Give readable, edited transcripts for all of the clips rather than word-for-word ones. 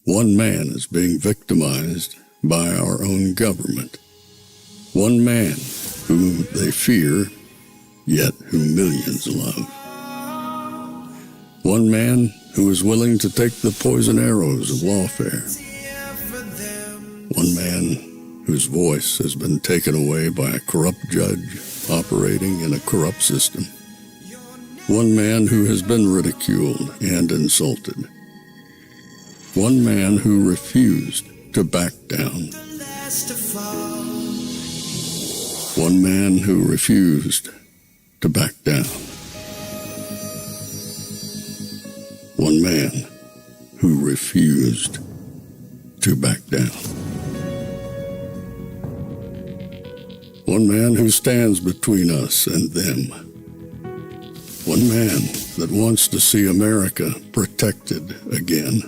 One man is being victimized by our own government. One man whom they fear, yet who millions love. One man who is willing to take the poison arrows of lawfare. One man whose voice has been taken away by a corrupt judge operating in a corrupt system. One man who has been ridiculed and insulted. One man who refused to back down. One man who refused to back down. One man who refused to back down. One man who stands between us and them. One man that wants to see America protected again.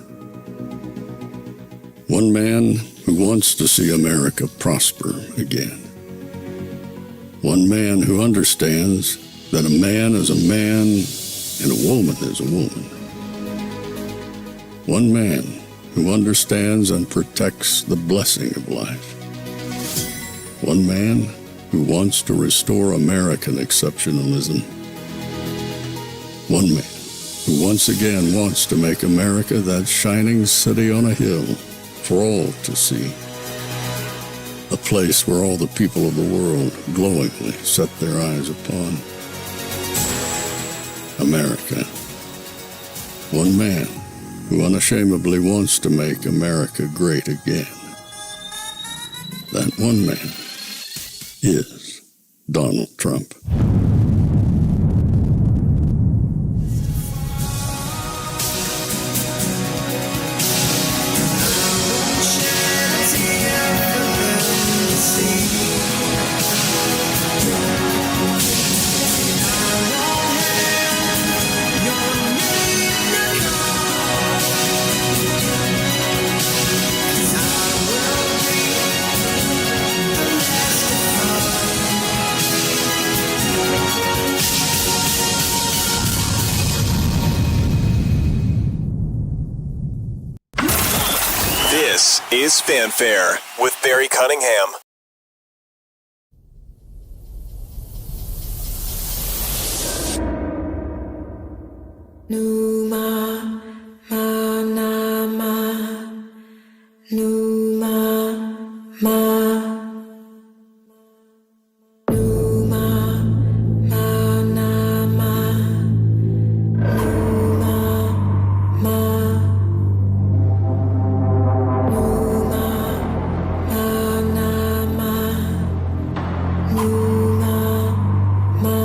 One man who wants to see America prosper again. One man who understands that a man is a man and a woman is a woman. One man who understands and protects the blessing of life. One man who wants to restore American exceptionalism. One man who once again wants to make America that shining city on a hill for all to see. A place where all the people of the world glowingly set their eyes upon. America. One man who unashamedly wants to make America great again. That one man is Donald Trump. This is Fanfare with Barry Cunningham. Numa, ma, na, ma. Numa, ma. Numa, ma, na, ma. Numa, ma.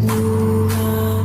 Numa,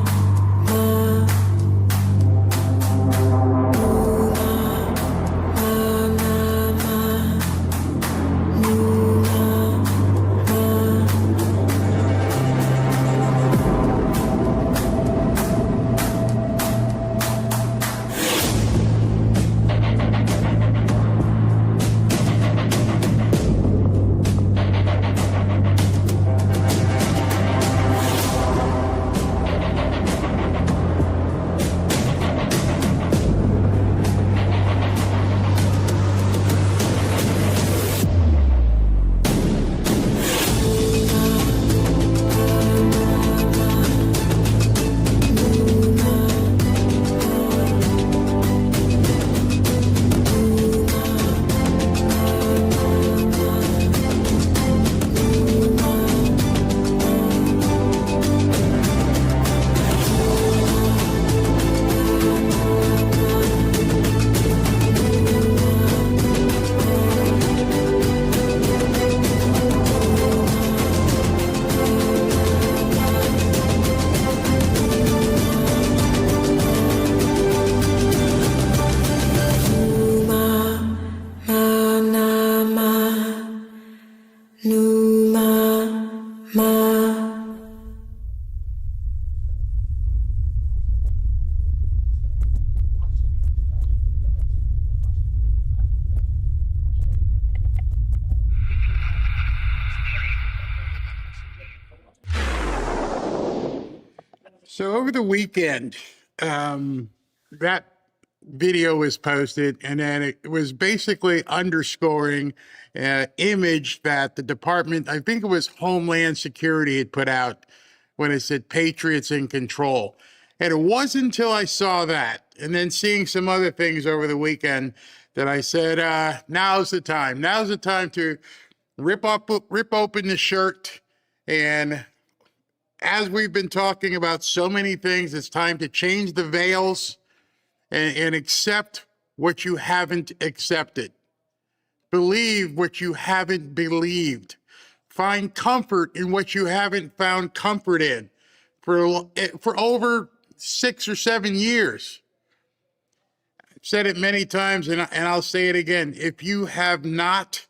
So over the weekend, that video was posted, and then it was basically underscoring an image that the department, I think it was Homeland Security, had put out when it said Patriots in control. And it wasn't until I saw that, and then seeing some other things over the weekend, that I said, now's the time. Now's the time to rip open the shirt. And as we've been talking about so many things, it's time to change the veils and accept what you haven't accepted. Believe what you haven't believed. Find comfort in what you haven't found comfort in for over 6 or 7 years. I've said it many times, and I'll say it again. If you have not,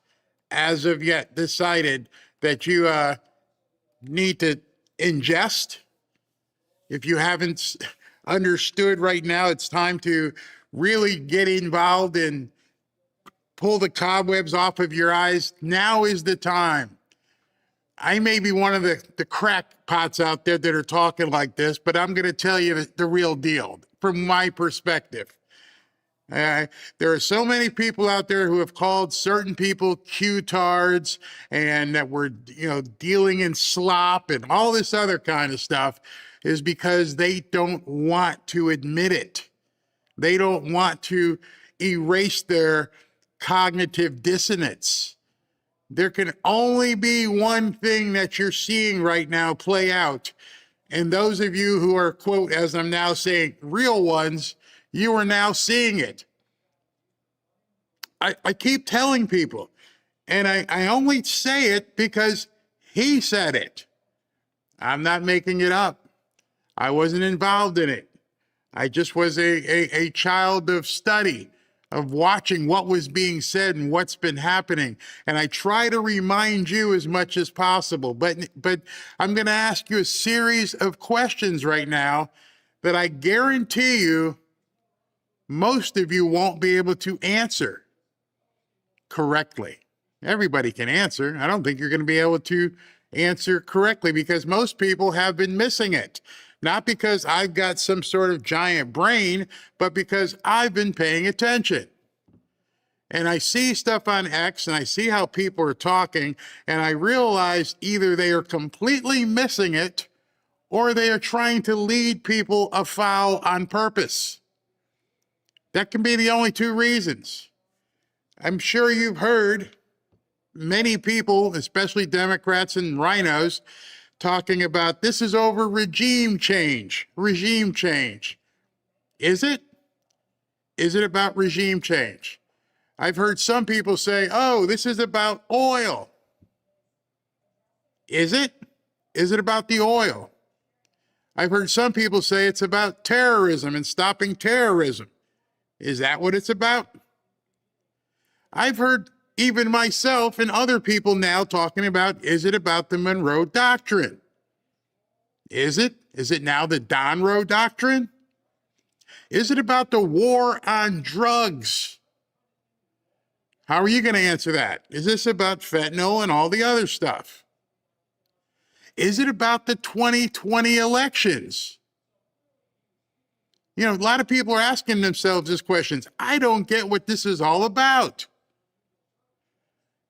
as of yet, decided that you need to ingest, if you haven't understood right now, it's time to really get involved and pull the cobwebs off of your eyes. Now is the time. I may be one of the crackpots out there that are talking like this, but I'm going to tell you the real deal from my perspective. There are so many people out there who have called certain people Q-tards and that we're, dealing in slop and all this other kind of stuff, is because they don't want to admit it. They don't want to erase their cognitive dissonance. There can only be one thing that you're seeing right now play out. And those of you who are, quote, as I'm now saying, real ones, you are now seeing it. I keep telling people, and I only say it because he said it. I'm not making it up. I wasn't involved in it. I just was a child of study, of watching what was being said and what's been happening. And I try to remind you as much as possible. But I'm going to ask you a series of questions right now that I guarantee you most of you won't be able to answer correctly. Everybody can answer. I don't think you're going to be able to answer correctly because most people have been missing it. Not because I've got some sort of giant brain, but because I've been paying attention. And I see stuff on X and I see how people are talking, and I realize either they are completely missing it or they are trying to lead people afoul on purpose. That can be the only two reasons. I'm sure you've heard many people, especially Democrats and rhinos, talking about this is over regime change. Regime change. Is it? Is it about regime change? I've heard some people say, oh, this is about oil. Is it? Is it about the oil? I've heard some people say it's about terrorism and stopping terrorism. Is that what it's about? I've heard even myself and other people now talking about, is it about the Monroe Doctrine? Is it? Is it now the Donroe Doctrine? Is it about the war on drugs? How are you going to answer that? Is this about fentanyl and all the other stuff? Is it about the 2020 elections? A lot of people are asking themselves these questions. I don't get what this is all about.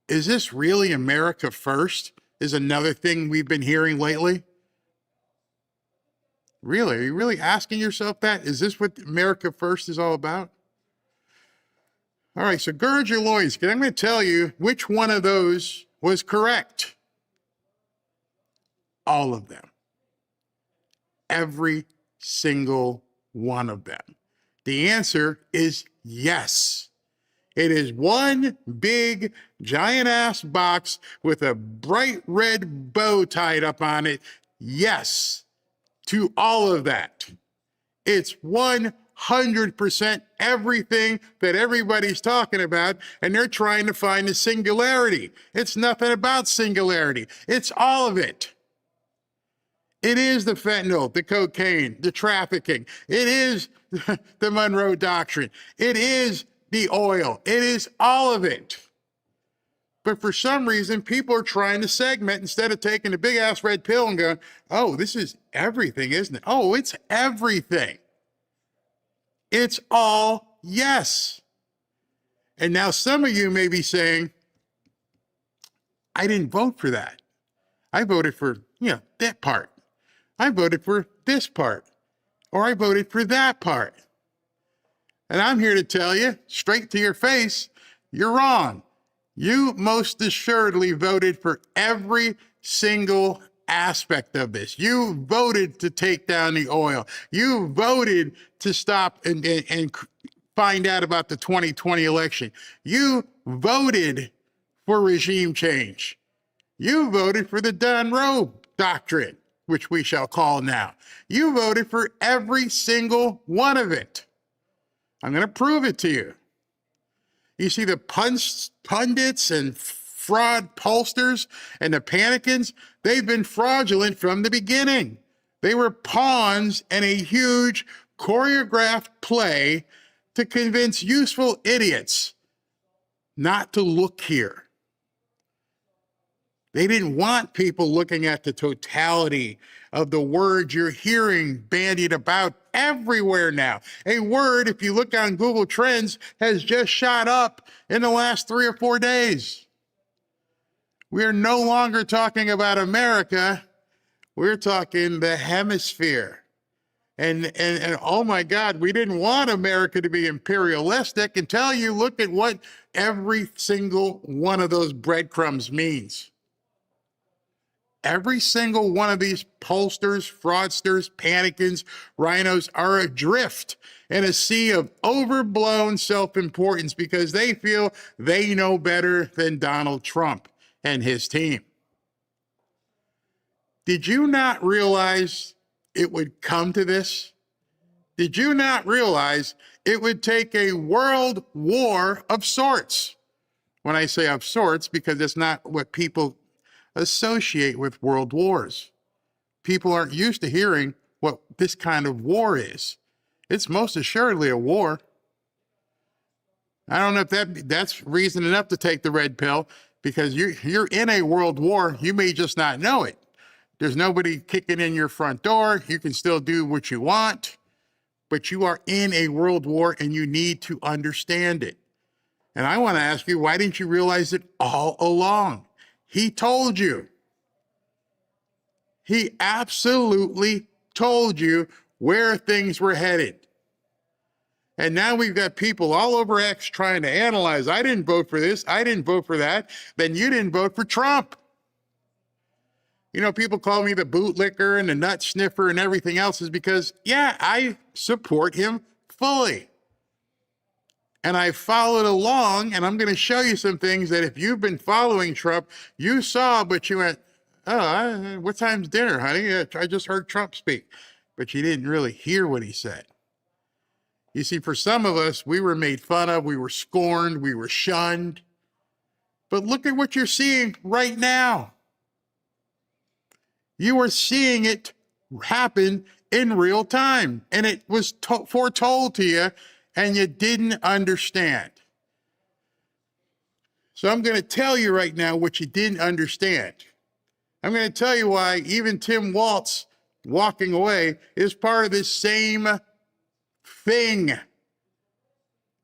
Is this really America first? Is another thing we've been hearing lately. Really? Are you really asking yourself that? Is this what America first is all about? All right, so gird your loins, because I'm going to tell you which one of those was correct. All of them. Every single one of them. The answer is yes. It is one big, giant-ass box with a bright red bow tied up on it. Yes, to all of that. It's 100% everything that everybody's talking about, and they're trying to find a singularity. It's nothing about singularity. It's all of it. It is the fentanyl, the cocaine, the trafficking. It is the Monroe Doctrine. It is the oil. It is all of it. But for some reason, people are trying to segment instead of taking a big ass red pill and going, oh, this is everything, isn't it? Oh, it's everything. It's all yes. And now some of you may be saying, I didn't vote for that. I voted for, that part. I voted for this part. Or I voted for that part. And I'm here to tell you, straight to your face, you're wrong. You most assuredly voted for every single aspect of this. You voted to take down the oil. You voted to stop and find out about the 2020 election. You voted for regime change. You voted for the Dunn Roe Doctrine, which we shall call now. You voted for every single one of it. I'm going to prove it to you. You see the pundits and fraud pollsters and the panicans, they've been fraudulent from the beginning. They were pawns in a huge choreographed play to convince useful idiots not to look here. They didn't want people looking at the totality of the words you're hearing bandied about everywhere now. A word, if you look on Google Trends, has just shot up in the last 3 or 4 days. We're no longer talking about America. We're talking the hemisphere. And oh my God, we didn't want America to be imperialistic until you look at what every single one of those breadcrumbs means. Every single one of these pollsters, fraudsters, panicans, rhinos are adrift in a sea of overblown self-importance because they feel they know better than Donald Trump and his team. Did you not realize it would come to this? Did you not realize it would take a world war of sorts? When I say of sorts, because it's not what people associate with world wars. People aren't used to hearing what this kind of war is. It's most assuredly a war. I don't know if that's reason enough to take the red pill, because you're in a world war. You may just not know it. There's nobody kicking in your front door. You can still do what you want, but you are in a world war and you need to understand it. And I want to ask you, why didn't you realize it all along? He told you. He absolutely told you where things were headed. And now we've got people all over X trying to analyze, I didn't vote for this, I didn't vote for that, then you didn't vote for Trump. You know, people call me the bootlicker and the nut sniffer and everything else is because, yeah, I support him fully. And I followed along, and I'm going to show you some things that if you've been following Trump, you saw, but you went, oh, what time's dinner, honey? I just heard Trump speak. But you didn't really hear what he said. You see, for some of us, we were made fun of, we were scorned, we were shunned. But look at what you're seeing right now. You are seeing it happen in real time, and it was foretold to you, and you didn't understand. So I'm going to tell you right now what you didn't understand. I'm going to tell you why even Tim Walz walking away is part of this same thing.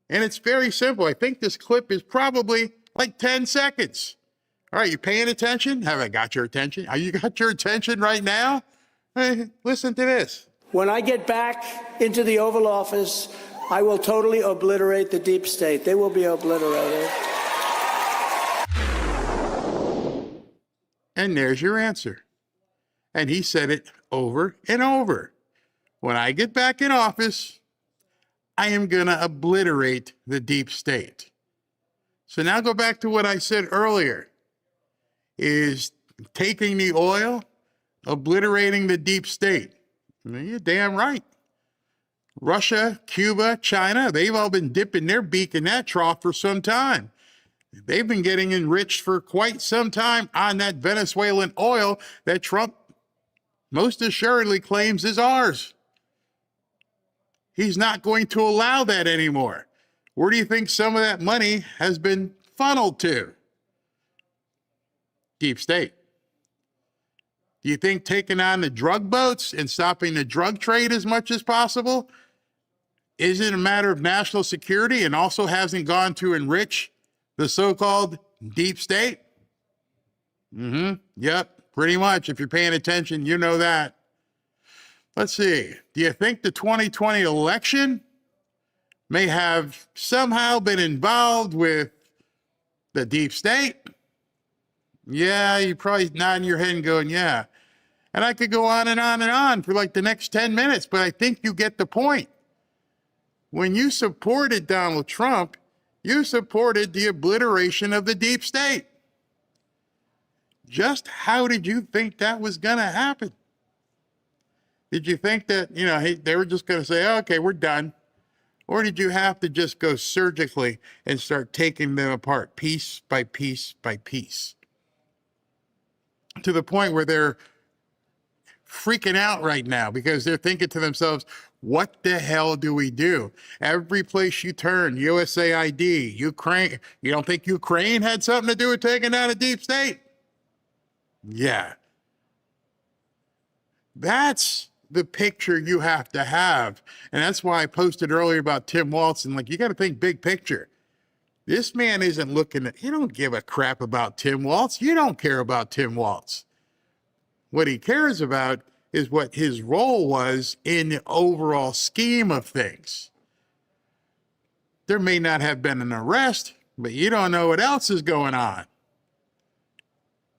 And it's very simple. I think this clip is probably like 10 seconds. All right, you paying attention? Have I got your attention? Have you got your attention right now? Hey, listen to this. When I get back into the Oval Office, I will totally obliterate the deep state. They will be obliterated. And there's your answer. And he said it over and over. When I get back in office, I am going to obliterate the deep state. So now go back to what I said earlier. Is taking the oil, obliterating the deep state. I mean, you're damn right. Russia, Cuba, China, they've all been dipping their beak in that trough for some time. They've been getting enriched for quite some time on that Venezuelan oil that Trump most assuredly claims is ours. He's not going to allow that anymore. Where do you think some of that money has been funneled to? Deep state. Do you think taking on the drug boats and stopping the drug trade as much as possible isn't a matter of national security and also hasn't gone to enrich the so-called deep state? Yep, pretty much. If you're paying attention, you know that. Let's see. Do you think the 2020 election may have somehow been involved with the deep state? Yeah, you're probably nodding your head and going, yeah. And I could go on and on and on for like the next 10 minutes, but I think you get the point. When you supported Donald Trump, you supported the obliteration of the deep state. Just how did you think that was going to happen? Did you think that, they were just going to say, oh, okay, we're done? Or did you have to just go surgically and start taking them apart piece by piece by piece? To the point where they're freaking out right now because they're thinking to themselves, what the hell do we do? Every place you turn, USAID, Ukraine, you don't think Ukraine had something to do with taking down a deep state? Yeah. That's the picture you have to have. And that's why I posted earlier about Tim Walz and like, you got to think big picture. This man isn't looking at, you don't give a crap about Tim Walz. You don't care about Tim Walz. What he cares about is what his role was in the overall scheme of things. There may not have been an arrest, but you don't know what else is going on.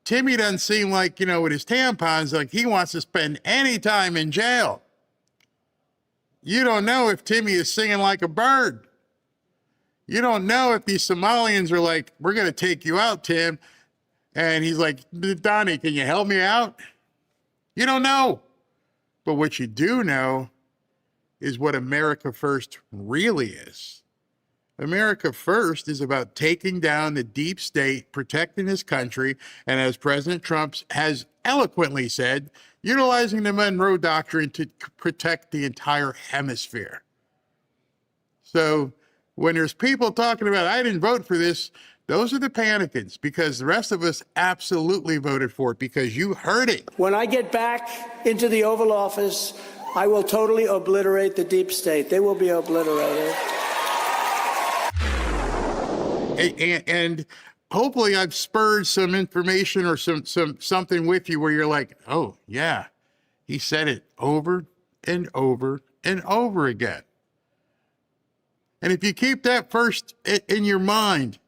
Timmy doesn't seem like, with his tampons, like he wants to spend any time in jail. You don't know if Timmy is singing like a bird. You don't know if these Somalians are like, we're going to take you out, Tim. And he's like, Donnie, can you help me out? You don't know. But what you do know is what America First really is. America First is about taking down the deep state, protecting his country, and as President Trump has eloquently said, utilizing the Monroe Doctrine to protect the entire hemisphere. So when there's people talking about, I didn't vote for this, those are the panicans, because the rest of us absolutely voted for it because you heard it. When I get back into the Oval Office, I will totally obliterate the deep state. They will be obliterated. And hopefully I've spurred some information or something with you where you're like, oh, yeah, he said it over and over and over again. And if you keep that first in your mind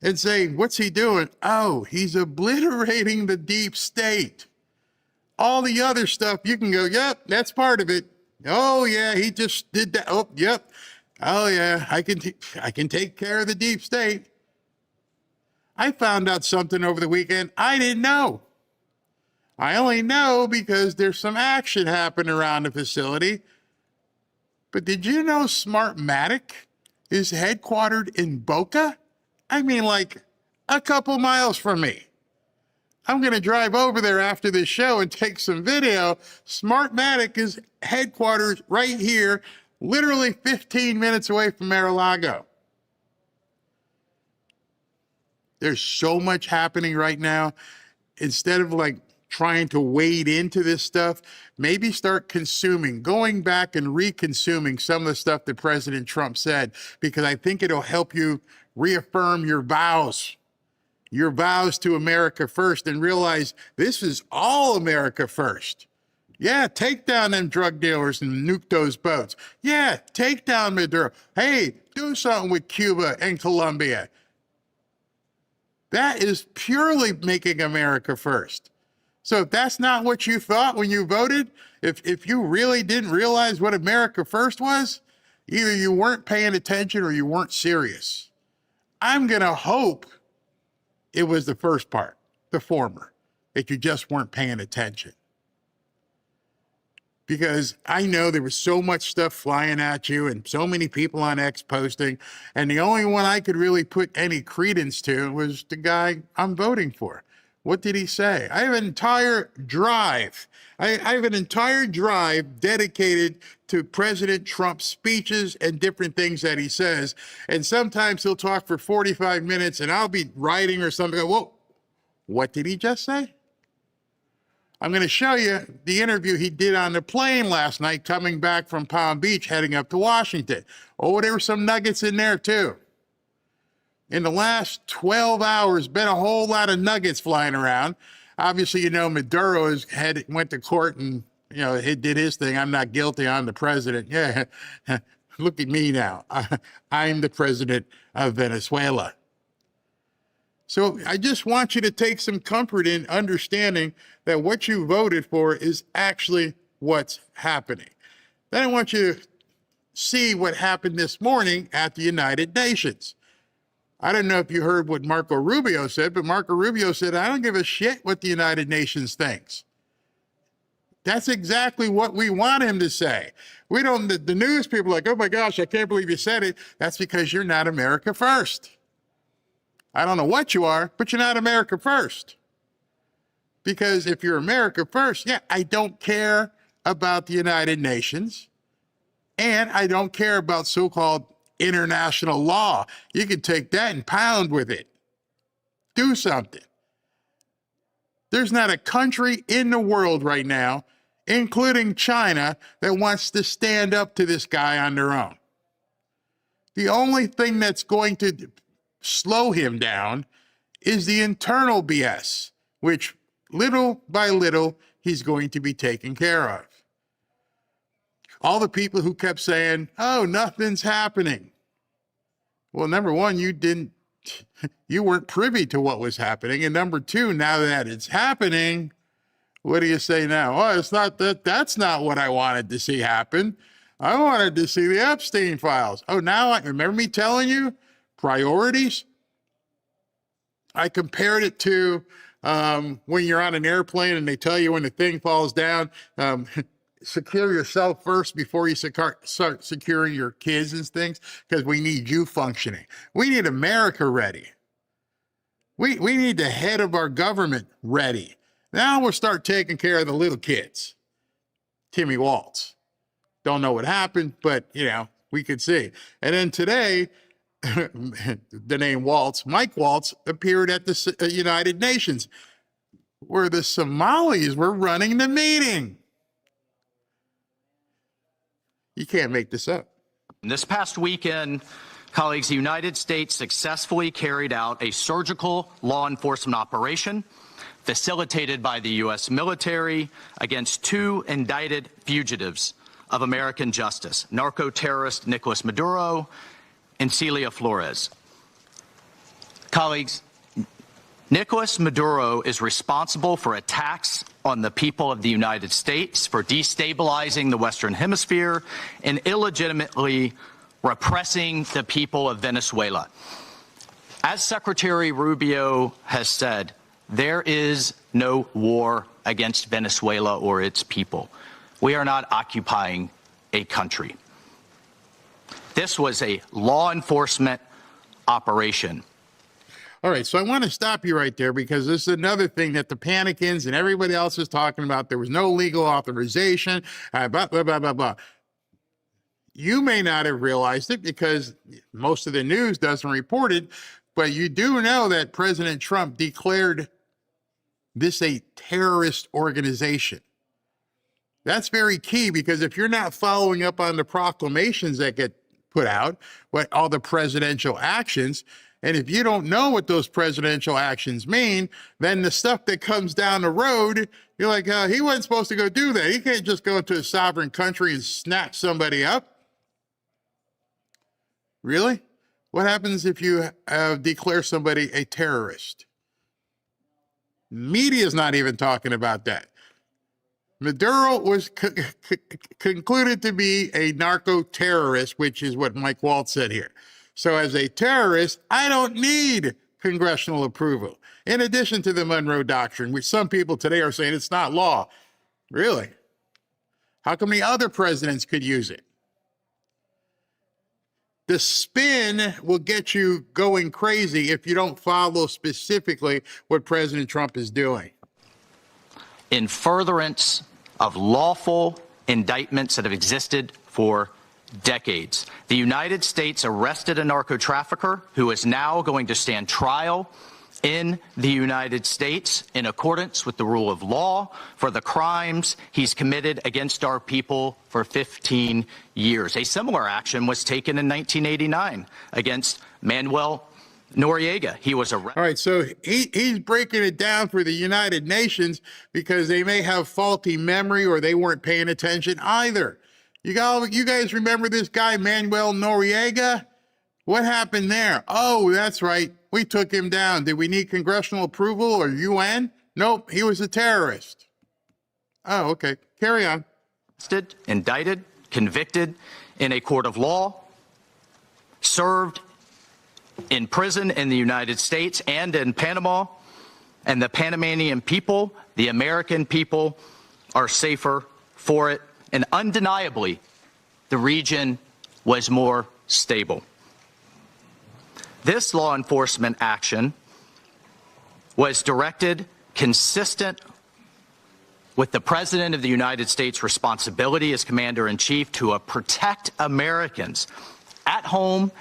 and say, what's he doing? Oh, he's obliterating the deep state. All the other stuff, you can go, yep, that's part of it. Oh, yeah, he just did that. Oh, yep. Oh, yeah, I can take care of the deep state. I found out something over the weekend I didn't know. I only know because there's some action happening around the facility. But did you know Smartmatic is headquartered in Boca? I mean, like a couple miles from me. I'm going to drive over there after this show and take some video. Smartmatic is headquarters right here, literally 15 minutes away from Mar-a-Lago. There's so much happening right now. Instead of like trying to wade into this stuff, maybe start consuming, going back and reconsuming some of the stuff that President Trump said, because I think it'll help you reaffirm your vows to America First, and realize this is all America First. Yeah, take down them drug dealers and nuke those boats. Yeah, take down Maduro. Hey, do something with Cuba and Colombia. That is purely making America first. So if that's not what you thought when you voted, if you really didn't realize what America First was, either you weren't paying attention or you weren't serious. I'm going to hope it was the first part, the former, that you just weren't paying attention. Because I know there was so much stuff flying at you and so many people on X posting, and the only one I could really put any credence to was the guy I'm voting for. What did he say? I have an entire drive. I have an entire drive dedicated to President Trump's speeches and different things that he says. And sometimes he'll talk for 45 minutes and I'll be writing or something. Whoa, What did he just say? I'm going to show you the interview he did on the plane last night coming back from Palm Beach heading up to Washington. Oh, there were some nuggets in there too. In the last 12 hours, been a whole lot of nuggets flying around. Obviously, you know, Maduro went to court and, you know, he did his thing. I'm not guilty. I'm the president. Yeah, look at me now. I'm the president of Venezuela. So I just want you to take some comfort in understanding that what you voted for is actually what's happening. Then I want you to see what happened this morning at the United Nations. I don't know if you heard what Marco Rubio said, but Marco Rubio said, I don't give a shit what the United Nations thinks. That's exactly what we want him to say. We don't, the news people are like, oh my gosh, I can't believe you said it. That's because you're not America first. I don't know what you are, but you're not America first. Because if you're America first, yeah, I don't care about the United Nations, and I don't care about so-called international law. You can take that and pound with it. Do something. There's not a country in the world right now, including China, that wants to stand up to this guy on their own. The only thing that's going to slow him down is the internal BS, which little by little he's going to be taken care of. All the people who kept saying, oh, nothing's happening. Well, number one, you weren't privy to what was happening. And number two, now that it's happening, what do you say now? Oh, it's not that's not what I wanted to see happen. I wanted to see the Epstein files. Oh, now I remember me telling you priorities. I compared it to when you're on an airplane and they tell you when the thing falls down, secure yourself first before you start securing your kids and things, because we need you functioning. We need America ready. We need the head of our government ready. Now we'll start taking care of the little kids. Timmy Waltz. Don't know what happened, but, you know, we could see. And then today, the name Waltz, Mike Waltz, appeared at the United Nations, where the Somalis were running the meeting. You can't make this up. This past weekend, colleagues, the United States successfully carried out a surgical law enforcement operation facilitated by the U.S. military against two indicted fugitives of American justice, narco-terrorist Nicolas Maduro and Celia Flores. Colleagues, Nicolas Maduro is responsible for attacks on the people of the United States, for destabilizing the Western Hemisphere, and illegitimately repressing the people of Venezuela. As Secretary Rubio has said, there is no war against Venezuela or its people. We are not occupying a country. This was a law enforcement operation. All right, so I want to stop you right there, because this is another thing that the Panikins and everybody else is talking about. There was no legal authorization, blah, blah, blah, blah, blah. You may not have realized it because most of the news doesn't report it, but you do know that President Trump declared this a terrorist organization. That's very key, because if you're not following up on the proclamations that get put out, what all the presidential actions, and if you don't know what those presidential actions mean, then the stuff that comes down the road, you're like, he wasn't supposed to go do that. He can't just go into a sovereign country and snatch somebody up. Really? What happens if you declare somebody a terrorist? Media's not even talking about that. Maduro was concluded to be a narco-terrorist, which is what Mike Waltz said here. So as a terrorist, I don't need congressional approval. In addition to the Monroe Doctrine, which some people today are saying it's not law. Really? How come the other presidents could use it? The spin will get you going crazy if you don't follow specifically what President Trump is doing. In furtherance of lawful indictments that have existed for decades. The United States arrested a narco trafficker who is now going to stand trial in the United States in accordance with the rule of law for the crimes he's committed against our people for 15 years. A similar action was taken in 1989 against Manuel Noriega. He was arrested. All right, so he's breaking it down for the United Nations because they may have faulty memory or they weren't paying attention either. You guys remember this guy, Manuel Noriega? What happened there? Oh, that's right. We took him down. Did we need congressional approval or UN? Nope, he was a terrorist. Oh, okay. Carry on. Indicted, convicted in a court of law, served in prison in the United States and in Panama, and the Panamanian people, the American people, are safer for it. And undeniably, the region was more stable. This law enforcement action was directed consistent with the President of the United States' responsibility as Commander-in-Chief to protect Americans at home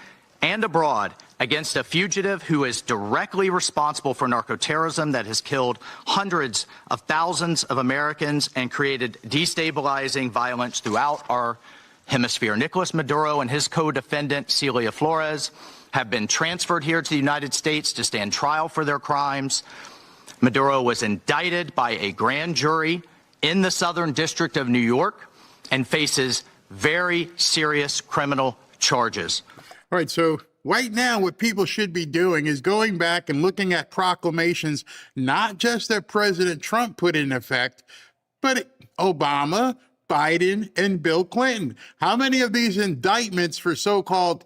and abroad against a fugitive who is directly responsible for narcoterrorism that has killed hundreds of thousands of Americans and created destabilizing violence throughout our hemisphere. Nicolas Maduro and his co-defendant, Celia Flores, have been transferred here to the United States to stand trial for their crimes. Maduro was indicted by a grand jury in the Southern District of New York and faces very serious criminal charges. All right, so right now what people should be doing is going back and looking at proclamations, not just that President Trump put in effect, but Obama, Biden, and Bill Clinton. How many of these indictments for so-called,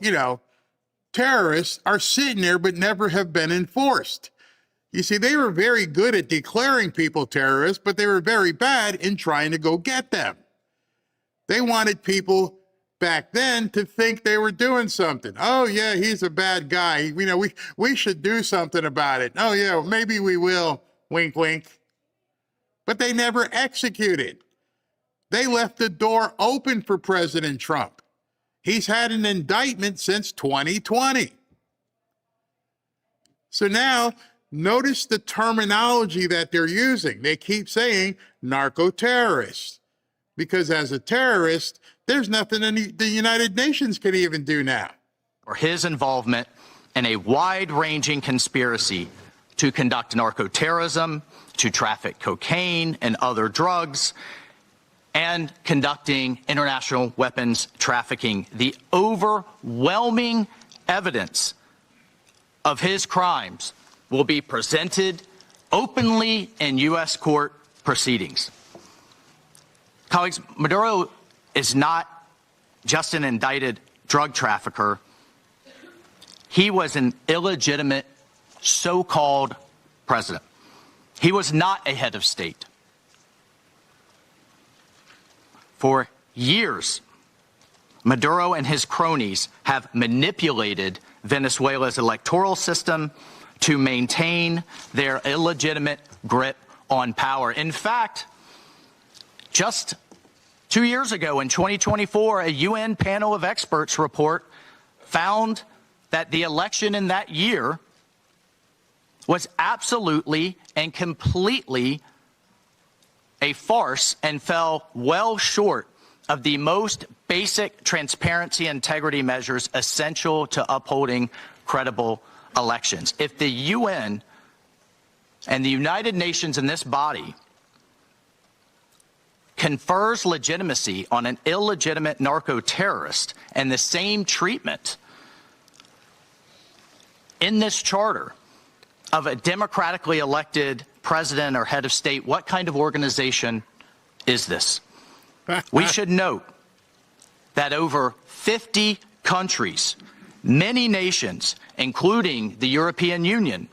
terrorists are sitting there but never have been enforced? You see, they were very good at declaring people terrorists, but they were very bad in trying to go get them. They wanted people back then to think they were doing something. Oh, yeah, he's a bad guy. We should do something about it. Oh, yeah, maybe we will. Wink, wink. But they never executed. They left the door open for President Trump. He's had an indictment since 2020. So now, notice the terminology that they're using. They keep saying narco-terrorist, because as a terrorist, there's nothing the United Nations can even do now. Or his involvement in a wide-ranging conspiracy to conduct narco-terrorism, to traffic cocaine and other drugs, and conducting international weapons trafficking. The overwhelming evidence of his crimes will be presented openly in U.S. court proceedings. Colleagues, Maduro is not just an indicted drug trafficker. He was an illegitimate so-called president. He was not a head of state. For years, Maduro and his cronies have manipulated Venezuela's electoral system to maintain their illegitimate grip on power. In fact, just 2 years ago in 2024, a UN panel of experts report found that the election in that year was absolutely and completely a farce and fell well short of the most basic transparency and integrity measures essential to upholding credible elections. If the UN and the United Nations in this body confers legitimacy on an illegitimate narco-terrorist and the same treatment in this charter of a democratically elected president or head of state, what kind of organization is this? We should note that over 50 countries, many nations, including the European Union,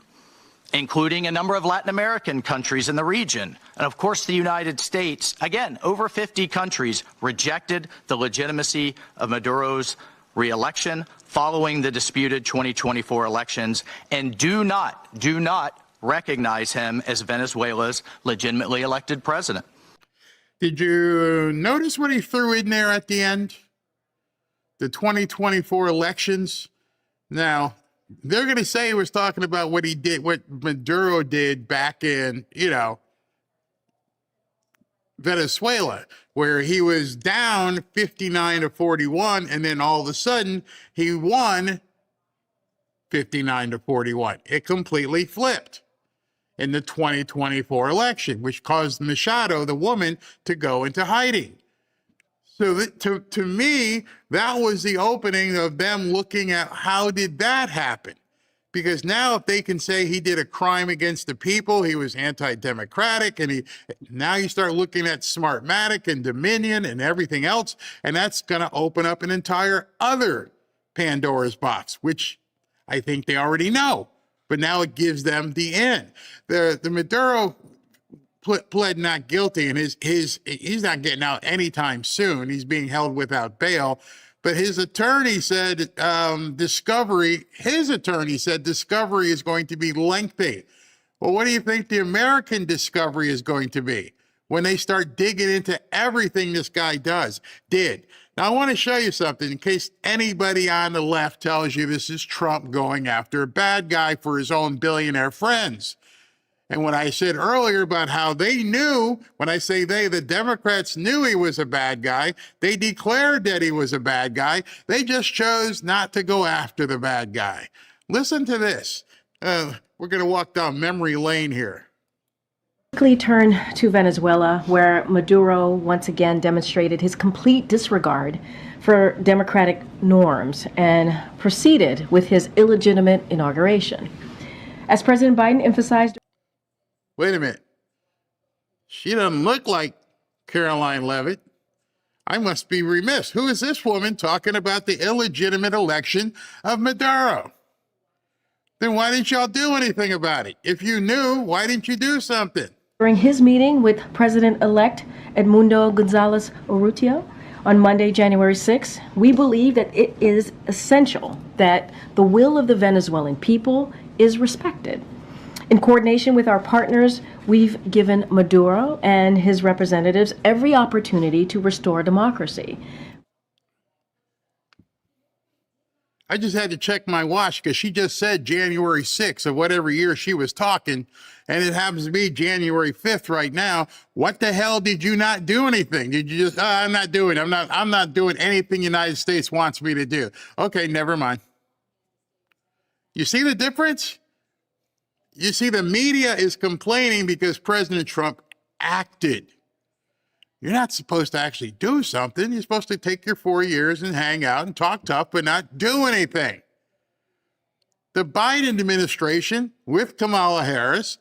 including a number of Latin American countries in the region, and of course the United States, again, over 50 countries rejected the legitimacy of Maduro's re-election following the disputed 2024 elections and do not recognize him as Venezuela's legitimately elected president. Did you notice what he threw in there at the end? The 2024 elections. Now, They're going to say he was talking about what he did, what Maduro did back in, Venezuela, where he was down 59-41, and then all of a sudden he won 59-41. It completely flipped in the 2024 election, which caused Machado, the woman, to go into hiding. So to me, that was the opening of them looking at how did that happen? Because now if they can say he did a crime against the people, he was anti-democratic, and now you start looking at Smartmatic and Dominion and everything else, and that's going to open up an entire other Pandora's box, which I think they already know. But now it gives them the end. The Maduro pled not guilty, and he's not getting out anytime soon. He's being held without bail. But his attorney said discovery is going to be lengthy. Well, what do you think the American discovery is going to be when they start digging into everything this guy did? Now, I want to show you something in case anybody on the left tells you this is Trump going after a bad guy for his own billionaire friends. And when I said earlier about how they knew, when I say they, the Democrats knew he was a bad guy. They declared that he was a bad guy. They just chose not to go after the bad guy. Listen to this. We're going to walk down memory lane here. Quickly turn to Venezuela, where Maduro once again demonstrated his complete disregard for democratic norms and proceeded with his illegitimate inauguration. As President Biden emphasized... Wait a minute. She doesn't look like Caroline Leavitt. I must be remiss. Who is this woman talking about the illegitimate election of Maduro? Then why didn't y'all do anything about it? If you knew, why didn't you do something? During his meeting with President-elect Edmundo Gonzalez Urrutia on Monday, January 6, we believe that it is essential that the will of the Venezuelan people is respected. In coordination with our partners, we've given Maduro and his representatives every opportunity to restore democracy. I just had to check my watch because she just said January 6th of whatever year she was talking, and it happens to be January 5th right now. What the hell did you not do anything? Did you just, I'm not doing anything the United States wants me to do. Okay, never mind. You see the difference? You see, the media is complaining because President Trump acted. You're not supposed to actually do something. You're supposed to take your 4 years and hang out and talk tough, but not do anything. The Biden administration with Kamala Harris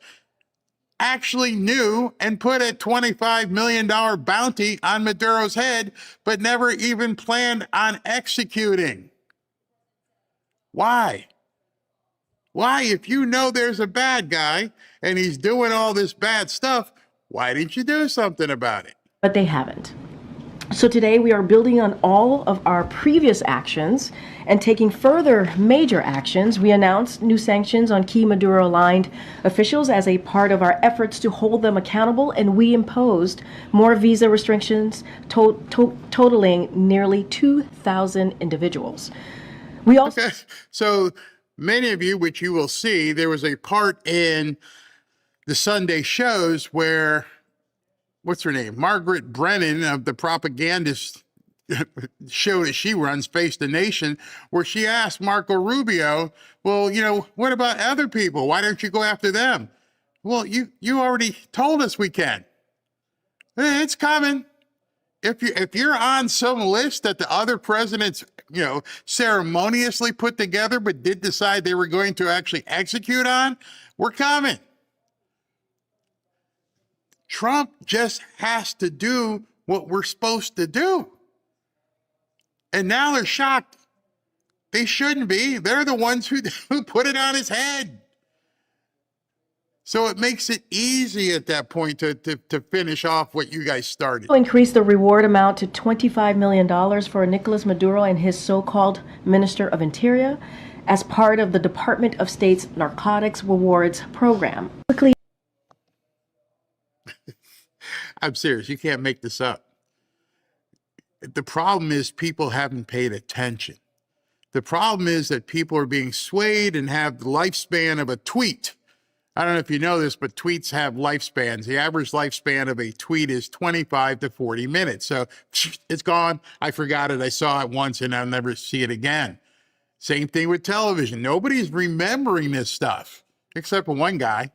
actually knew and put a $25 million bounty on Maduro's head, but never even planned on executing. Why? Why, if you know there's a bad guy and he's doing all this bad stuff, why didn't you do something about it? But they haven't. So today we are building on all of our previous actions and taking further major actions. We announced new sanctions on key Maduro-aligned officials as a part of our efforts to hold them accountable, and we imposed more visa restrictions totaling nearly 2,000 individuals. We also... Okay, so many of you, which you will see, there was a part in the Sunday shows where, what's her name? Margaret Brennan of the propagandist show that she runs, Face the Nation, where she asked Marco Rubio, well, what about other people? Why don't you go after them? Well, you already told us we can. It's coming. If you're on some list that the other presidents, ceremoniously put together, but did decide they were going to actually execute on, we're coming. Trump just has to do what we're supposed to do. And now they're shocked. They shouldn't be. They're the ones who put it on his head. So it makes it easy at that point to finish off what you guys started. Increase the reward amount to $25 million for Nicolas Maduro and his so-called Minister of Interior as part of the Department of State's Narcotics Rewards Program. Quickly. I'm serious. You can't make this up. The problem is people haven't paid attention. The problem is that people are being swayed and have the lifespan of a tweet. I don't know if you know this, but tweets have lifespans. The average lifespan of a tweet is 25 to 40 minutes. So it's gone. I forgot it. I saw it once and I'll never see it again. Same thing with television. Nobody's remembering this stuff except for one guy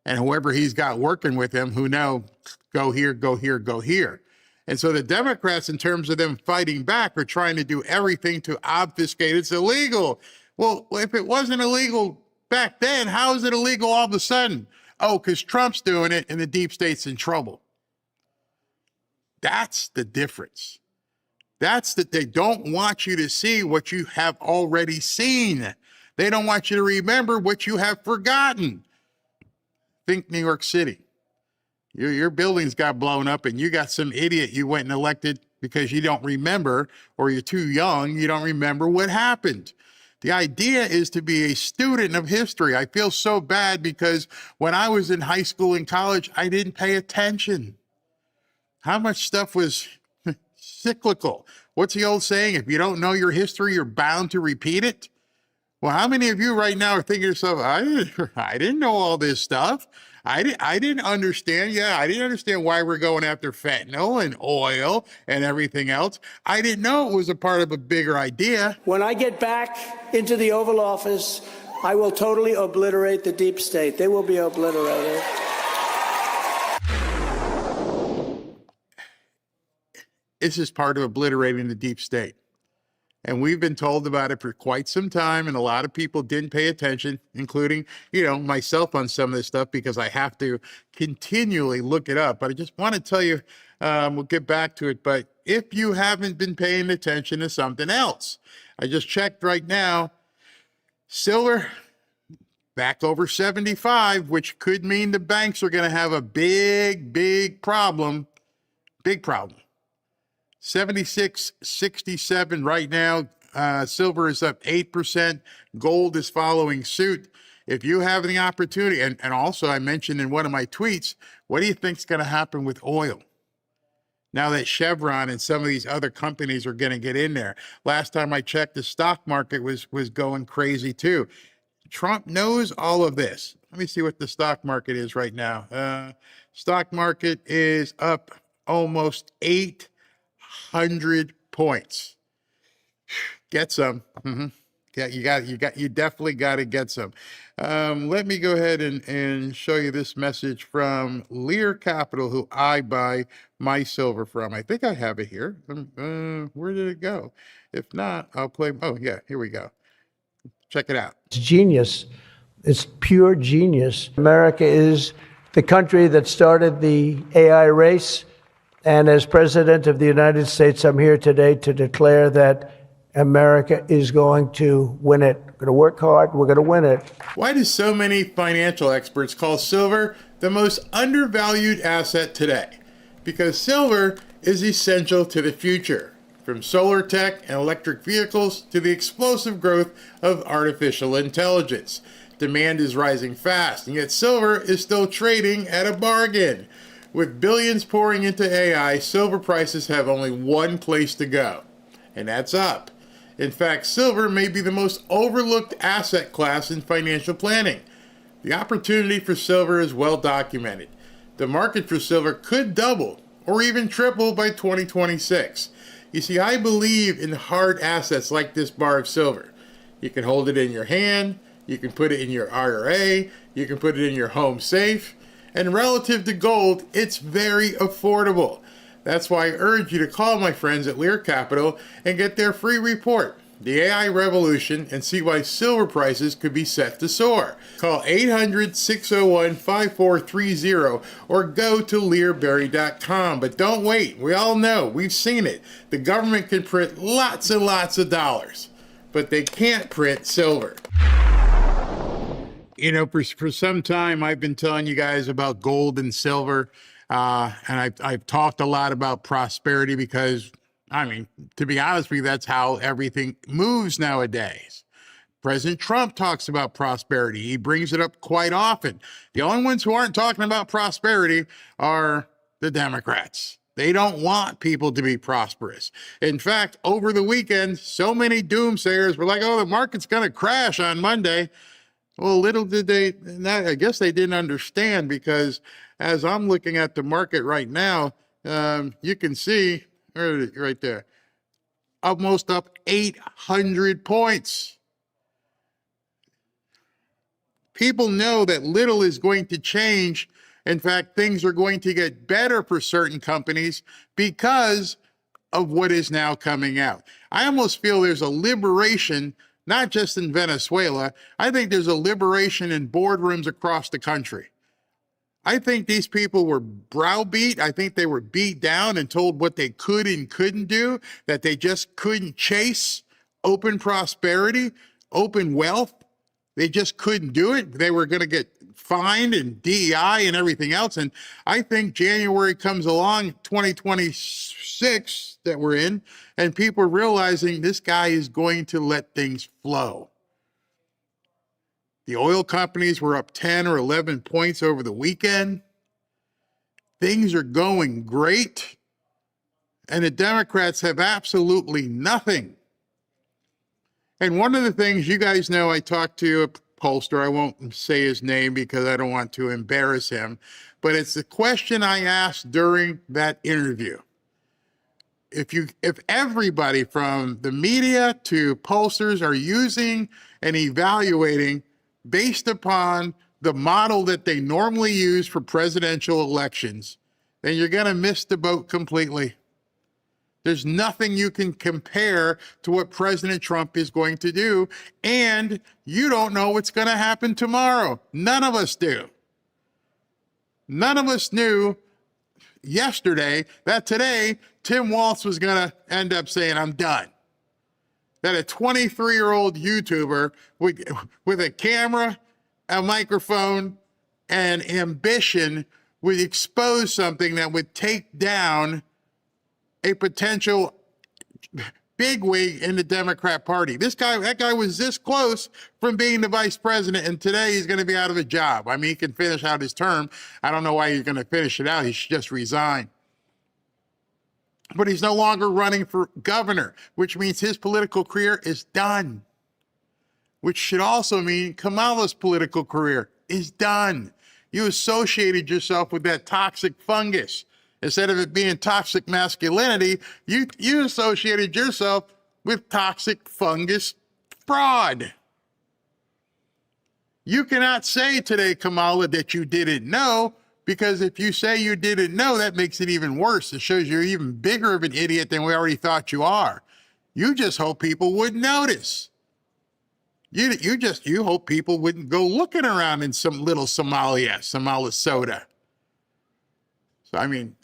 and whoever he's got working with him who know, go here, go here, go here. And so the Democrats, in terms of them fighting back, are trying to do everything to obfuscate. It's illegal. Well, if it wasn't illegal back then, how is it illegal all of a sudden? Oh, because Trump's doing it and the deep state's in trouble. That's the difference. That's that they don't want you to see what you have already seen. They don't want you to remember what you have forgotten. Think New York City. Your buildings got blown up and you got some idiot you went and elected because you don't remember, or you're too young, you don't remember what happened. The idea is to be a student of history. I feel so bad because when I was in high school and college, I didn't pay attention. How much stuff was cyclical? What's the old saying? If you don't know your history, you're bound to repeat it. Well, how many of you right now are thinking to yourself, I didn't know all this stuff. I didn't understand. Yeah, I didn't understand why we're going after fentanyl and oil and everything else. I didn't know it was a part of a bigger idea. When I get back into the Oval Office, I will totally obliterate the deep state. They will be obliterated. This is part of obliterating the deep state. And we've been told about it for quite some time, and a lot of people didn't pay attention, including, myself on some of this stuff because I have to continually look it up. But I just want to tell you, we'll get back to it, but if you haven't been paying attention to something else, I just checked right now, silver back over 75, which could mean the banks are going to have a big problem. 76.67 right now. Silver is up 8%. Gold is following suit. If you have the opportunity, and also I mentioned in one of my tweets, what do you think is going to happen with oil? Now that Chevron and some of these other companies are going to get in there. Last time I checked, the stock market was going crazy too. Trump knows all of this. Let me see what the stock market is right now. Stock market is up almost 800 points. Get some. Yeah, you definitely got to get some. Let me go ahead and show you this message from Lear Capital, who I buy my silver from. I think I have it here. Where did it go? If not, I'll play. Oh yeah, here we go. Check it out. It's genius. It's pure genius. America is the country that started the AI race. And as President of the United States, I'm here today to declare that America is going to win it. We're going to work hard. We're going to win it. Why do so many financial experts call silver the most undervalued asset today? Because silver is essential to the future, from solar tech and electric vehicles to the explosive growth of artificial intelligence. Demand is rising fast, and yet silver is still trading at a bargain. With billions pouring into AI, silver prices have only one place to go, and that's up. In fact, silver may be the most overlooked asset class in financial planning. The opportunity for silver is well documented. The market for silver could double or even triple by 2026. You see, I believe in hard assets like this bar of silver. You can hold it in your hand, you can put it in your IRA, you can put it in your home safe. And relative to gold, it's very affordable. That's why I urge you to call my friends at Lear Capital and get their free report, The AI Revolution, and see why silver prices could be set to soar. Call 800-601-5430 or go to learberry.com. But don't wait. We all know. We've seen it. The government can print lots and lots of dollars, but they can't print silver. For some time, I've been telling you guys about gold and silver, and I've talked a lot about prosperity because, to be honest with you, that's how everything moves nowadays. President Trump talks about prosperity. He brings it up quite often. The only ones who aren't talking about prosperity are the Democrats. They don't want people to be prosperous. In fact, over the weekend, so many doomsayers were like, oh, the market's going to crash on Monday. Well, little did they, I guess they didn't understand, because as I'm looking at the market right now, you can see right there, almost up 800 points. People know that little is going to change. In fact, things are going to get better for certain companies because of what is now coming out. I almost feel there's a liberation, not just in Venezuela. I think there's a liberation in boardrooms across the country. I think these people were browbeat. I think they were beat down and told what they could and couldn't do, that they just couldn't chase open prosperity, open wealth. They just couldn't do it. They were going to get fined and DEI and everything else. And I think January comes along, 2026 that we're in, and people are realizing this guy is going to let things flow. The oil companies were up 10 or 11 points over the weekend. Things are going great. And the Democrats have absolutely nothing. And one of the things, you guys know, I talked to a pollster. I won't say his name because I don't want to embarrass him, but it's the question I asked during that interview. If everybody from the media to pollsters are using and evaluating based upon the model that they normally use for presidential elections, then you're going to miss the boat completely. There's nothing you can compare to what President Trump is going to do, and you don't know what's going to happen tomorrow. None of us do. None of us knew yesterday that today Tim Walz was going to end up saying, I'm done. That a 23-year-old YouTuber with a camera, a microphone, and ambition would expose something that would take down a potential bigwig in the Democrat Party. That guy was this close from being the vice president, and today he's going to be out of a job. I mean, he can finish out his term. I don't know why he's going to finish it out. He should just resign. But he's no longer running for governor, which means his political career is done. Which should also mean Kamala's political career is done. You associated yourself with that toxic fungus. Instead of it being toxic masculinity, you associated yourself with toxic fungus fraud. You cannot say today, Kamala, that you didn't know, because if you say you didn't know, that makes it even worse. It shows you're even bigger of an idiot than we already thought you are. You just hope people wouldn't notice. You hope people wouldn't go looking around in some little Somalia soda. So, I mean,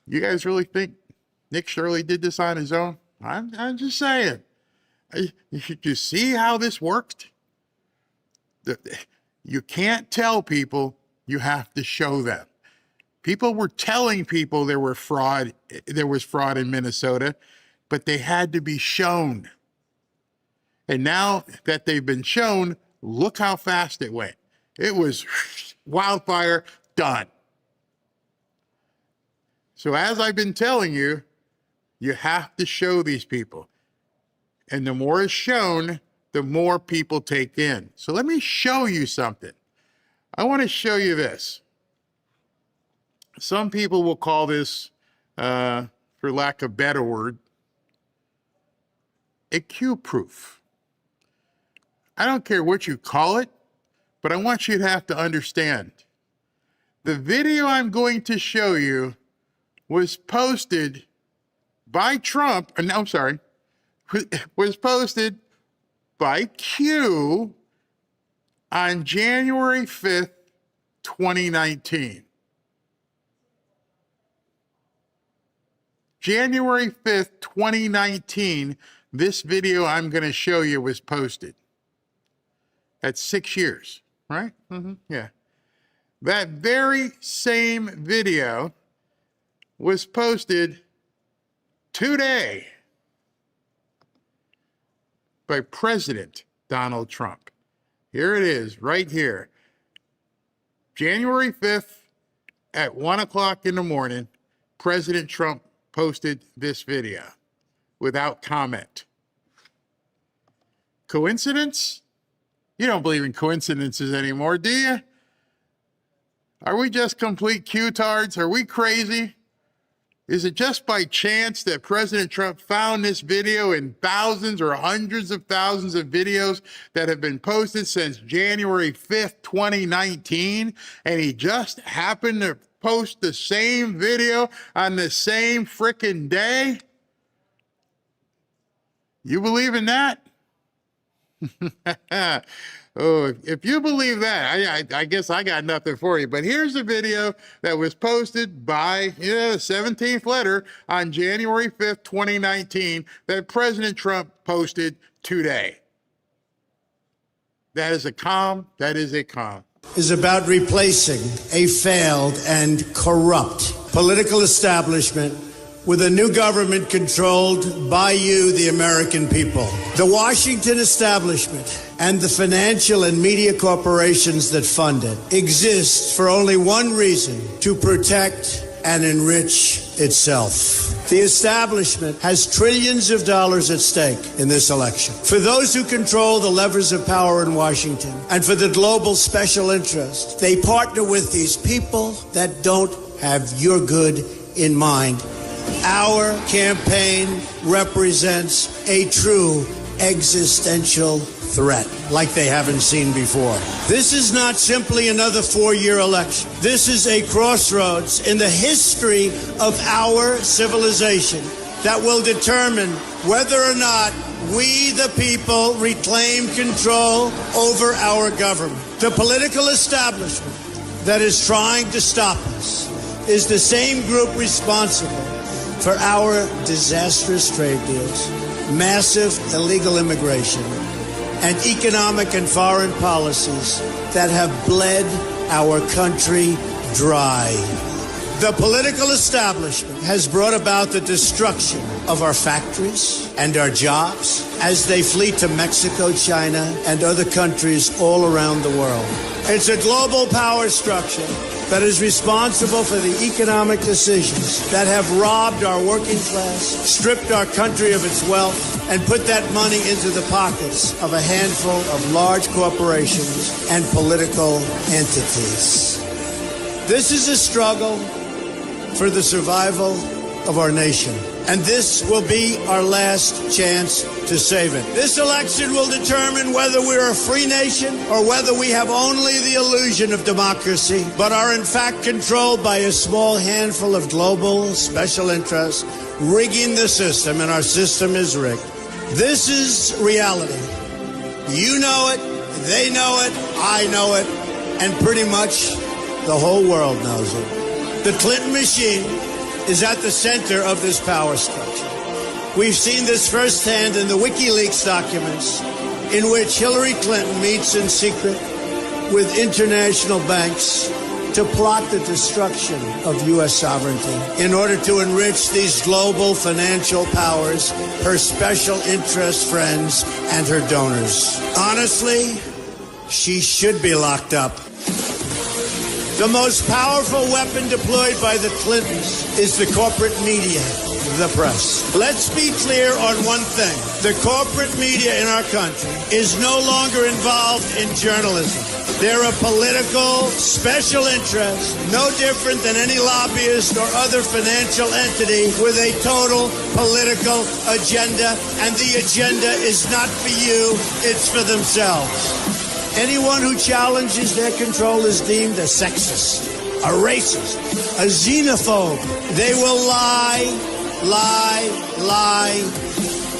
you guys really think Nick Shirley did this on his own? I'm just saying. You see how this worked? You can't tell people, you have to show them. People were telling people there was fraud in Minnesota, but they had to be shown. And now that they've been shown, look how fast it went. It was wildfire, done. So as I've been telling you, you have to show these people. And the more is shown, the more people take in. So let me show you something. I want to show you this. Some people will call this, for lack of a better word, a Q-proof. I don't care what you call it, but I want you to have to understand. The video I'm going to show you was posted by Trump, was posted by Q on January 5th, 2019. January 5th, 2019, this video I'm going to show you was posted. That's 6 years, right? Yeah. That very same video was posted today by President Donald Trump. Here it is, right here. January 5th at 1 o'clock in the morning. President Trump posted this video without comment. Coincidence? You don't believe in coincidences anymore, do you? Are we just complete Q-tards? Are we crazy? Is it just by chance that President Trump found this video in thousands or hundreds of thousands of videos that have been posted since January 5th, 2019, and he just happened to post the same video on the same frickin' day? You believe in that? Oh, if you believe that, I guess I got nothing for you. But here's a video that was posted by the 17th letter on January 5th, 2019, that President Trump posted today. That is a calm. That is a calm. Is about replacing a failed and corrupt political establishment with a new government controlled by you, the American people. The Washington establishment and the financial and media corporations that fund it exist for only one reason: to protect and enrich itself. The establishment has trillions of dollars at stake in this election. For those who control the levers of power in Washington and for the global special interest, they partner with these people that don't have your good in mind. Our campaign represents a true existential threat like they haven't seen before. This is not simply another four-year election. This is a crossroads in the history of our civilization that will determine whether or not we, the people, reclaim control over our government. The political establishment that is trying to stop us is the same group responsible for our disastrous trade deals, massive illegal immigration, and economic and foreign policies that have bled our country dry. The political establishment has brought about the destruction of our factories and our jobs as they flee to Mexico, China, and other countries all around the world. It's a global power structure that is responsible for the economic decisions that have robbed our working class, stripped our country of its wealth, and put that money into the pockets of a handful of large corporations and political entities. This is a struggle for the survival of our nation, and this will be our last chance to save it. This election will determine whether we're a free nation or whether we have only the illusion of democracy, but are in fact controlled by a small handful of global special interests rigging the system, and our system is rigged. This is reality. You know it, they know it, I know it, and pretty much the whole world knows it. The Clinton machine is at the center of this power structure. We've seen this firsthand in the WikiLeaks documents, in which Hillary Clinton meets in secret with international banks to plot the destruction of U.S. sovereignty in order to enrich these global financial powers, her special interest friends, and her donors. Honestly, she should be locked up. The most powerful weapon deployed by the Clintons is the corporate media, the press. Let's be clear on one thing. The corporate media in our country is no longer involved in journalism. They're a political special interest, no different than any lobbyist or other financial entity with a total political agenda, and the agenda is not for you, it's for themselves. Anyone who challenges their control is deemed a sexist, a racist, a xenophobe. They will lie,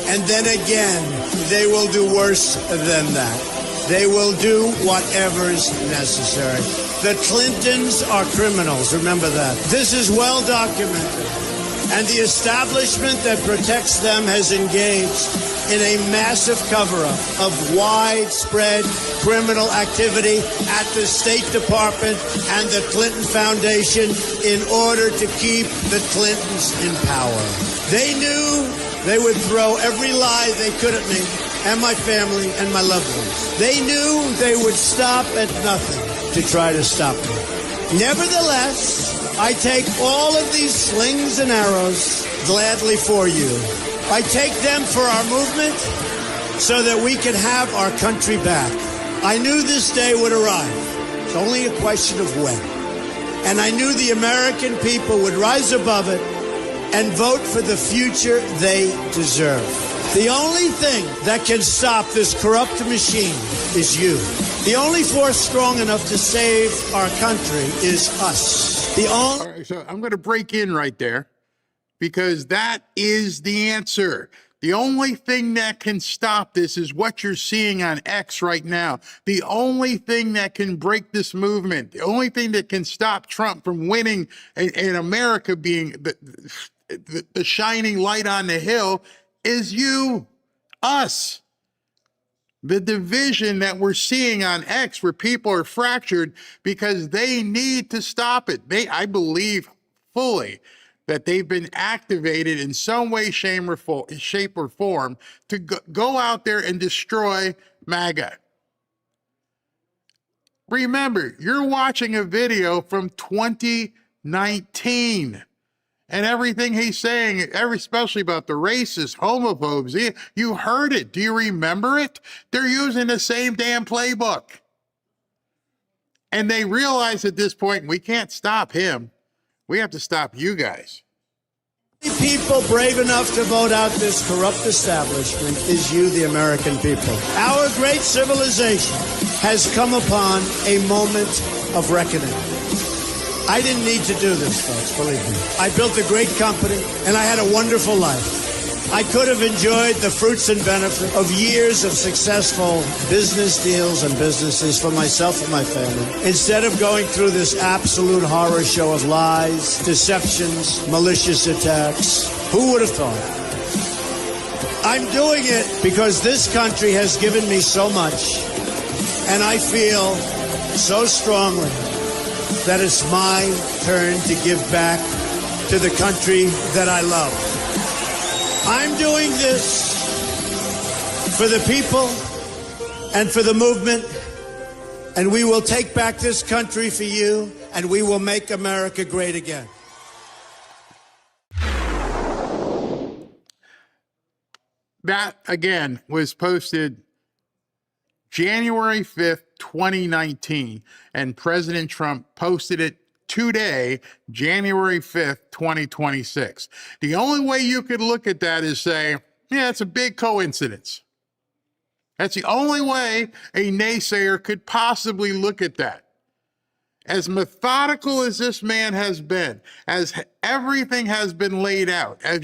and then again, they will do worse than that. They will do whatever's necessary. The Clintons are criminals, remember that. This is well documented, and the establishment that protects them has engaged in a massive cover-up of widespread criminal activity at the State Department and the Clinton Foundation in order to keep the Clintons in power. They knew they would throw every lie they could at me and my family and my loved ones. They knew they would stop at nothing to try to stop me. Nevertheless, I take all of these slings and arrows gladly for you. I take them for our movement so that we can have our country back. I knew this day would arrive. It's only a question of when. And I knew the American people would rise above it and vote for the future they deserve. The only thing that can stop this corrupt machine is you. The only force strong enough to save our country is us. All right, so I'm going to break in right there because that is the answer. The only thing that can stop this is what you're seeing on X right now. The only thing that can break this movement, the only thing that can stop Trump from winning and America being the shining light on the hill is you, us. The division that we're seeing on X where people are fractured because they need to stop it. I believe fully that they've been activated in some way, shape, or form to go out there and destroy MAGA. Remember, you're watching a video from 2019. And everything he's saying, especially about the racists, homophobes, you heard it. Do you remember it? They're using the same damn playbook. And they realize at this point, we can't stop him. We have to stop you guys. The people brave enough to vote out this corrupt establishment is you, the American people. Our great civilization has come upon a moment of reckoning. I didn't need to do this, folks, believe me. I built a great company, and I had a wonderful life. I could have enjoyed the fruits and benefits of years of successful business deals and businesses for myself and my family, instead of going through this absolute horror show of lies, deceptions, malicious attacks. Who would have thought? I'm doing it because this country has given me so much, and I feel so strongly that it's my turn to give back to the country that I love. I'm doing this for the people and for the movement, and we will take back this country for you, and we will make America great again. That, again, was posted January 5th, 2019, and President Trump posted it today, January 5th, 2026. The only way you could look at that is say, yeah, it's a big coincidence. That's the only way a naysayer could possibly look at that. As methodical as this man has been, as everything has been laid out, as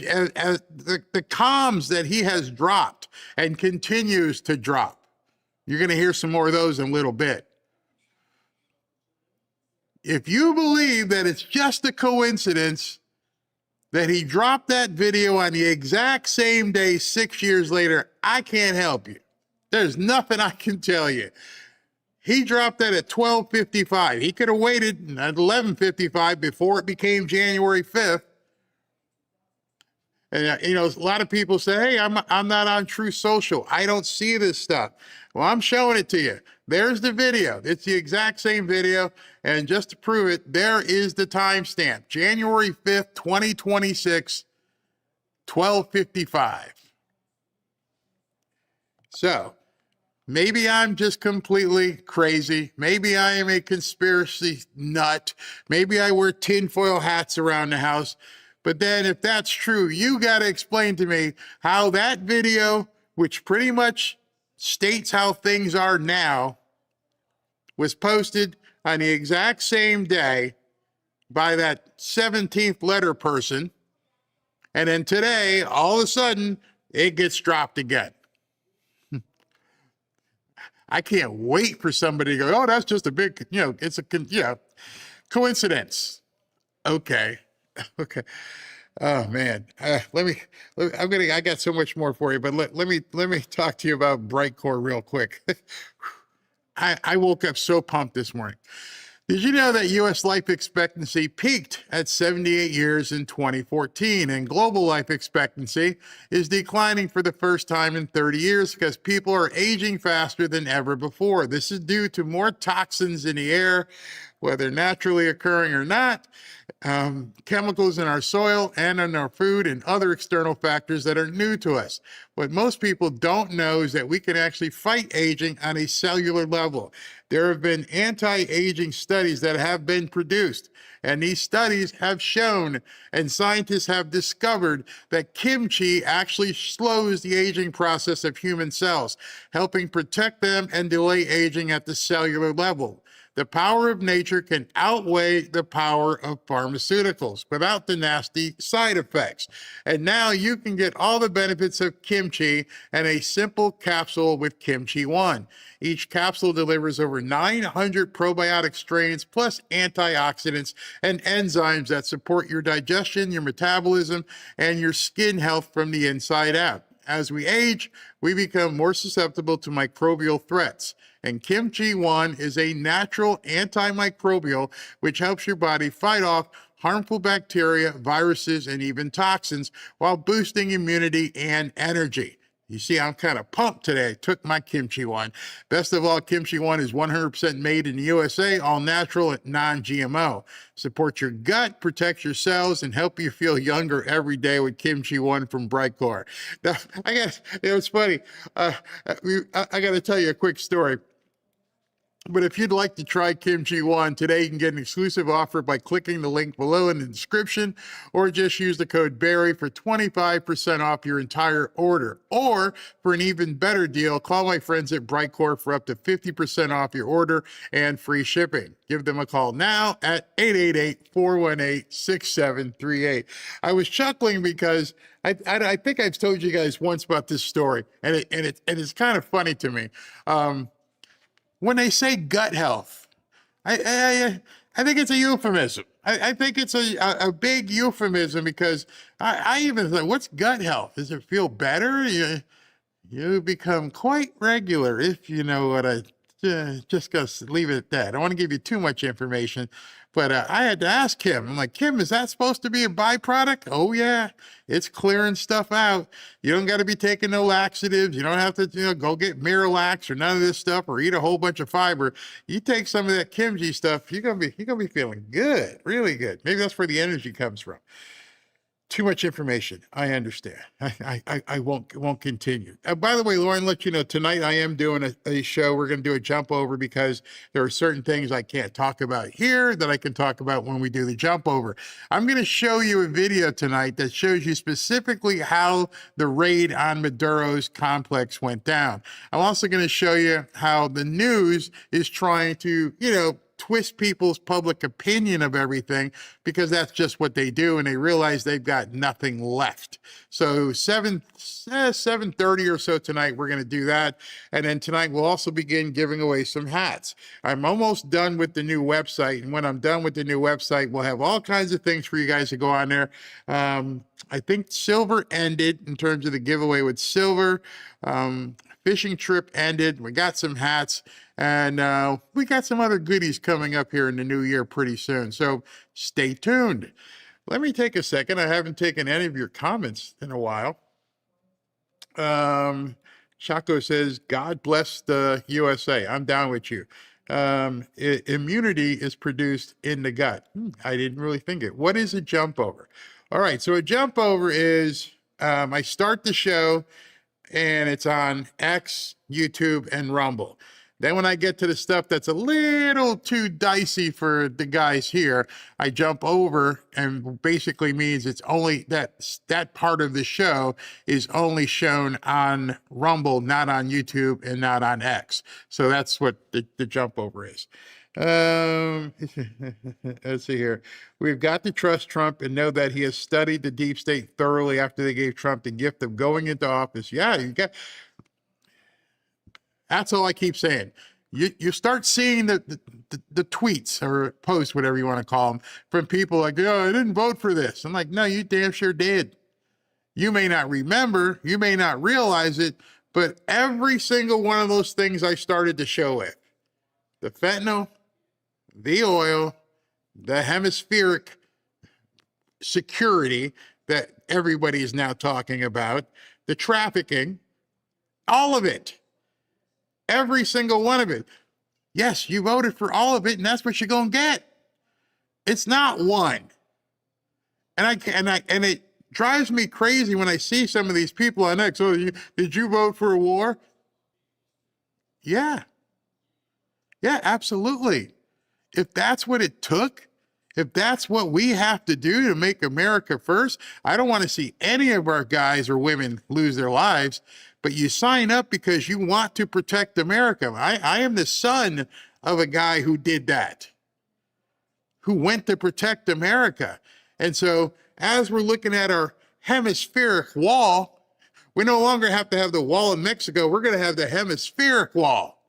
the comms that he has dropped and continues to drop, you're going to hear some more of those in a little bit. If you believe that it's just a coincidence that he dropped that video on the exact same day 6 years later, I can't help you. There's nothing I can tell you. He dropped that at 12:55. He could have waited at 11:55 before it became January 5th. And, a lot of people say, hey, I'm not on Truth Social. I don't see this stuff. Well, I'm showing it to you. There's the video. It's the exact same video. And just to prove it, there is the timestamp. January 5th, 2026, 12:55. So maybe I'm just completely crazy. Maybe I am a conspiracy nut. Maybe I wear tinfoil hats around the house. But then if that's true, you got to explain to me how that video, which pretty much states how things are now, was posted on the exact same day by that 17th letter person. And then today, all of a sudden, it gets dropped again. I can't wait for somebody to go, oh, that's just a big, it's a coincidence. Okay. Okay. Oh man. I got so much more for you, but let me talk to you about Brightcore real quick. I woke up so pumped this morning. Did you know that U.S. life expectancy peaked at 78 years in 2014, and global life expectancy is declining for the first time in 30 years because people are aging faster than ever before? This is due to more toxins in the air, whether naturally occurring or not, chemicals in our soil and in our food, and other external factors that are new to us. What most people don't know is that we can actually fight aging on a cellular level. There have been anti-aging studies that have been produced, and these studies have shown, and scientists have discovered, that kimchi actually slows the aging process of human cells, helping protect them and delay aging at the cellular level. The power of nature can outweigh the power of pharmaceuticals without the nasty side effects. And now you can get all the benefits of kimchi in a simple capsule with Kimchi One. Each capsule delivers over 900 probiotic strains plus antioxidants and enzymes that support your digestion, your metabolism, and your skin health from the inside out. As we age, we become more susceptible to microbial threats. And Kimchi One is a natural antimicrobial which helps your body fight off harmful bacteria, viruses, and even toxins while boosting immunity and energy. You see, I'm kind of pumped today. I took my Kimchi One. Best of all, Kimchi One is 100% made in the USA, all natural and non-GMO. Support your gut, protect your cells, and help you feel younger every day with Kimchi One from Brightcore. Now, I guess it's funny. I got to tell you a quick story. But if you'd like to try Kimchi One today, you can get an exclusive offer by clicking the link below in the description, or just use the code Barry for 25% off your entire order. Or for an even better deal, call my friends at Brightcore for up to 50% off your order and free shipping. Give them a call now at 888-418-6738. I was chuckling because I think I've told you guys once about this story, and it's kind of funny to me. When they say gut health, I think it's a euphemism. I think it's a big euphemism, because I even thought, what's gut health? Does it feel better? You become quite regular, if you know what I just gonna leave it at that. I don't want to give you too much information, but I had to ask Kim. I'm like, Kim, is that supposed to be a byproduct? Oh yeah, it's clearing stuff out. You don't got to be taking no laxatives. You don't have to go get Miralax or none of this stuff, or eat a whole bunch of fiber. You take some of that kimchi stuff, you're gonna be feeling good, really good. Maybe that's where the energy comes from. Too much information. I understand. I won't continue. By the way, Lauren, let you know, tonight I am doing a show. We're going to do a jump over, because there are certain things I can't talk about here that I can talk about when we do the jump over. I'm going to show you a video tonight that shows you specifically how the raid on Maduro's complex went down. I'm also going to show you how the news is trying to, twist people's public opinion of everything, because that's just what they do, and they realize they've got nothing left. So 7:30 or so tonight, we're going to do that. And then tonight, we'll also begin giving away some hats. I'm almost done with the new website, and when I'm done with the new website, we'll have all kinds of things for you guys to go on there. I think silver ended in terms of the giveaway with silver. Fishing trip ended. We got some hats, and we got some other goodies coming up here in the new year pretty soon. So stay tuned. Let me take a second. I haven't taken any of your comments in a while. Chaco says, God bless the USA. I'm down with you. Immunity is produced in the gut. I didn't really think it. What is a jump over? All right, so a jump over is I start the show, and it's on X, YouTube, and Rumble. Then when I get to the stuff that's a little too dicey for the guys here, I jump over, and basically means it's only that part of the show is only shown on Rumble, not on YouTube, and not on X. So that's what the jump over is. Let's see here. We've got to trust Trump and know that he has studied the deep state thoroughly after they gave Trump the gift of going into office. Yeah, that's all I keep saying. You start seeing the tweets or posts, whatever you want to call them, from people like, I didn't vote for this. I'm like, no, you damn sure did. You may not remember, you may not realize it, but every single one of those things I started the show with, the fentanyl, the oil, the hemispheric security that everybody is now talking about, the trafficking, all of it, every single one of it. Yes, you voted for all of it, and that's what you're going to get. It's not one. And it drives me crazy when I see some of these people on X. Oh, did you vote for a war? Yeah. Yeah, absolutely. If that's what it took, if that's what we have to do to make America first, I don't want to see any of our guys or women lose their lives, but you sign up because you want to protect America. I am the son of a guy who did that, who went to protect America. And so as we're looking at our hemispheric wall, we no longer have to have the wall in Mexico. We're going to have the hemispheric wall.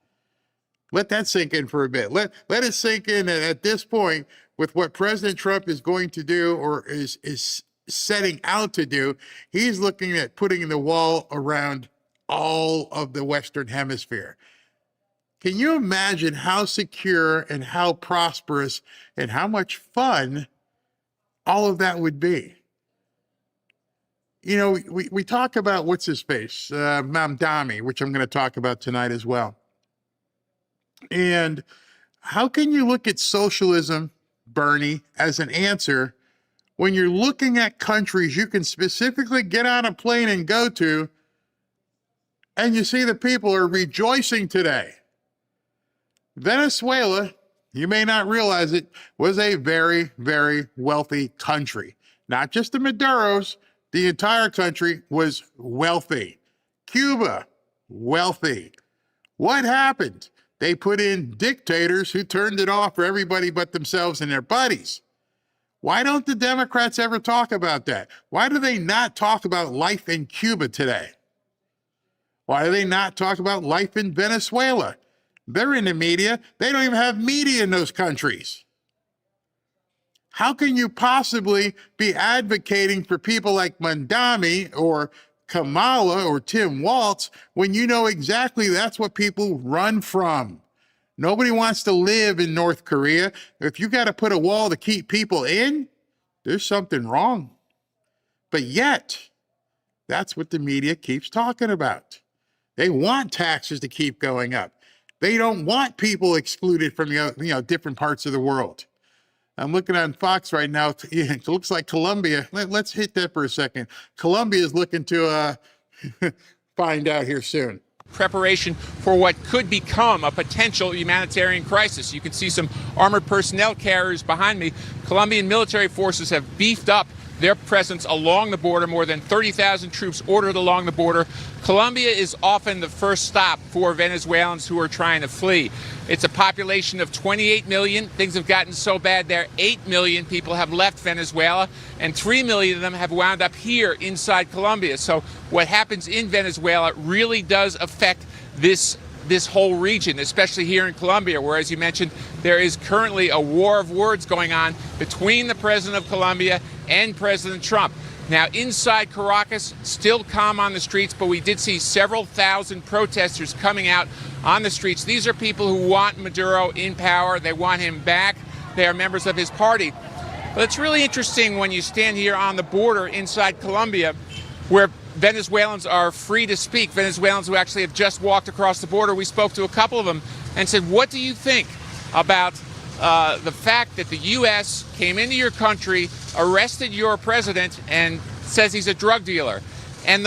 Let that sink in for a bit. Let it sink in at this point with what President Trump is going to do or is setting out to do. He's looking at putting the wall around all of the Western Hemisphere. Can you imagine how secure and how prosperous and how much fun all of that would be? You know, we talk about what's his face, Mamdani, which I'm going to talk about tonight as well. And how can you look at socialism, Bernie, as an answer when you're looking at countries you can specifically get on a plane and go to, and you see the people are rejoicing today? Venezuela, you may not realize it, was a very, very wealthy country. Not just the Maduros, the entire country was wealthy. Cuba, wealthy. What happened? They put in dictators who turned it off for everybody but themselves and their buddies. Why don't the Democrats ever talk about that? Why do they not talk about life in Cuba today? Why do they not talk about life in Venezuela? They're in the media. They don't even have media in those countries. How can you possibly be advocating for people like Mamdani or Kamala or Tim Walz when you know exactly that's what people run from? Nobody wants to live in North Korea. If you got to put a wall to keep people in, there's something wrong. But yet, that's what the media keeps talking about. They want taxes to keep going up. They don't want people excluded from different parts of the world. I'm looking on Fox right now. It looks like Colombia. Let's hit that for a second. Colombia is looking to find out here soon. Preparation for what could become a potential humanitarian crisis. You can see some armored personnel carriers behind me. Colombian military forces have beefed up their presence along the border, more than 30,000 troops ordered along the border. Colombia is often the first stop for Venezuelans who are trying to flee. It's a population of 28 million. Things have gotten so bad there, 8 million people have left Venezuela, and 3 million of them have wound up here inside Colombia. So what happens in Venezuela really does affect this whole region, especially here in Colombia, where, as you mentioned, there is currently a war of words going on between the president of Colombia and President Trump. Now, inside Caracas, still calm on the streets, but we did see several thousand protesters coming out on the streets. These are people who want Maduro in power. They want him back. They are members of his party. But it's really interesting when you stand here on the border inside Colombia, where Venezuelans are free to speak, Venezuelans who actually have just walked across the border. We spoke to a couple of them and said, what do you think about the fact that the U.S. came into your country, arrested your president, and says he's a drug dealer? And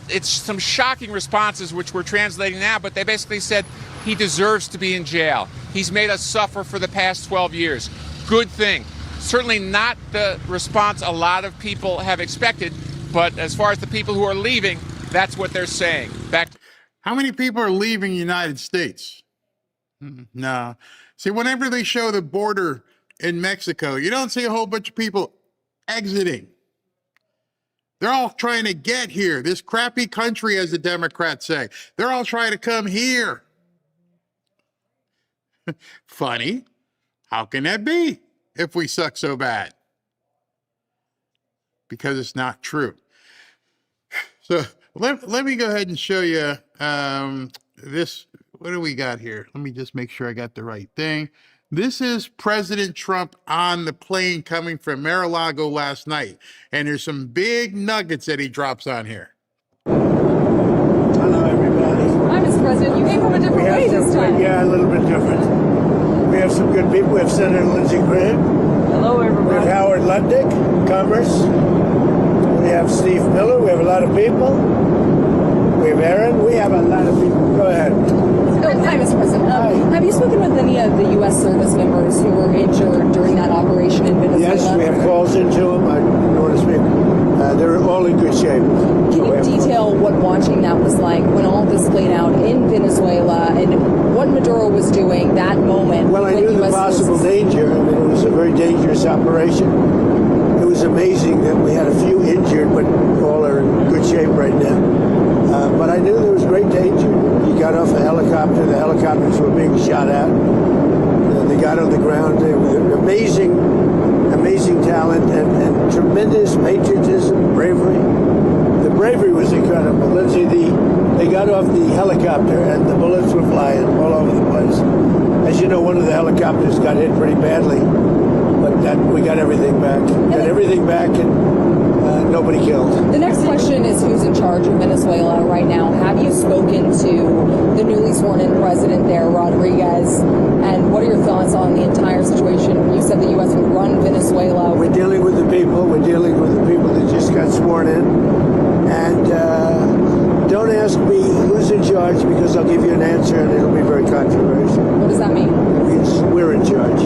it's some shocking responses, which we're translating now, but they basically said he deserves to be in jail. He's made us suffer for the past 12 years. Good thing. Certainly not the response a lot of people have expected. But as far as the people who are leaving, that's what they're saying. How many people are leaving the United States? No. See, whenever they show the border in Mexico, you don't see a whole bunch of people exiting. They're all trying to get here. This crappy country, as the Democrats say. They're all trying to come here. Funny. How can that be if we suck so bad? Because it's not true. So let me go ahead and show you this. What do we got here? Let me just make sure I got the right thing. This is President Trump on the plane coming from Mar-a-Lago last night. And there's some big nuggets that he drops on here. Hello, everybody. Hi, Mr. President. You came from a different way this time. Yeah, a little bit different. We have some good people. We have Senator Lindsey Graham. Hello, everybody. We have Howard Lutnick, Commerce. We have Steve Miller. We have a lot of people. We have Aaron. We have a lot of people. Go ahead. Hi, Mr. President. Have you spoken with any of the U.S. service members who were injured during that operation in Venezuela? Yes, we have calls into them. I don't want to speak. They're all in good shape. Can you detail what watching that was like when all this played out in Venezuela and what Maduro was doing that moment? Well, I knew the possible danger. I mean, it was a very dangerous operation. It was amazing that we had a few injured, but all are in good shape right now. But I knew there was great danger. You got off a helicopter. The helicopters were being shot at. They got on the ground. They were amazing talent and tremendous patriotism, bravery. The bravery was incredible. Lindsay, they got off the helicopter and the bullets were flying all over the place. As you know, one of the helicopters got hit pretty badly, but we got everything back. And nobody killed. The next question is who's in charge of Venezuela right now? Have you spoken to the newly sworn-in president there, Rodriguez? And what are your thoughts on the entire situation? You said the U.S. would run Venezuela. We're dealing with the people. We're dealing with the people that just got sworn in. And don't ask me who's in charge because I'll give you an answer and it'll be very controversial. What does that mean? We're in charge.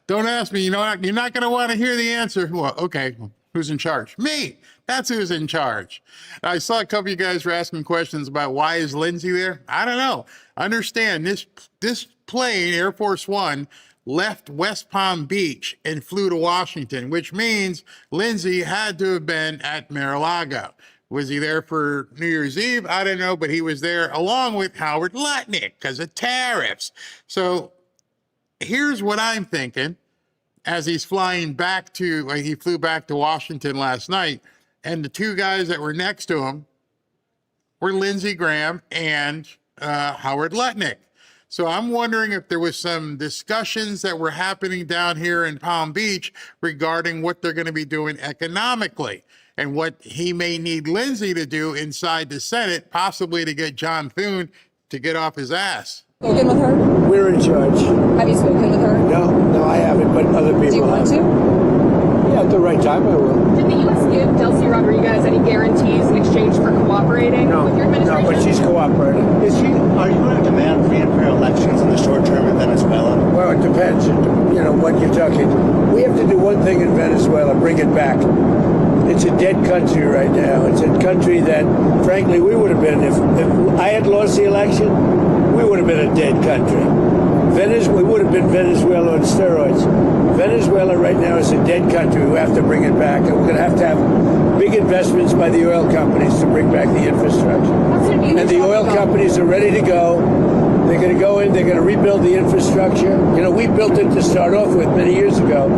Don't ask me. You know what? You're not going to want to hear the answer. Well, okay. Who's in charge? Me. That's who's in charge. I saw a couple of you guys were asking questions about why is Lindsay there? I don't know. Understand this plane, Air Force One, left West Palm Beach and flew to Washington, which means Lindsay had to have been at Mar-a-Lago. Was he there for New Year's Eve? I don't know, but he was there along with Howard Lutnick because of tariffs. So here's what I'm thinking as he's flying back to, he flew back to Washington last night, and the two guys that were next to him were Lindsey Graham and Howard Lutnick. So I'm wondering if there was some discussions that were happening down here in Palm Beach regarding what they're going to be doing economically and what he may need Lindsey to do inside the Senate, possibly to get John Thune to get off his ass. Spoken with her? We're in charge. Have you spoken with her? No, I haven't, but other people Do you want have. to? Yeah, at the right time I will. Did the U.S. give Delcy Rodriguez any guarantees in exchange for cooperating with your administration? No, but she's cooperating. Are you going to demand free and fair elections in the short term in Venezuela? Well, it depends, what you're talking. We have to do one thing in Venezuela, bring it back. It's a dead country right now. It's a country that, frankly, we would have been, if I had lost the election, we would have been a dead country. We would have been Venezuela on steroids. Venezuela right now is a dead country. We have to bring it back, and we're going to have big investments by the oil companies to bring back the infrastructure. And the oil companies are ready to go. They're going to go in, they're going to rebuild the infrastructure. We built it to start off with many years ago.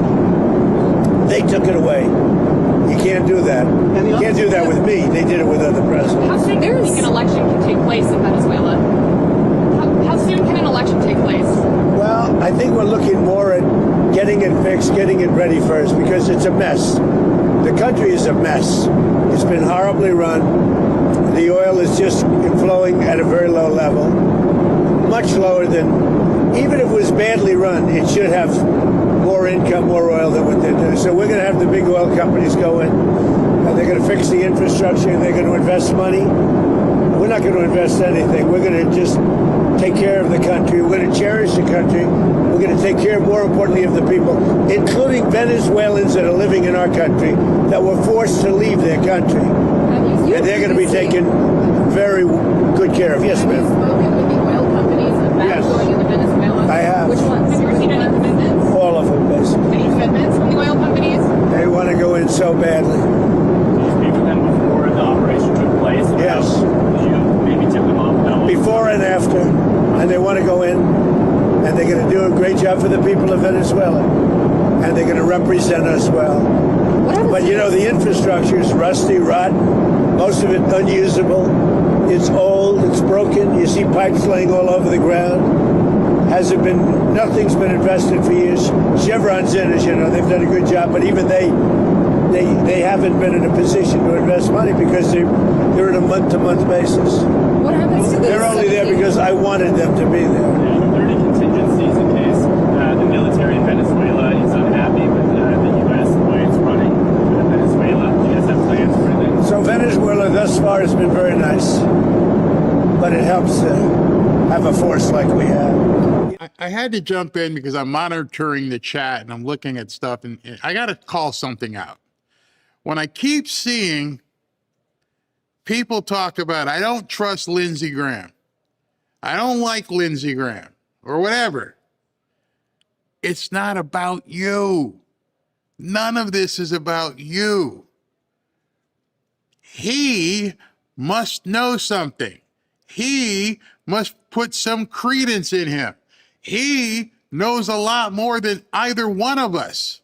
They took it away. You can't do that. You can't do that with me. They did it with other presidents. How soon do you think an election can take place in Venezuela? How soon can an election take place? Well, I think we're looking more at getting it fixed, getting it ready first, because it's a mess. The country is a mess. It's been horribly run. The oil is just flowing at a very low level, much lower than, even if it was badly run, it should have more income, more oil than what they're doing. So we're going to have the big oil companies go in. They're going to fix the infrastructure. They're going to invest money. We're not going to invest anything. We're going to just take care of the country. We're going to cherish the country. We're going to take care, more importantly, of the people, including Venezuelans that are living in our country that were forced to leave their country. And they're going to be taken very good care of. Yes, ma'am. Have you spoken with the oil companies about going into Venezuela? I have. Which ones? Have you received any commitments? All of them, basically. Any commitments from the oil companies? They want to go in so badly. Did you speak with them before the operation took place? Yes. Did you maybe tip them off? Before and after. And they want to go in, and they're going to do a great job for the people of Venezuela. And they're going to represent us well. But, the infrastructure is rusty, rotten, most of it unusable. It's old, it's broken. You see pipes laying all over the ground. Nothing's been invested for years. Chevron's in, as you know, they've done a good job, but even they haven't been in a position to invest money because they're on a month-to-month basis. What happens to those? They're only there because I wanted them to be there. Are there any contingencies in case the military in Venezuela is unhappy with the U.S. the way it's running Venezuela? Do you guys have plans for anything? So Venezuela thus far has been very nice, but it helps to have a force like we have. I had to jump in because I'm monitoring the chat and I'm looking at stuff, and I got to call something out. When I keep seeing people talk about, I don't trust Lindsey Graham, I don't like Lindsey Graham, or whatever, it's not about you. None of this is about you. He must know something. He must put some credence in him. He knows a lot more than either one of us.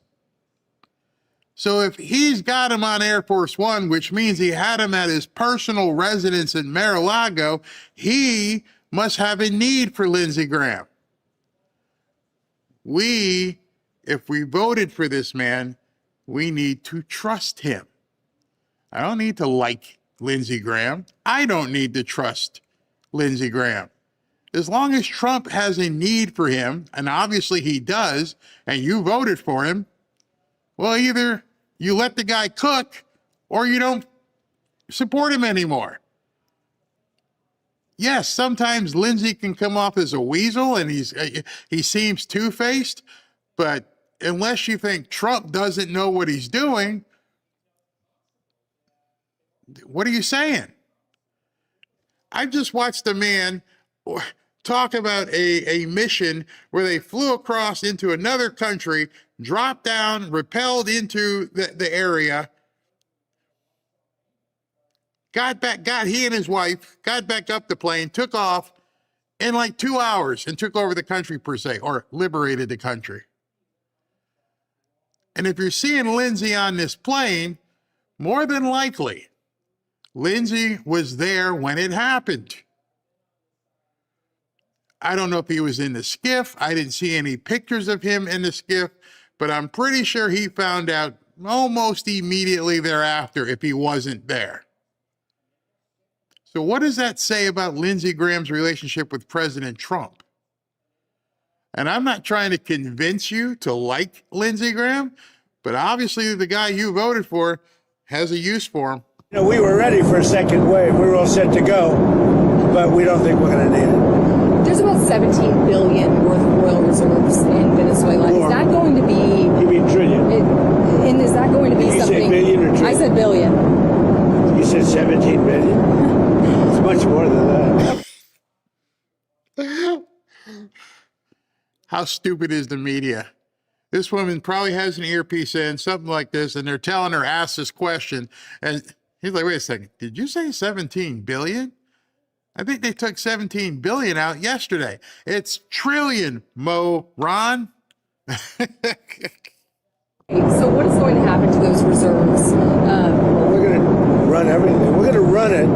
So if he's got him on Air Force One, which means he had him at his personal residence in Mar-a-Lago, he must have a need for Lindsey Graham. If we voted for this man, we need to trust him. I don't need to like Lindsey Graham. I don't need to trust Lindsey Graham. As long as Trump has a need for him, and obviously he does, and you voted for him, well, either you let the guy cook or you don't support him anymore. Yes, sometimes Lindsey can come off as a weasel and he seems two-faced, but unless you think Trump doesn't know what he's doing, what are you saying? I just watched a man talk about a mission where they flew across into another country, dropped down, rappelled into the area, he and his wife got back up the plane, took off in like 2 hours and took over the country per se, or liberated the country. And if you're seeing Lindsey on this plane, more than likely, Lindsey was there when it happened. I don't know if he was in the skiff. I didn't see any pictures of him in the skiff, but I'm pretty sure he found out almost immediately thereafter if he wasn't there. So what does that say about Lindsey Graham's relationship with President Trump? And I'm not trying to convince you to like Lindsey Graham, but obviously the guy you voted for has a use for him. You know, we were ready for a second wave. We were all set to go, but we don't think we're going to need it. There's about $17 billion worth of oil reserves in Venezuela. Is that going to be... You mean trillion? And is that going to be something... You said billion or trillion? I said billion. You said 17 billion? It's much more than that. How stupid is the media? This woman probably has an earpiece in, something like this, and they're telling her, ask this question. And he's like, wait a second, did you say 17 billion? I think they took 17 billion out yesterday. It's trillion, Ron. So what is going to happen to those reserves? Well, we're going to run everything. We're going to run it,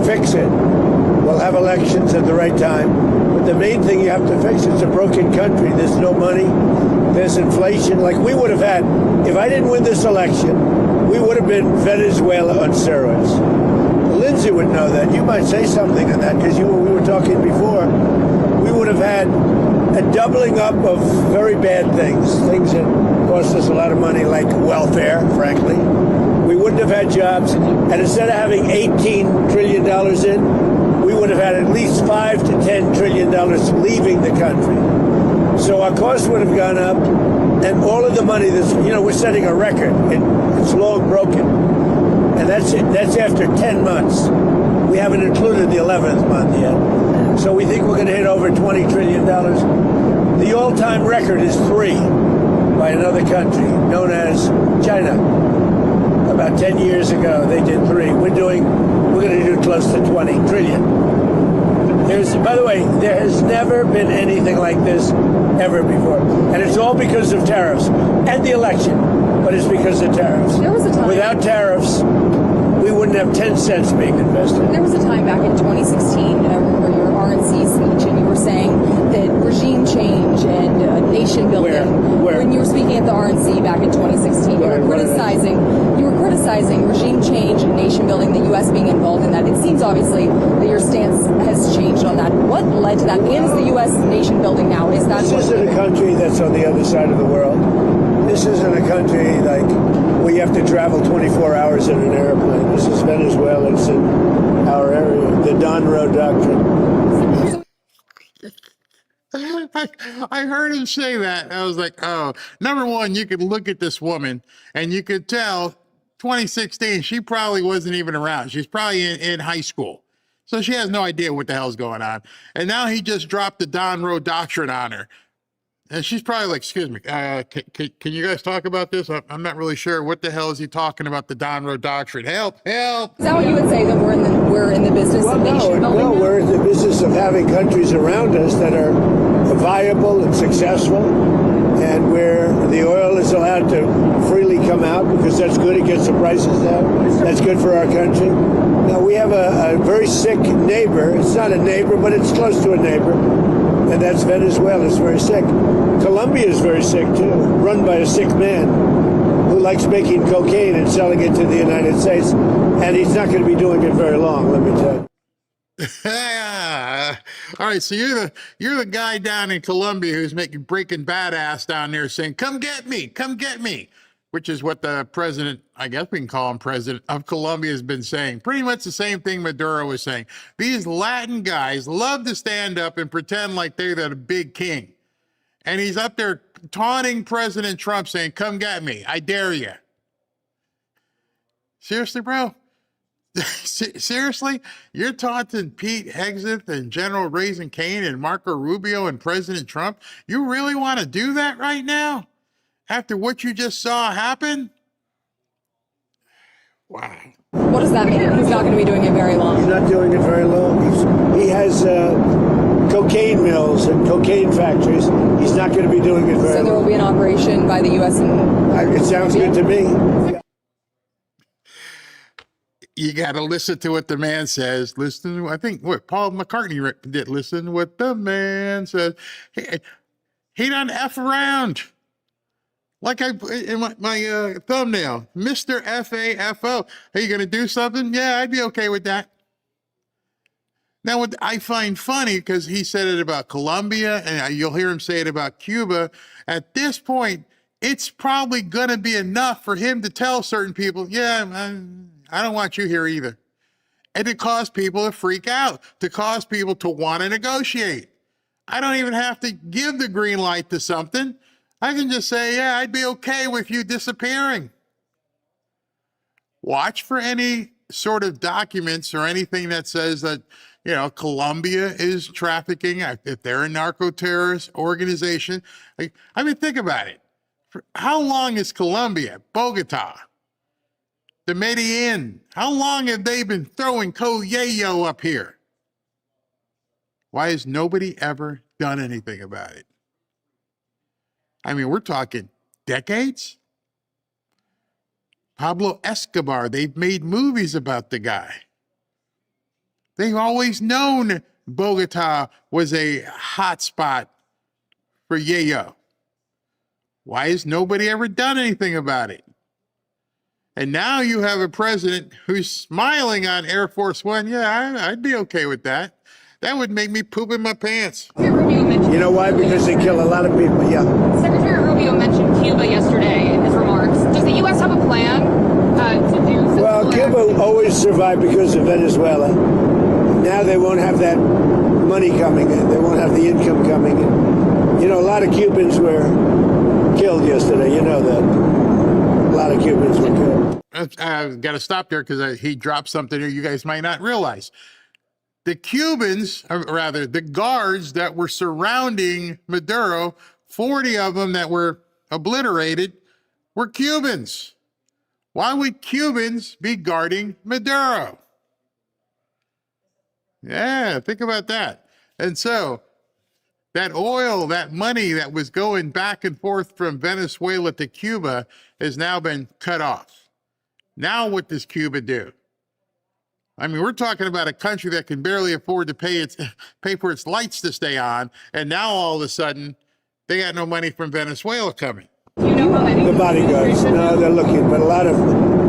fix it. We'll have elections at the right time. But the main thing you have to fix, it's a broken country. There's no money. There's inflation. Like we would have had, if I didn't win this election, we would have been Venezuela on steroids. Lindsey would know that. You might say something on that because we were talking before. We would have had a doubling up of very bad things that cost us a lot of money, like welfare, frankly. We wouldn't have had jobs. And instead of having $18 trillion in, we would have had at least $5 to $10 trillion leaving the country. So our costs would have gone up, and all of the money we're setting a record. It's long broken. And that's it. That's after 10 months. We haven't included the 11th month yet. So we think we're going to hit over $20 trillion. The all-time record is 3 by another country known as China. About 10 years ago, they did 3. We're going to do close to 20 trillion. By the way, there has never been anything like this ever before. And it's all because of tariffs and the election, but it's because of tariffs. There was a time. Without tariffs, we wouldn't have 10 cents being invested. There was a time back in 2016, I remember your RNC speech, and you were saying that regime change and nation building. Where? When you were speaking at the RNC back in 2016, you were criticizing regime change and nation building, that you U.S. being involved in that. It seems obviously that your stance has changed on that. What led to that? And is the U.S. nation building now? Is that This isn't a country that's on the other side of the world. This isn't a country like where you have to travel 24 hours in an airplane. This is Venezuela. It's in our area. The Don Road Doctrine. I heard him say that. I was like, oh, number one, you could look at this woman and you could tell 2016, she probably wasn't even around. She's probably in high school. So she has no idea what the hell's going on. And now he just dropped the Don Road Doctrine on her. And she's probably like, excuse me, can you guys talk about this? I'm not really sure. What the hell is he talking about, the Don Road Doctrine? Help, help. Is that what you would say, that we're in the business of nation building? No, we're in the business of having countries around us that are viable and successful, and where the oil is allowed to freely come out because that's good. It gets the prices down. That's good for our country. Now, we have a very sick neighbor. It's not a neighbor, but it's close to a neighbor. And that's Venezuela. It's very sick. Colombia is very sick, too, run by a sick man who likes making cocaine and selling it to the United States. And he's not going to be doing it very long, let me tell you. All right, so you're the guy down in Colombia who's making Breaking Badass down there saying, come get me, which is what the president, I guess we can call him president of Colombia, has been saying. Pretty much the same thing Maduro was saying. These Latin guys love to stand up and pretend like they're the big king. And he's up there taunting President Trump saying, come get me, I dare you. Seriously, bro? Seriously? You're taunting Pete Hegseth and General Raising Cane and Marco Rubio and President Trump? You really want to do that right now? After what you just saw happen? Wow. What does that mean? He's not going to be doing it very long. He's not doing it very long. He has cocaine mills and cocaine factories. He's not going to be doing it very long. So there will be an operation by the U.S. and it sounds good to me. You got to listen to what the man says. Listen to, I think, what Paul McCartney did. Listen to what the man says. He doesn't F around. Like I in my thumbnail, Mr. FAFO. Are you going to do something? Yeah, I'd be okay with that. Now, what I find funny, because he said it about Colombia, and you'll hear him say it about Cuba, at this point, it's probably going to be enough for him to tell certain people, yeah, I don't want you here either. And to cause people to freak out, to cause people to want to negotiate. I don't even have to give the green light to something. I can just say, yeah, I'd be okay with you disappearing. Watch for any sort of documents or anything that says that, you know, Colombia is trafficking, if they're a narco-terrorist organization. I mean, think about it. How long is Colombia, Bogota, the Medellin, how long have they been throwing Coyayo up here? Why has nobody ever done anything about it? I mean, we're talking decades. Pablo Escobar, they've made movies about the guy. They've always known Bogota was a hot spot for yayo. Why has nobody ever done anything about it? And now you have a president who's smiling on Air Force One. Yeah, I'd be okay with that. That would make me poop in my pants. You know why? Because they kill a lot of people, yeah. Secretary Rubio mentioned Cuba yesterday in his remarks. Does the U.S. have a plan to do? Well, Cuba always survived because of Venezuela. Now they won't have that money coming in. They won't have the income coming in. You know, a lot of Cubans were killed yesterday. You know that. A lot of Cubans were killed. I've got to stop there because he dropped something here you guys might not realize. The Cubans, or rather the guards that were surrounding Maduro, 40 of them that were obliterated, were Cubans. Why would Cubans be guarding Maduro? Yeah, think about that. And so that oil, that money that was going back and forth from Venezuela to Cuba has now been cut off. Now what does Cuba do? I mean, we're talking about a country that can barely afford to pay for its lights to stay on, and now all of a sudden, they got no money from Venezuela coming. The bodyguards, no, they're looking, but a lot of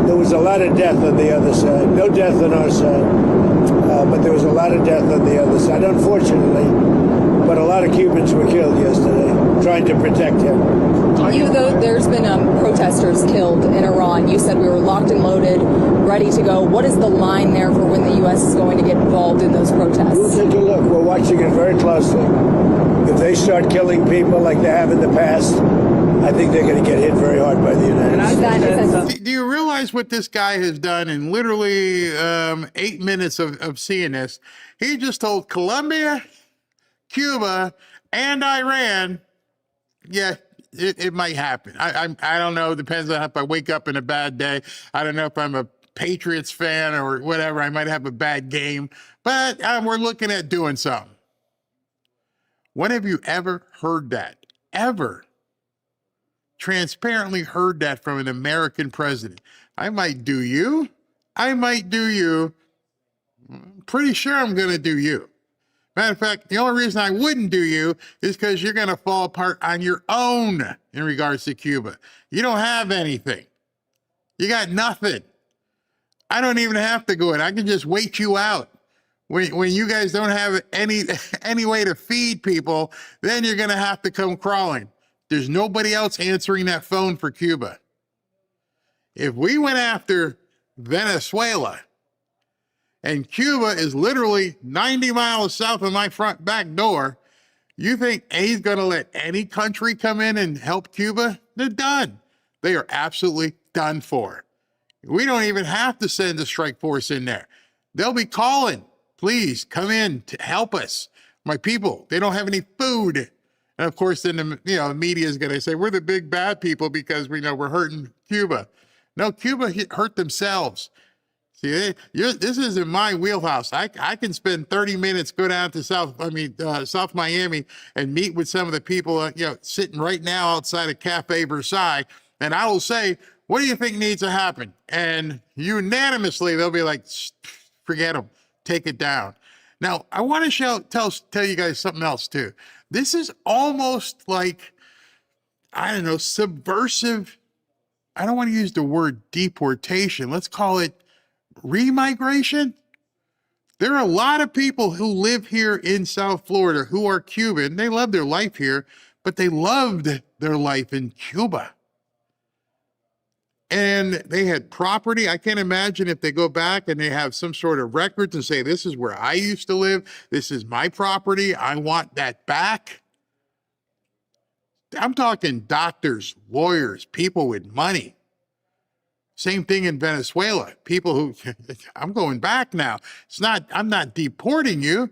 There was a lot of death on the other side. No death on our side, but there was a lot of death on the other side, unfortunately. But a lot of Cubans were killed yesterday trying to protect him. There's been protesters killed in Iran. You said we were locked and loaded, ready to go. What is the line there for when the U.S. is going to get involved in those protests? We'll take a look. We're watching it very closely. If they start killing people like they have in the past, I think they're going to get hit very hard by the United States. Do you realize what this guy has done in literally 8 minutes of seeing this? He just told Colombia, Cuba, and Iran, yeah, it might happen. I don't know. Depends on if I wake up in a bad day. I don't know if I'm a Patriots fan or whatever. I might have a bad game, but we're looking at doing something. When have you ever heard that? Ever? Transparently heard that from an American president? I might do you. I might do you. I'm pretty sure I'm going to do you. Matter of fact, the only reason I wouldn't do you is because you're going to fall apart on your own in regards to Cuba. You don't have anything. You got nothing. I don't even have to go in. I can just wait you out. When you guys don't have any way to feed people, then you're going to have to come crawling. There's nobody else answering that phone for Cuba. If we went after Venezuela, and Cuba is literally 90 miles south of my front back door, you think he's going to let any country come in and help Cuba? They're done. They are absolutely done for. We don't even have to send a strike force in there. They'll be calling, please come in to help us. My people, they don't have any food. And of course, then the media is going to say, we're the big bad people because we know we're hurting Cuba. No, Cuba hurt themselves. See, this is in my wheelhouse. I can spend 30 minutes, go down to South Miami and meet with some of the people, sitting right now outside of Cafe Versailles. And I will say, what do you think needs to happen? And unanimously, they'll be like, forget them, take it down. Now, I want to tell you guys something else too. This is almost like, I don't know, subversive. I don't want to use the word deportation. Let's call it remigration. There are a lot of people who live here in South Florida who are Cuban. They love their life here, but they loved their life in Cuba. And they had property. I can't imagine if they go back and they have some sort of records and say, this is where I used to live. This is my property. I want that back. I'm talking doctors, lawyers, people with money. Same thing in Venezuela. People who, I'm going back now. I'm not deporting you,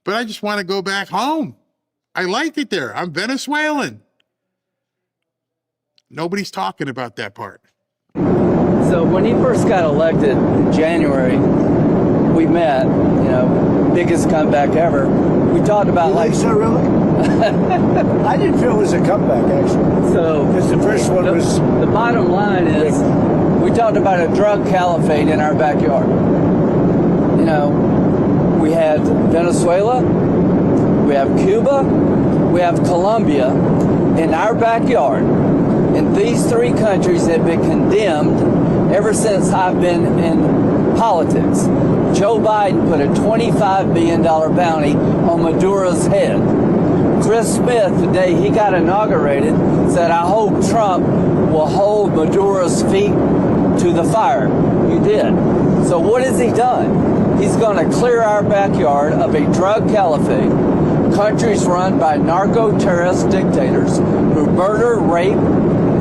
but I just want to go back home. I like it there. I'm Venezuelan. Nobody's talking about that part. So when he first got elected in January, we met, biggest comeback ever. We talked about so really? I didn't feel it was a comeback, actually. So because the first one was... The bottom line is, we talked about a drug caliphate in our backyard. We had Venezuela, we have Cuba, we have Colombia in our backyard. And these three countries have been condemned ever since I've been in politics. Joe Biden put a $25 billion bounty on Maduro's head. Chris Smith, the day he got inaugurated, said, I hope Trump will hold Maduro's feet to the fire. You did. So what has he done? He's going to clear our backyard of a drug caliphate, countries run by narco-terrorist dictators who murder, rape,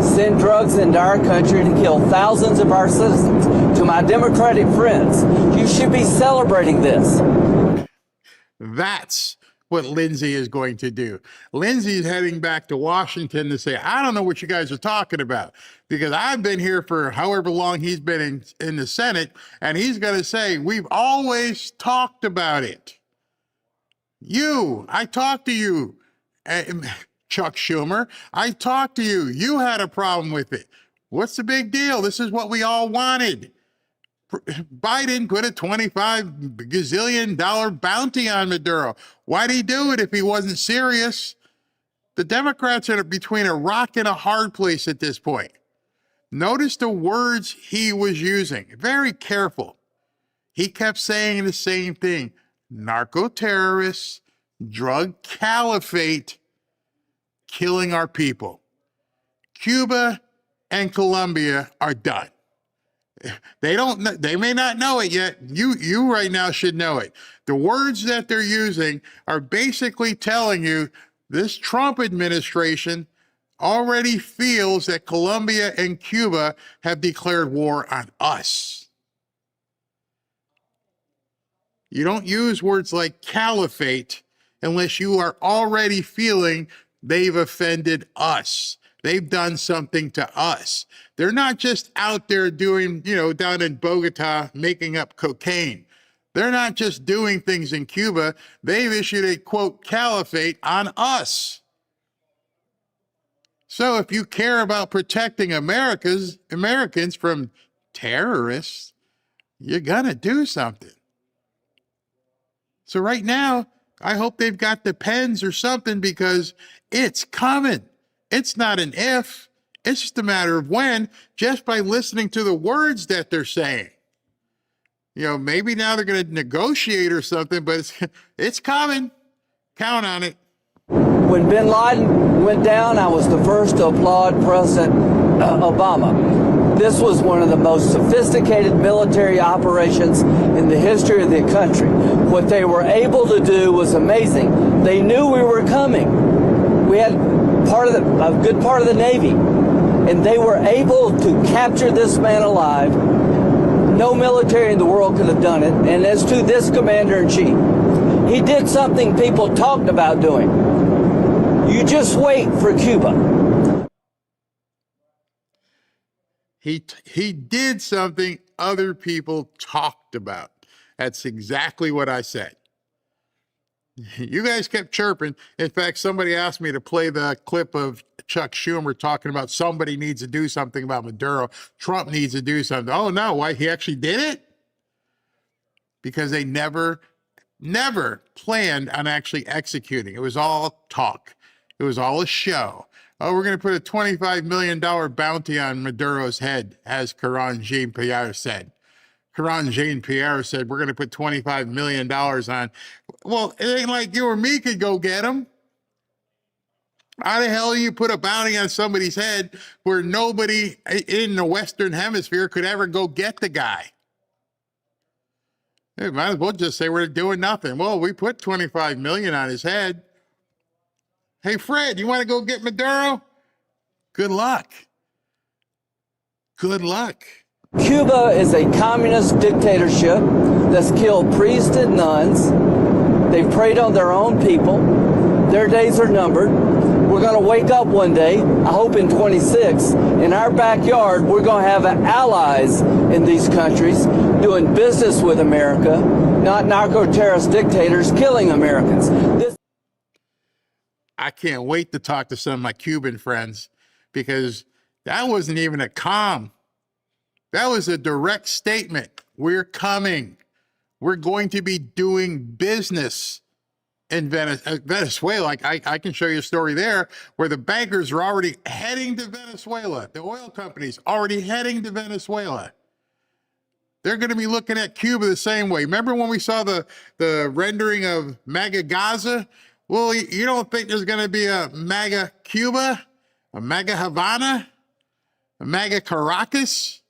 send drugs into our country to kill thousands of our citizens. To my Democratic friends, you should be celebrating this. That's what Lindsey is going to do. Lindsey is heading back to Washington to say, I don't know what you guys are talking about, because I've been here for however long he's been in the Senate, and he's going to say, we've always talked about it. I talked to you, Chuck Schumer. I talked to you. You had a problem with it. What's the big deal? This is what we all wanted. Biden put a $25 gazillion bounty on Maduro. Why'd he do it if he wasn't serious? The Democrats are between a rock and a hard place at this point. Notice the words he was using. Very careful. He kept saying the same thing. Narco-terrorists, drug caliphate, killing our people. Cuba and Colombia are done. They may not know it yet. You right now should know it. The words that they're using are basically telling you this Trump administration already feels that Colombia and Cuba have declared war on us. You don't use words like caliphate unless you are already feeling they've offended us. They've done something to us. They're not just out there doing, down in Bogota, making up cocaine. They're not just doing things in Cuba. They've issued a, quote, caliphate on us. So if you care about protecting Americans from terrorists, you're gonna do something. So right now, I hope they've got the pens or something because it's coming. It's not an if, it's just a matter of when, just by listening to the words that they're saying. Maybe now they're going to negotiate or something, but it's coming. Count on it. When bin Laden went down, I was the first to applaud President Obama. This was one of the most sophisticated military operations in the history of the country. What they were able to do was amazing. They knew we were coming. We had a good part of the Navy, and they were able to capture this man alive. No military in the world could have done it. And as to this commander-in-chief, he did something people talked about doing. You just wait for Cuba. He did something other people talked about. That's exactly what I said. You guys kept chirping. In fact, somebody asked me to play the clip of Chuck Schumer talking about somebody needs to do something about Maduro. Trump needs to do something. Oh, no, why? He actually did it? Because they never planned on actually executing. It was all talk. It was all a show. Oh, we're going to put a $25 million bounty on Maduro's head, as Karine Jean-Pierre said. Karine Jean-Pierre said, we're going to put $25 million on. Well, it ain't like you or me could go get him. How the hell you put a bounty on somebody's head where nobody in the Western Hemisphere could ever go get the guy? Hey, might as well just say we're doing nothing. Well, we put $25 million on his head. Hey, Fred, you want to go get Maduro? Good luck. Good luck. Cuba is a communist dictatorship that's killed priests and nuns. They've preyed on their own people. Their days are numbered. We're going to wake up one day, I hope in 26, in our backyard, we're going to have allies in these countries doing business with America, not narco-terrorist dictators killing Americans. I can't wait to talk to some of my Cuban friends because that wasn't even a calm. That was a direct statement. We're coming. We're going to be doing business in Venezuela. I can show you a story there where the bankers are already heading to Venezuela. The oil companies already heading to Venezuela. They're going to be looking at Cuba the same way. Remember when we saw the rendering of MAGA Gaza? Well, you don't think there's going to be a MAGA Cuba, a MAGA Havana, a MAGA Caracas?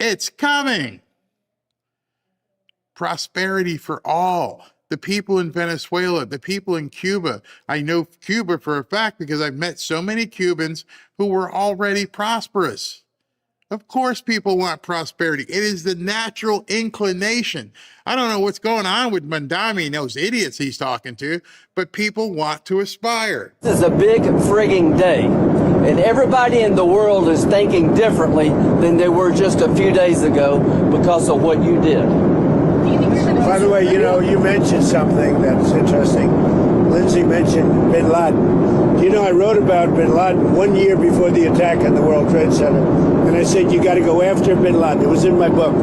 It's coming. Prosperity for all. The people in Venezuela, the people in Cuba. I know Cuba for a fact because I've met so many Cubans who were already prosperous. Of course people want prosperity. It is the natural inclination. I don't know what's going on with Mandami and those idiots he's talking to, but people want to aspire. This is a big frigging day, and everybody in the world is thinking differently than they were just a few days ago because of what you did. By the way, you mentioned something that's interesting. Lindsay mentioned bin Laden. Do you know I wrote about bin Laden 1 year before the attack on the World Trade Center? And I said, you got to go after bin Laden. It was in my book.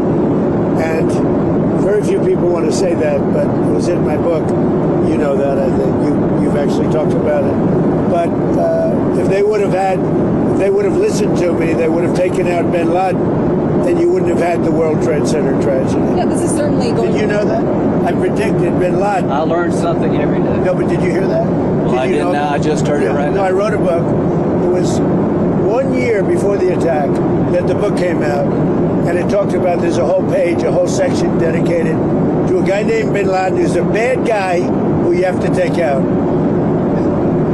And very few people want to say that, but it was in my book. You know that, I think. You've actually talked about it. But if they would have listened to me, they would have taken out bin Laden, then you wouldn't have had the World Trade Center tragedy. Yeah, this is certainly going. Did you know that? I predicted bin Laden. I learned something every day. No, but did you hear that? Well, I didn't know. I just heard it right now. No, I wrote a book. It was 1 year before the attack that the book came out, and it talked about, there's a whole page, a whole section dedicated to a guy named bin Laden who's a bad guy who you have to take out.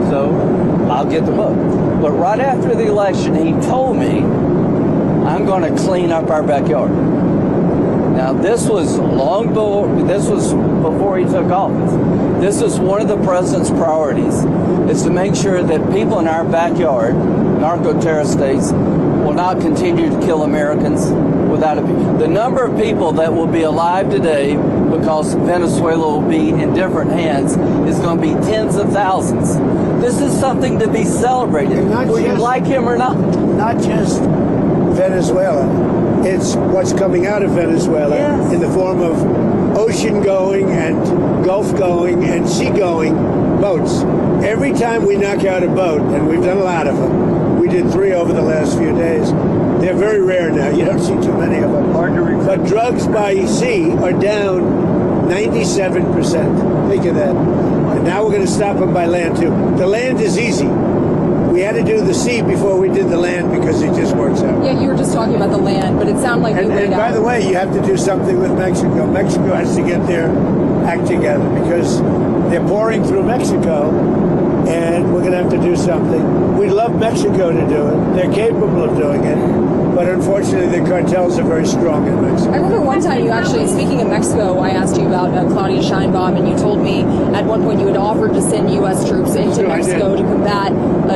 So I'll get the book. But right after the election, he told me, I'm going to clean up our backyard. Now, this was before he took office. This is one of the president's priorities, is to make sure that people in our backyard, narco-terrorist states, will not continue to kill Americans without the number of people that will be alive today because Venezuela will be in different hands is going to be tens of thousands. This is something to be celebrated, whether you like him or not. Not just Venezuela. It's what's coming out of Venezuela in the form of ocean-going and Gulf-going and sea-going boats. Every time we knock out a boat, and we've done a lot of them, we did 3 over the last few days, they're very rare now. You don't see too many of them. But drugs by sea are down 97%. Think of that. And now we're going to stop them by land, too. The land is easy. We had to do the sea before we did the land because it just works out. Yeah, you were just talking about the land, but it sounded like you And by the way, you have to do something with Mexico. Mexico has to get their act together because they're pouring through Mexico, and we're going to have to do something. We'd love Mexico to do it. They're capable of doing it. But unfortunately, the cartels are very strong in Mexico. I remember one time you actually, speaking of Mexico, I asked you about Claudia Sheinbaum, and you told me at one point you had offered to send U.S. troops into Mexico to combat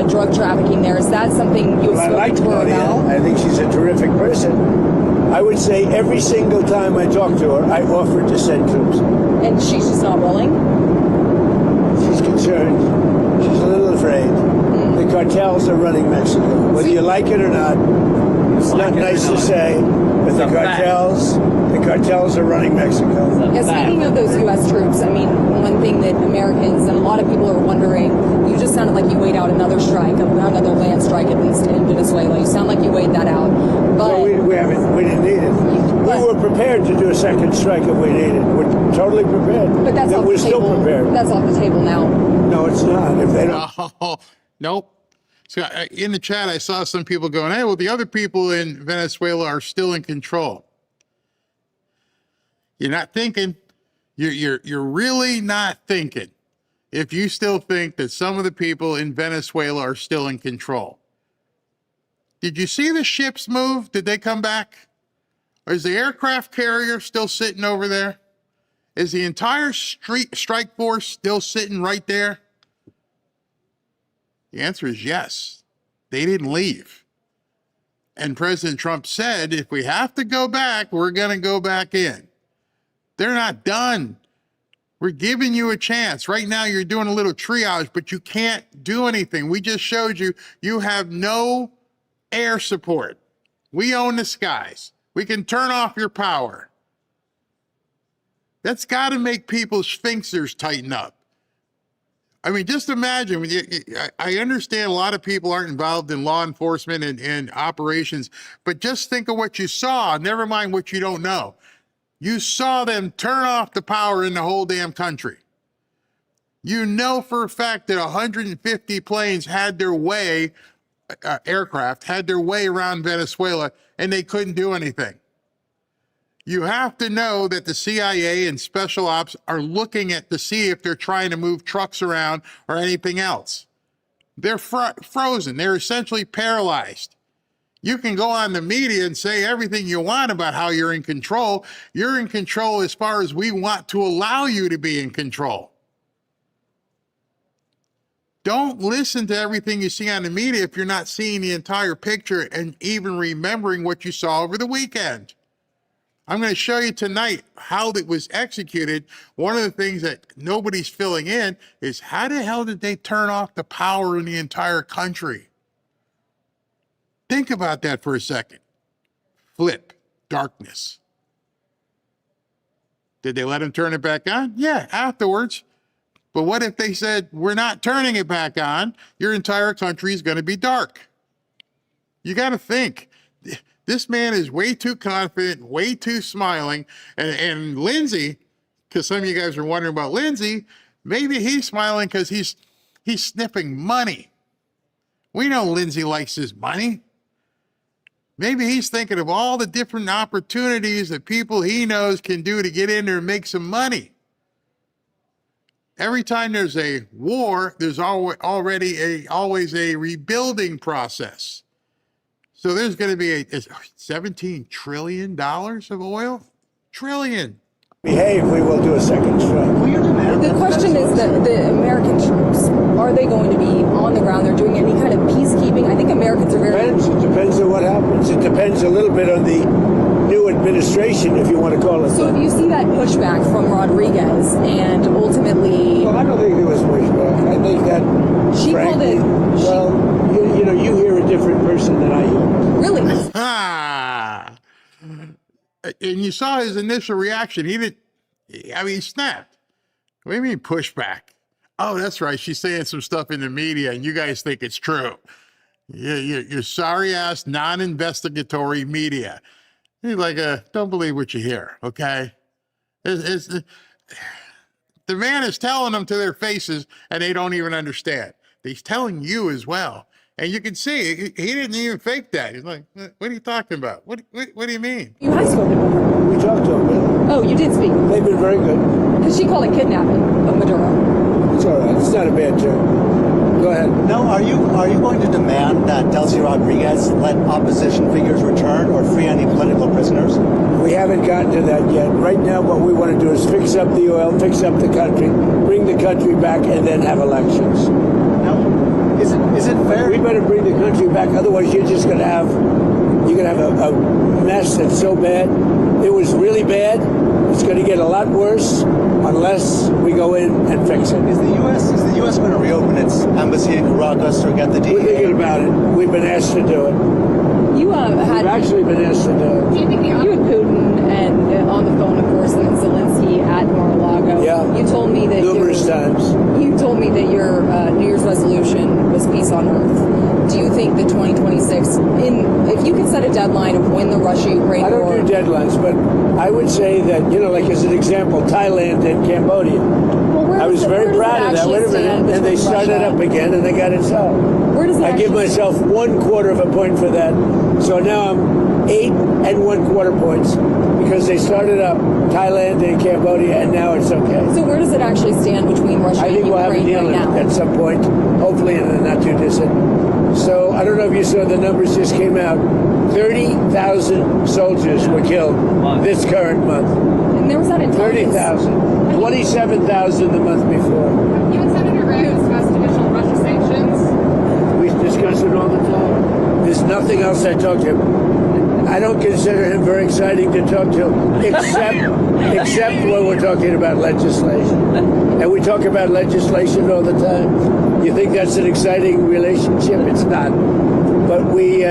drug trafficking there. Is that something you have spoken to her about? I think she's a terrific person. I would say every single time I talk to her, I offer to send troops. And she's just not willing? She's concerned. She's a little afraid. The cartels are running Mexico. Whether you like it or not, it's not nice to say, but the cartels are running Mexico. Yeah, speaking of those U.S. troops, I mean, one thing that Americans and a lot of people are wondering, you just sounded like you weighed out another strike, another land strike, at least in Venezuela. You sound like you weighed that out. But well, we didn't need it. We were prepared to do a second strike if we needed it. We're totally prepared. But that's off the table. We're still prepared. That's off the table now. No, it's not. If they don't. Nope. So in the chat, I saw some people going, hey, well, the other people in Venezuela are still in control. You're not thinking. You're really not thinking if you still think that some of the people in Venezuela are still in control. Did you see the ships move? Did they come back? Or is the aircraft carrier still sitting over there? Is the entire strike force still sitting right there? The answer is yes. They didn't leave. And President Trump said, if we have to go back, we're going to go back in. They're not done. We're giving you a chance. Right now, you're doing a little triage, but you can't do anything. We just showed you, you have no air support. We own the skies. We can turn off your power. That's got to make people's sphincters tighten up. I mean, just imagine, I understand a lot of people aren't involved in law enforcement and operations, but just think of what you saw, never mind what you don't know. You saw them turn off the power in the whole damn country. You know for a fact that 150 planes had their way, aircraft had their way around Venezuela, and they couldn't do anything. You have to know that the CIA and special ops are looking at to see if they're trying to move trucks around or anything else. They're frozen. They're essentially paralyzed. You can go on the media and say everything you want about how you're in control. You're in control as far as we want to allow you to be in control. Don't listen to everything you see on the media if you're not seeing the entire picture and even remembering what you saw over the weekend. I'm going to show you tonight how it was executed. One of the things that nobody's filling in is how the hell did they turn off the power in the entire country? Think about that for a second. Flip, darkness. Did they let them turn it back on? Yeah, afterwards. But what if they said, we're not turning it back on, your entire country is going to be dark? You got to think. This man is way too confident, way too smiling. And Lindsey, because some of you guys are wondering about Lindsey, maybe he's smiling because he's sniffing money. We know Lindsey likes his money. Maybe he's thinking of all the different opportunities that people he knows can do to get in there and make some money. Every time there's a war, there's always a rebuilding process. So there's going to be a $17 trillion of oil? Trillion. Behave, we will do a second strike. The question is that the American troops, are they going to be on the ground? They're doing any kind of peacekeeping? I think Americans are very... It depends on what happens. It depends a little bit on the new administration, if you want to call it. So if you see that pushback from Rodriguez and ultimately... Well, I don't think there was pushback. I think that, she frankly, called it... Well, you know, you hear a different person than I hear. Really? And you saw his initial reaction. He snapped. What do you mean pushback? Oh, that's right. She's saying some stuff in the media and you guys think it's true. You're sorry-ass, non-investigatory media. He's like, don't believe what you hear, okay? The man is telling them to their faces and they don't even understand. He's telling you as well. And you can see, he didn't even fake that. He's like, what are you talking about? What do you mean? You have spoken with her. We talked to them. Oh, you did speak. They've been very good. Because she called it kidnapping of Maduro. It's all right. It's not a bad term. Go ahead. No, are you going to demand that Delcy Rodriguez let opposition figures return or free any political prisoners? We haven't gotten to that yet. Right now, what we want to do is fix up the oil, fix up the country, bring the country back, and then have elections. Now, is it fair? We better bring the country back. Otherwise, you're gonna have a mess that's so bad. It was really bad. It's going to get a lot worse unless we go in and fix it. Is the U.S. going to reopen its embassy in Caracas or get the DEA? We're thinking about it. We've been asked to do it. We've actually been asked to do it. Do you think you and Putin and on the phone, of course, and Zelensky at Mar-a-Lago? Yeah. You told me that numerous times. You told me that your New Year's resolution was peace on earth. Do you think that 2026, if you could set a deadline of when the Russia-Ukraine war... I don't do deadlines, but I would say that, like as an example, Thailand and Cambodia. Well, I was very proud of that. Wait a minute. And they started up again and they got it solved. Where does that I give myself 1/4 of a point for that. So now I'm 8 1/4 points because they started up Thailand and Cambodia and now it's okay. So where does it actually stand between Russia and Ukraine? I think we'll have a deal at some point, hopefully in the not too distant. So I don't know if you saw the numbers just came out. 30,000 soldiers were killed this current month. And there was that in 30,000. 27,000 the month before. You and Senator Gray discussed additional Russia sanctions. We discuss it all the time. There's nothing else I talk to him. I don't consider him very exciting to talk to, except when we're talking about legislation. And we talk about legislation all the time. You think that's an exciting relationship? It's not. But we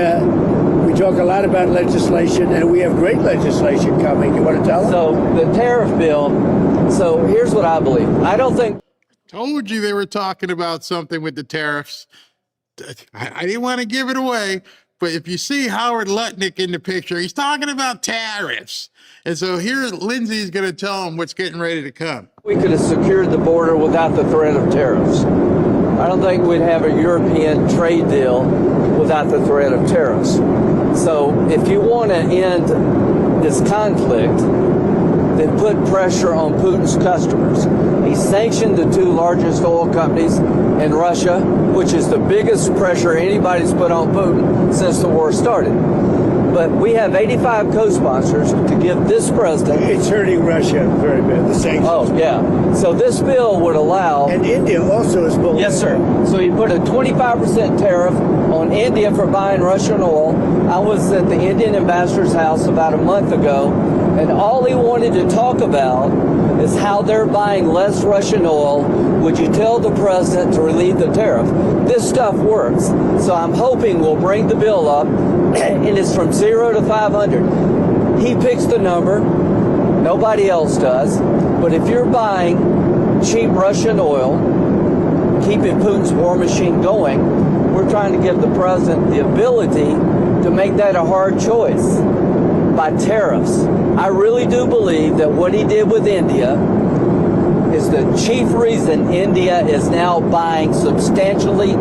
talk a lot about legislation, and we have great legislation coming. You want to tell them? So the tariff bill, so here's what I believe. I don't think... Told you they were talking about something with the tariffs. I didn't want to give it away, but if you see Howard Lutnick in the picture, he's talking about tariffs. And so here Lindsey's going to tell him what's getting ready to come. We could have secured the border without the threat of tariffs. I don't think we'd have a European trade deal without the threat of tariffs. So if you want to end this conflict, then put pressure on Putin's customers. He sanctioned the 2 largest oil companies in Russia, which is the biggest pressure anybody's put on Putin since the war started. But we have 85 co-sponsors to give this president... It's hurting Russia very bad, the sanctions. Oh, yeah. So this bill would allow... And India also is bullying. Yes, sir. So you put a 25% tariff on India for buying Russian oil. I was at the Indian ambassador's house about a month ago, and all he wanted to talk about is how they're buying less Russian oil. Would you tell the president to relieve the tariff? This stuff works. So I'm hoping we'll bring the bill up, and it's from 0 to 500. He picks the number, Nobody else does. But if you're buying cheap Russian oil, keeping Putin's war machine going, we're trying to give the president the ability to make that a hard choice by tariffs. I really do believe that what he did with India is the chief reason India is now buying substantially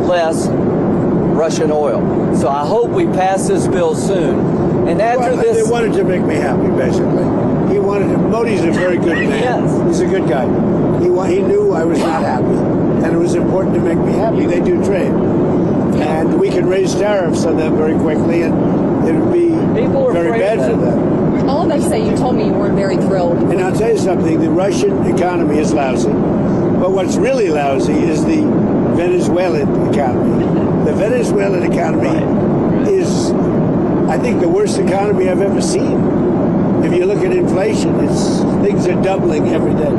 less Russian oil. So I hope we pass this bill soon. And after this... They wanted to make me happy, basically. He wanted to... Modi's a very good man. Yes. He's a good guy. He knew I was not happy. And it was important to make me happy. They do trade. And we can raise tariffs on them very quickly, and it would be very bad for them. All of that to say, you told me you weren't very thrilled. And I'll tell you something, the Russian economy is lousy. But what's really lousy is the Venezuelan economy. The Venezuelan economy is, I think, the worst economy I've ever seen. If you look at inflation, things are doubling every day.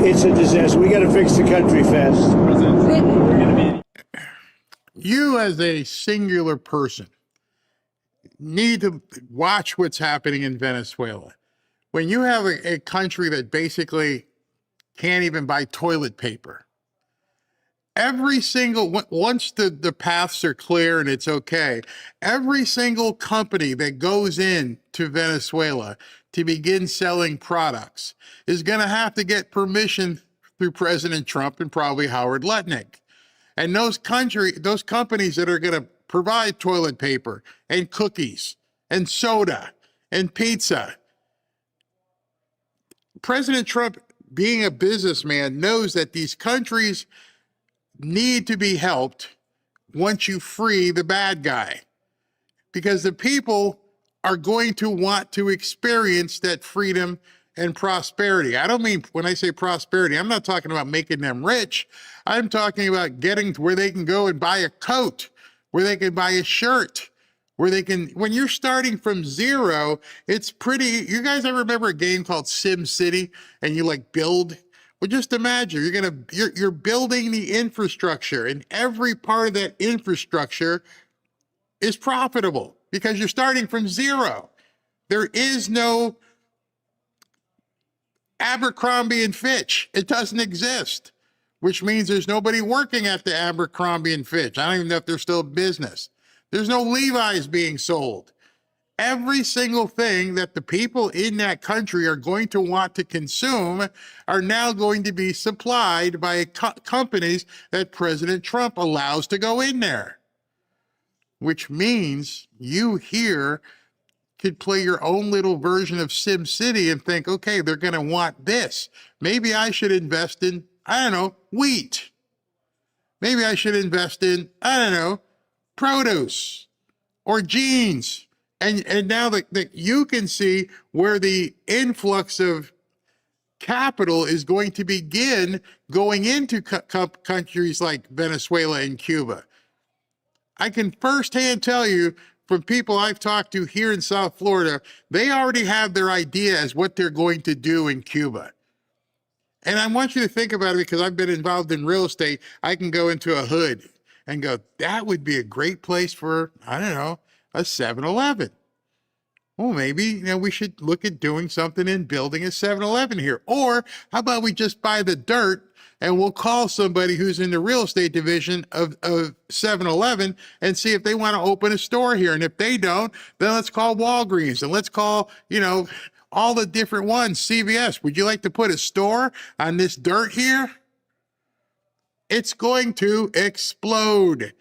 It's a disaster. We got to fix the country fast. You as a singular person need to watch what's happening in Venezuela. When you have a country that basically can't even buy toilet paper, once the paths are clear and it's okay, every single company that goes in to Venezuela to begin selling products is going to have to get permission through President Trump and probably Howard Lutnick. And those companies that are going to provide toilet paper and cookies and soda and pizza, President Trump, being a businessman, knows that these countries need to be helped once you free the bad guy, because the people are going to want to experience that freedom and prosperity. I don't mean, when I say prosperity, I'm not talking about making them rich. I'm talking about getting to where they can go and buy a coat, where they can buy a shirt, where they can, when you're starting from zero, it's pretty, you guys ever remember a game called Sim City and you like build? Well, just imagine you're building the infrastructure, and every part of that infrastructure is profitable because you're starting from zero. There is no Abercrombie and Fitch. It doesn't exist, which means there's nobody working at the Abercrombie and Fitch. I don't even know if they're still in business. There's no Levi's being sold. Every single thing that the people in that country are going to want to consume are now going to be supplied by companies that President Trump allows to go in there, which means you here could play your own little version of Sim City and think, okay, they're going to want this. Maybe I should invest in, I don't know, wheat. Maybe I should invest in, I don't know, produce or jeans. And now that you can see where the influx of capital is going to begin going into countries like Venezuela and Cuba. I can firsthand tell you from people I've talked to here in South Florida, they already have their idea as what they're going to do in Cuba. And I want you to think about it, because I've been involved in real estate. I can go into a hood and go, that would be a great place for, I don't know, a 7-Eleven. Well, maybe we should look at doing something in building a 7-Eleven here. Or how about we just buy the dirt and we'll call somebody who's in the real estate division of 7-Eleven and see if they want to open a store here. And if they don't, then let's call Walgreens and let's call, all the different ones, CVS. Would you like to put a store on this dirt here? It's going to explode.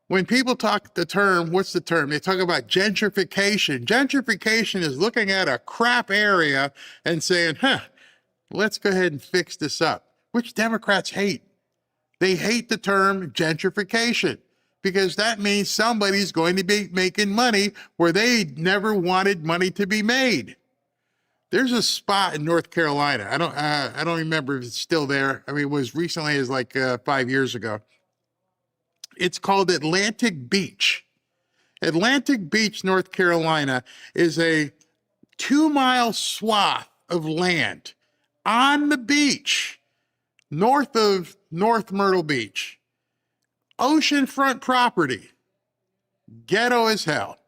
When people talk the term, what's the term? They talk about gentrification. Gentrification is looking at a crap area and saying, let's go ahead and fix this up, which Democrats hate. They hate the term gentrification because that means somebody's going to be making money where they never wanted money to be made. There's a spot in North Carolina. I don't remember if it's still there. I mean, it was recently as like 5 years ago. It's called Atlantic Beach. Atlantic Beach, North Carolina is a 2-mile swath of land on the beach, north of North Myrtle Beach. Oceanfront property, ghetto as hell.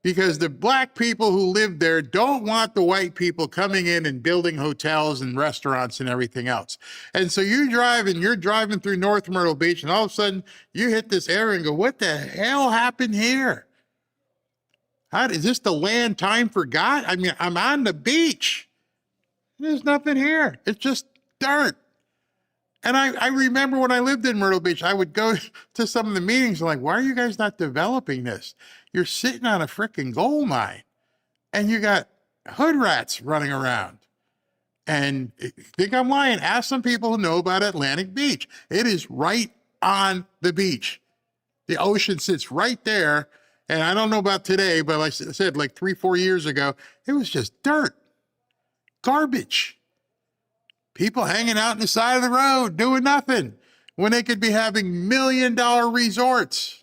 because the black people who live there don't want the white people coming in and building hotels and restaurants and everything else. And so you're driving through North Myrtle Beach, and all of a sudden you hit this area and go, what the hell happened here? Is this the land time forgot? I mean, I'm on the beach. There's nothing here. It's just dirt. And I remember when I lived in Myrtle Beach, I would go to some of the meetings like, why are you guys not developing this? You're sitting on a freaking gold mine and you got hood rats running around. And think I'm lying? Ask some people who know about Atlantic Beach. It is right on the beach. The ocean sits right there. And I don't know about today, but like I said, like 3-4 years ago, it was just dirt, garbage. People hanging out on the side of the road doing nothing when they could be having $1 million resorts.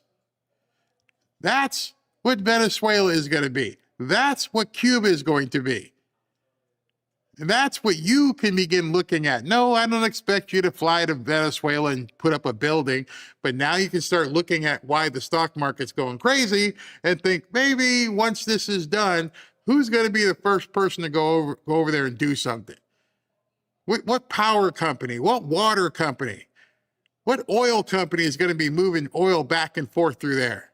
That's what Venezuela is going to be. That's what Cuba is going to be. And that's what you can begin looking at. No, I don't expect you to fly to Venezuela and put up a building, but now you can start looking at why the stock market's going crazy and think maybe once this is done, who's going to be the first person to go over there and do something? What power company, what water company, what oil company is going to be moving oil back and forth through there?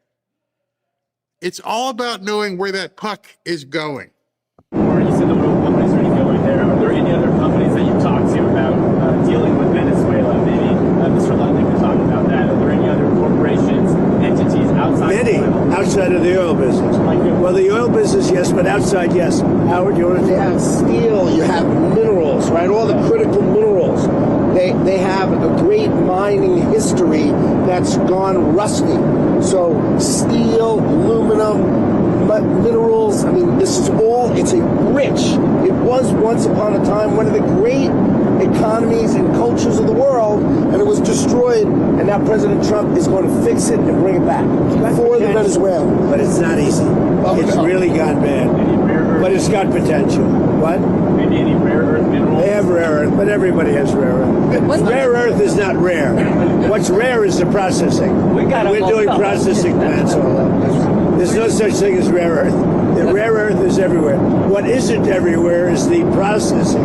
It's all about knowing where that puck is going. Or you said the oil companies are going there. Are there any other companies that you've talked to about dealing with Venezuela? Maybe Mr. Ludwig could talk about that. Are there any other corporations, entities outside outside of the oil business. Well, the oil business, yes, but outside, yes. Howard, you want to? You have steel, you have minerals, right? All the critical minerals. They have a great mining history that's gone rusty. So steel, aluminum, minerals, I mean, this is all, it's a rich. It was once upon a time one of the great economies and cultures of the world, and it was destroyed, and now President Trump is going to fix it and bring it back for the Venezuela. But it's not easy. It's really gone bad. But it's got potential. What? Maybe any rare earth minerals? They have rare earth, but everybody has rare earth. Rare earth is not rare. What's rare is the processing. We're doing processing plants all over. There's no such thing as rare earth. The rare earth is everywhere. What isn't everywhere is the processing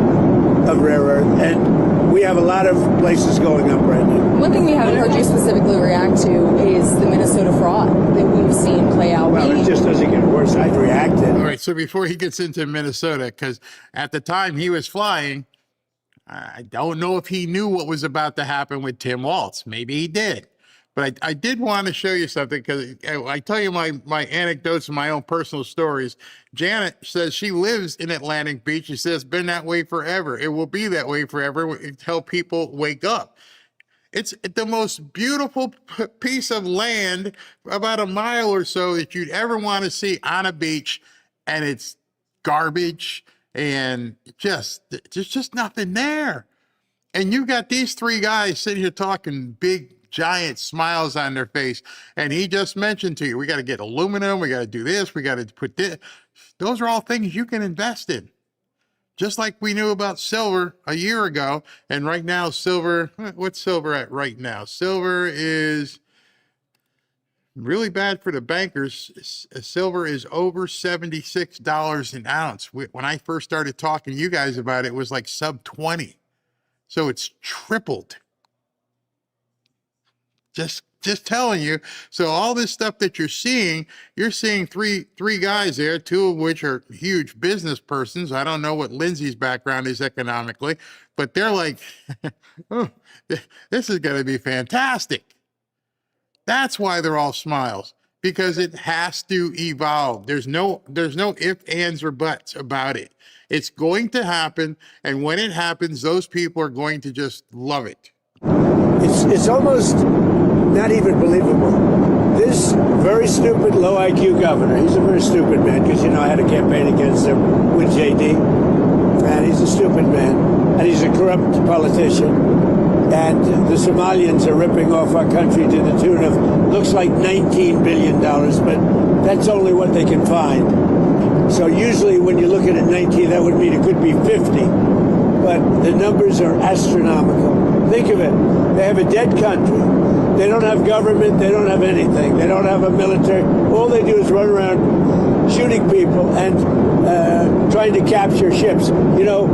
of rare earth, and we have a lot of places going up right now. One thing we haven't heard you specifically react to is the Minnesota fraud that we've seen play out. Well, it just doesn't get worse. I'd reacted. All right, so before he gets into Minnesota, because at the time he was flying, I don't know if he knew what was about to happen with Tim Walz. Maybe he did. But I did want to show you something, because I tell you my anecdotes and my own personal stories. Janet says she lives in Atlantic Beach. She says it's been that way forever. It will be that way forever until people wake up. It's the most beautiful piece of land, about a mile or so, that you'd ever want to see on a beach, and it's garbage and there's just nothing there. And you got these three guys sitting here talking big, giant smiles on their face. And he just mentioned to you, we got to get aluminum, we got to do this, we got to put this. Those are all things you can invest in. Just like we knew about silver a year ago. And right now, silver, what's silver at right now? Silver is really bad for the bankers. Silver is over $76 an ounce. When I first started talking to you guys about it, it was like sub 20. So it's tripled. Just telling you. So all this stuff that you're seeing three guys there, two of which are huge business persons. I don't know what Lindsay's background is economically, but they're like, oh, this is going to be fantastic. That's why they're all smiles, because it has to evolve. There's no ifs, ands, or buts about it. It's going to happen, and when it happens, those people are going to just love it. It's almost not even believable. This very stupid, low IQ governor, he's a very stupid man, because, I had a campaign against him with JD, and he's a stupid man, and he's a corrupt politician, and the Somalians are ripping off our country to the tune of, looks like $19 billion, but that's only what they can find. So usually when you're looking at 19, that would mean it could be 50, but the numbers are astronomical. Think of it. They have a dead country. They don't have government. They don't have anything. They don't have a military. All they do is run around shooting people and trying to capture ships. You know,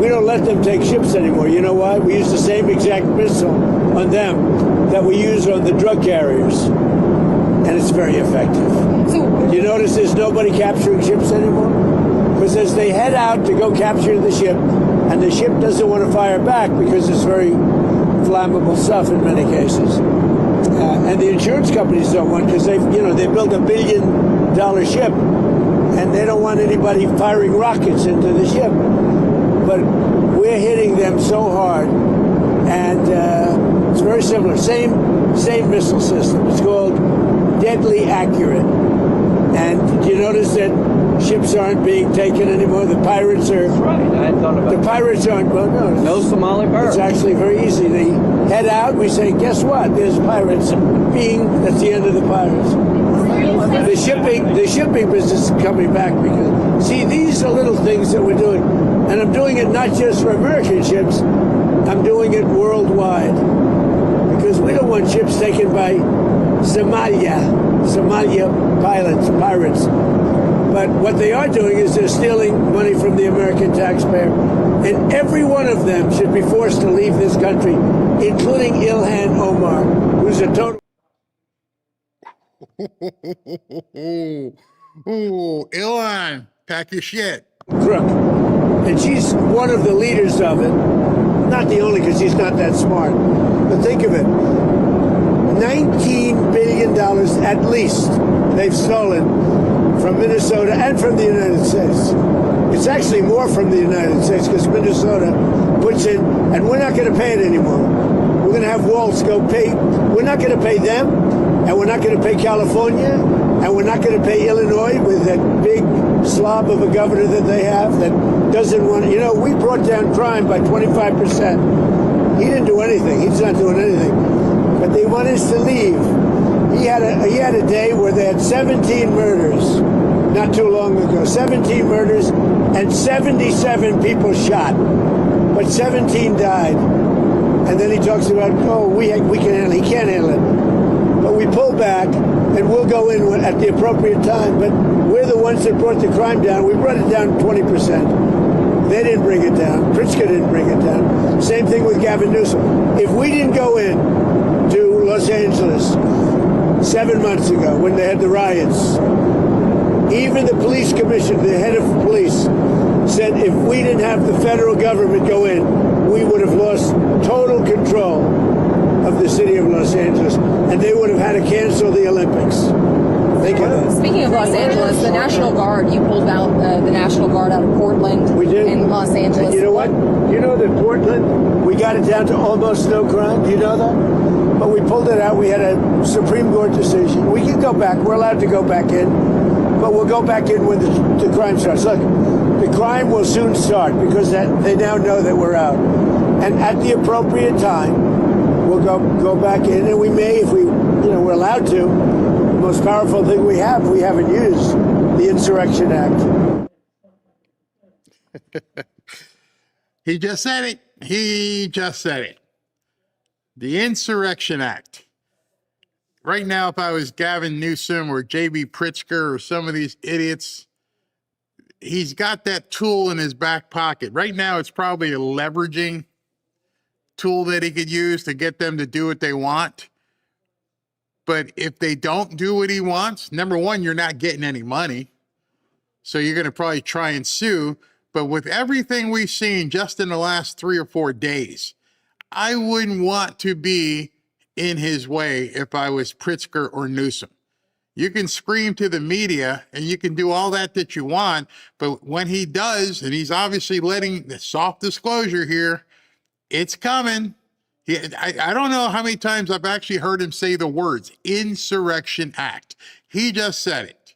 we don't let them take ships anymore. You know why? We use the same exact missile on them that we use on the drug carriers, and it's very effective. So, you notice there's nobody capturing ships anymore? Because as they head out to go capture the ship, and the ship doesn't want to fire back because it's very flammable stuff in many cases. And the insurance companies don't want, because they built $1 billion ship, and they don't want anybody firing rockets into the ship. But we're hitting them so hard, and it's very similar. Same missile system. It's called Deadly Accurate. And do you notice that ships aren't being taken anymore? The pirates are. That's right. I hadn't thought about that. The pirates aren't. Well, no Somali pirates. It's actually very easy. They head out. We say, guess what? There's pirates. That's the end of the pirates. The shipping business is coming back because, see, these are little things that we're doing, and I'm doing it not just for American ships. I'm doing it worldwide because we don't want ships taken by Somalia pirates. But what they are doing is they're stealing money from the American taxpayer. And every one of them should be forced to leave this country, including Ilhan Omar, who's a total... Ooh, Ilhan, pack your shit. Crook. And she's one of the leaders of it. Not the only, because she's not that smart. But think of it. $19 billion at least they've stolen from Minnesota and from the United States. It's actually more from the United States because Minnesota puts in, and we're not going to pay it anymore. We're going to have Waltz go pay. We're not going to pay them, and we're not going to pay California, and we're not going to pay Illinois with that big slob of a governor that they have that doesn't want. You know, we brought down crime by 25%. He didn't do anything. He's not doing anything. But they want us to leave. He had a day where they had 17 murders not too long ago. 17 murders and 77 people shot. But 17 died. And then he talks about, we can handle it. He can't handle it. But we pull back and we'll go in at the appropriate time. But we're the ones that brought the crime down. We brought it down 20%. They didn't bring it down. Pritzker didn't bring it down. Same thing with Gavin Newsom. If we didn't go in to Los Angeles 7 months ago when they had the riots, even the police commissioner, the head of police, said if we didn't have the federal government go in, we would have lost total control of the city of Los Angeles, and they would have had to cancel the Olympics. Speaking of Los Angeles, the National Guard, you pulled out the National Guard out of Portland. We did. In Los Angeles. And you know what? You know that Portland, we got it down to almost no crime. Do you know that? But we pulled it out. We had a Supreme Court decision. We can go back. We're allowed to go back in. But we'll go back in when the crime starts. Look, the crime will soon start because they now know that we're out. And at the appropriate time, we'll go back in. And we may, if we're allowed to, the most powerful thing we haven't used, the Insurrection Act. He just said it. The Insurrection Act. Right now, if I was Gavin Newsom or J.B. Pritzker or some of these idiots, he's got that tool in his back pocket. Right now, it's probably a leveraging tool that he could use to get them to do what they want. But if they don't do what he wants, number one, you're not getting any money. So you're going to probably try and sue. But with everything we've seen just in the last 3 or 4 days, I wouldn't want to be in his way if I was Pritzker or Newsom. You can scream to the media and you can do all that you want, but when he does, and he's obviously letting the soft disclosure here, it's coming. I don't know how many times I've actually heard him say the words Insurrection Act. He just said it.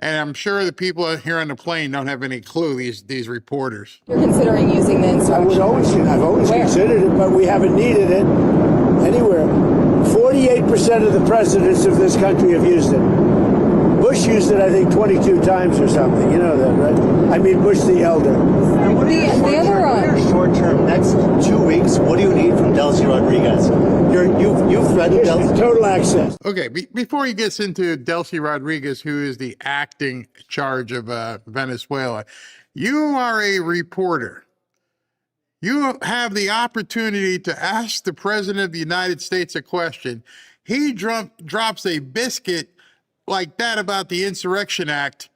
And I'm sure the people here on the plane don't have any clue, these reporters. You're considering using the Insurrection Act? I've always considered it, but we haven't needed it anywhere. 48% of the presidents of this country have used it. Bush used it, I think, 22 times or something. You know that, right? I mean, Bush the elder. And what are your short-term, next 2 weeks, what do you need from Delcy Rodriguez? You've threatened Delcy. Total access. Okay, before he gets into Delcy Rodriguez, who is the acting charge of Venezuela, you are a reporter. You have the opportunity to ask the President of the United States a question. He drops a biscuit like that about the Insurrection Act,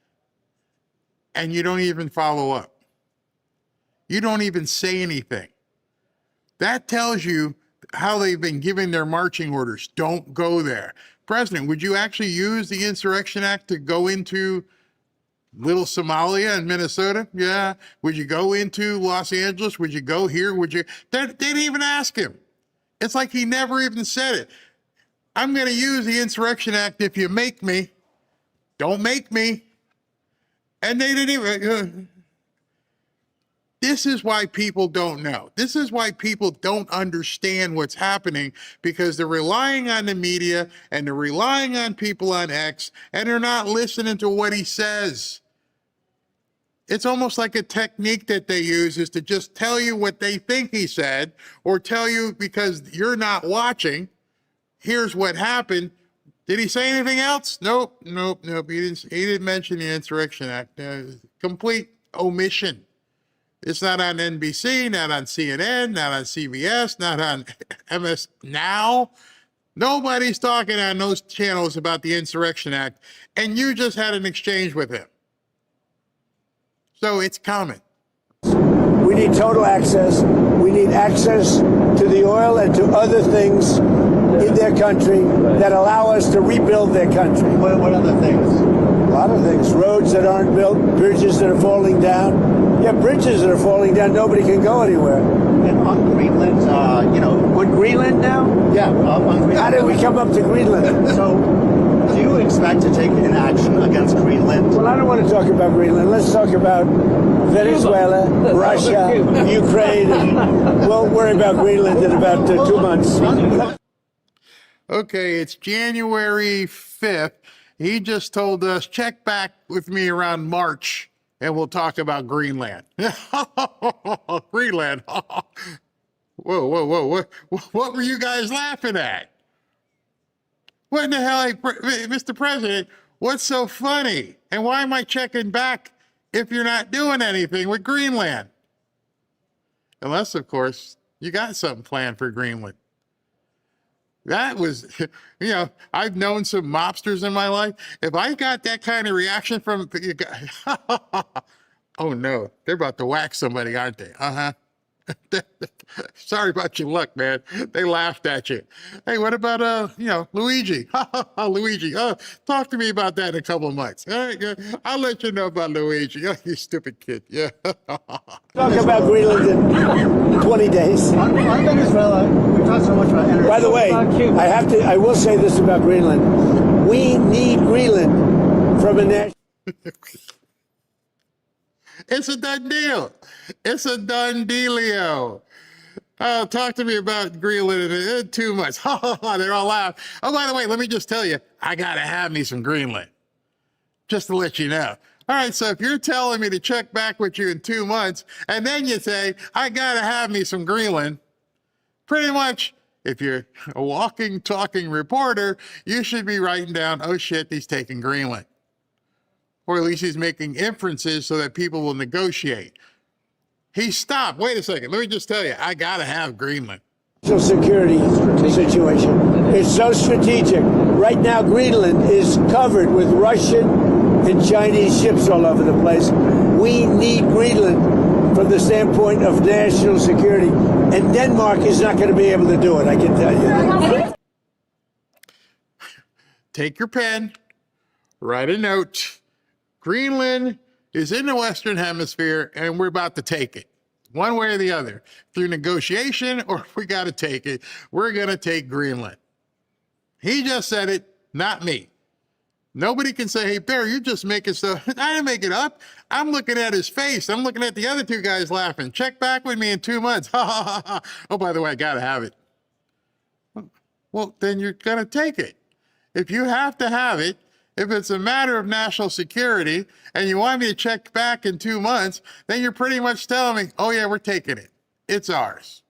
and you don't even follow up. You don't even say anything. That tells you how they've been giving their marching orders. Don't go there. President, would you actually use the Insurrection Act to go into Little Somalia and Minnesota? Yeah. Would you go into Los Angeles? Would you go here? Would you? They didn't even ask him. It's like he never even said it. I'm going to use the Insurrection Act if you make me. Don't make me. And they didn't even. This is why people don't know. This is why people don't understand what's happening, because they're relying on the media and they're relying on people on X, and they're not listening to what he says. It's almost like a technique that they use is to just tell you what they think he said, or tell you because you're not watching, here's what happened. Did he say anything else? Nope. He didn't mention the Insurrection Act. Complete omission. It's not on NBC, not on CNN, not on CBS, not on MS Now. Nobody's talking on those channels about the Insurrection Act, and you just had an exchange with him. So it's coming. We need total access. We need access to the oil and to other things in their country that allow us to rebuild their country. What other things? A lot of things. Roads that aren't built, bridges that are falling down. Yeah, bridges that are falling down, nobody can go anywhere. And on Greenland, With Greenland now? Yeah, on Greenland. How did we come up to Greenland? So, do you expect to take an action against Greenland? Well, I don't want to talk about Greenland. Let's talk about Venezuela, Russia, Ukraine, and we'll worry about Greenland in about 2 months. Okay, it's January 5th. He just told us, check back with me around March, and we'll talk about Greenland. Greenland. Whoa. What were you guys laughing at? What in the hell, Mr. President, what's so funny? And why am I checking back if you're not doing anything with Greenland? Unless, of course, you got something planned for Greenland. That was, I've known some mobsters in my life. If I got that kind of reaction from, oh no, they're about to whack somebody, aren't they? Sorry about your luck, man. They laughed at you. Hey, what about, Luigi? Luigi, talk to me about that in a couple of months. All right, I'll let you know about Luigi. You stupid kid. Yeah. Talk about Greenland in 20 days. On Venezuela, we talked so much about energy. By the way, I will say this about Greenland. We need Greenland from a national. It's a done deal. It's a done dealio. Talk to me about Greenland in 2 months. They're all laugh. Oh, by the way, let me just tell you, I got to have me some Greenland. Just to let you know. All right, so if you're telling me to check back with you in 2 months, and then you say, I got to have me some Greenland, pretty much, if you're a walking, talking reporter, you should be writing down, oh shit, he's taking Greenland. Or at least he's making inferences so that people will negotiate. He stopped. Wait a second. Let me just tell you, I got to have Greenland. Security situation. It's so strategic. Right now, Greenland is covered with Russian and Chinese ships all over the place. We need Greenland from the standpoint of national security. And Denmark is not going to be able to do it, I can tell you. Take your pen, write a note. Greenland is in the Western Hemisphere, and we're about to take it. One way or the other. Through negotiation, or if we got to take it, we're going to take Greenland. He just said it, not me. Nobody can say, hey, Bear, you're just making stuff. I didn't make it up. I'm looking at his face. I'm looking at the other two guys laughing. Check back with me in 2 months. Oh, by the way, I got to have it. Well, then you're going to take it. If you have to have it, If it's a matter of national security and you want me to check back in 2 months, then you're pretty much telling me, oh yeah, we're taking it. It's ours.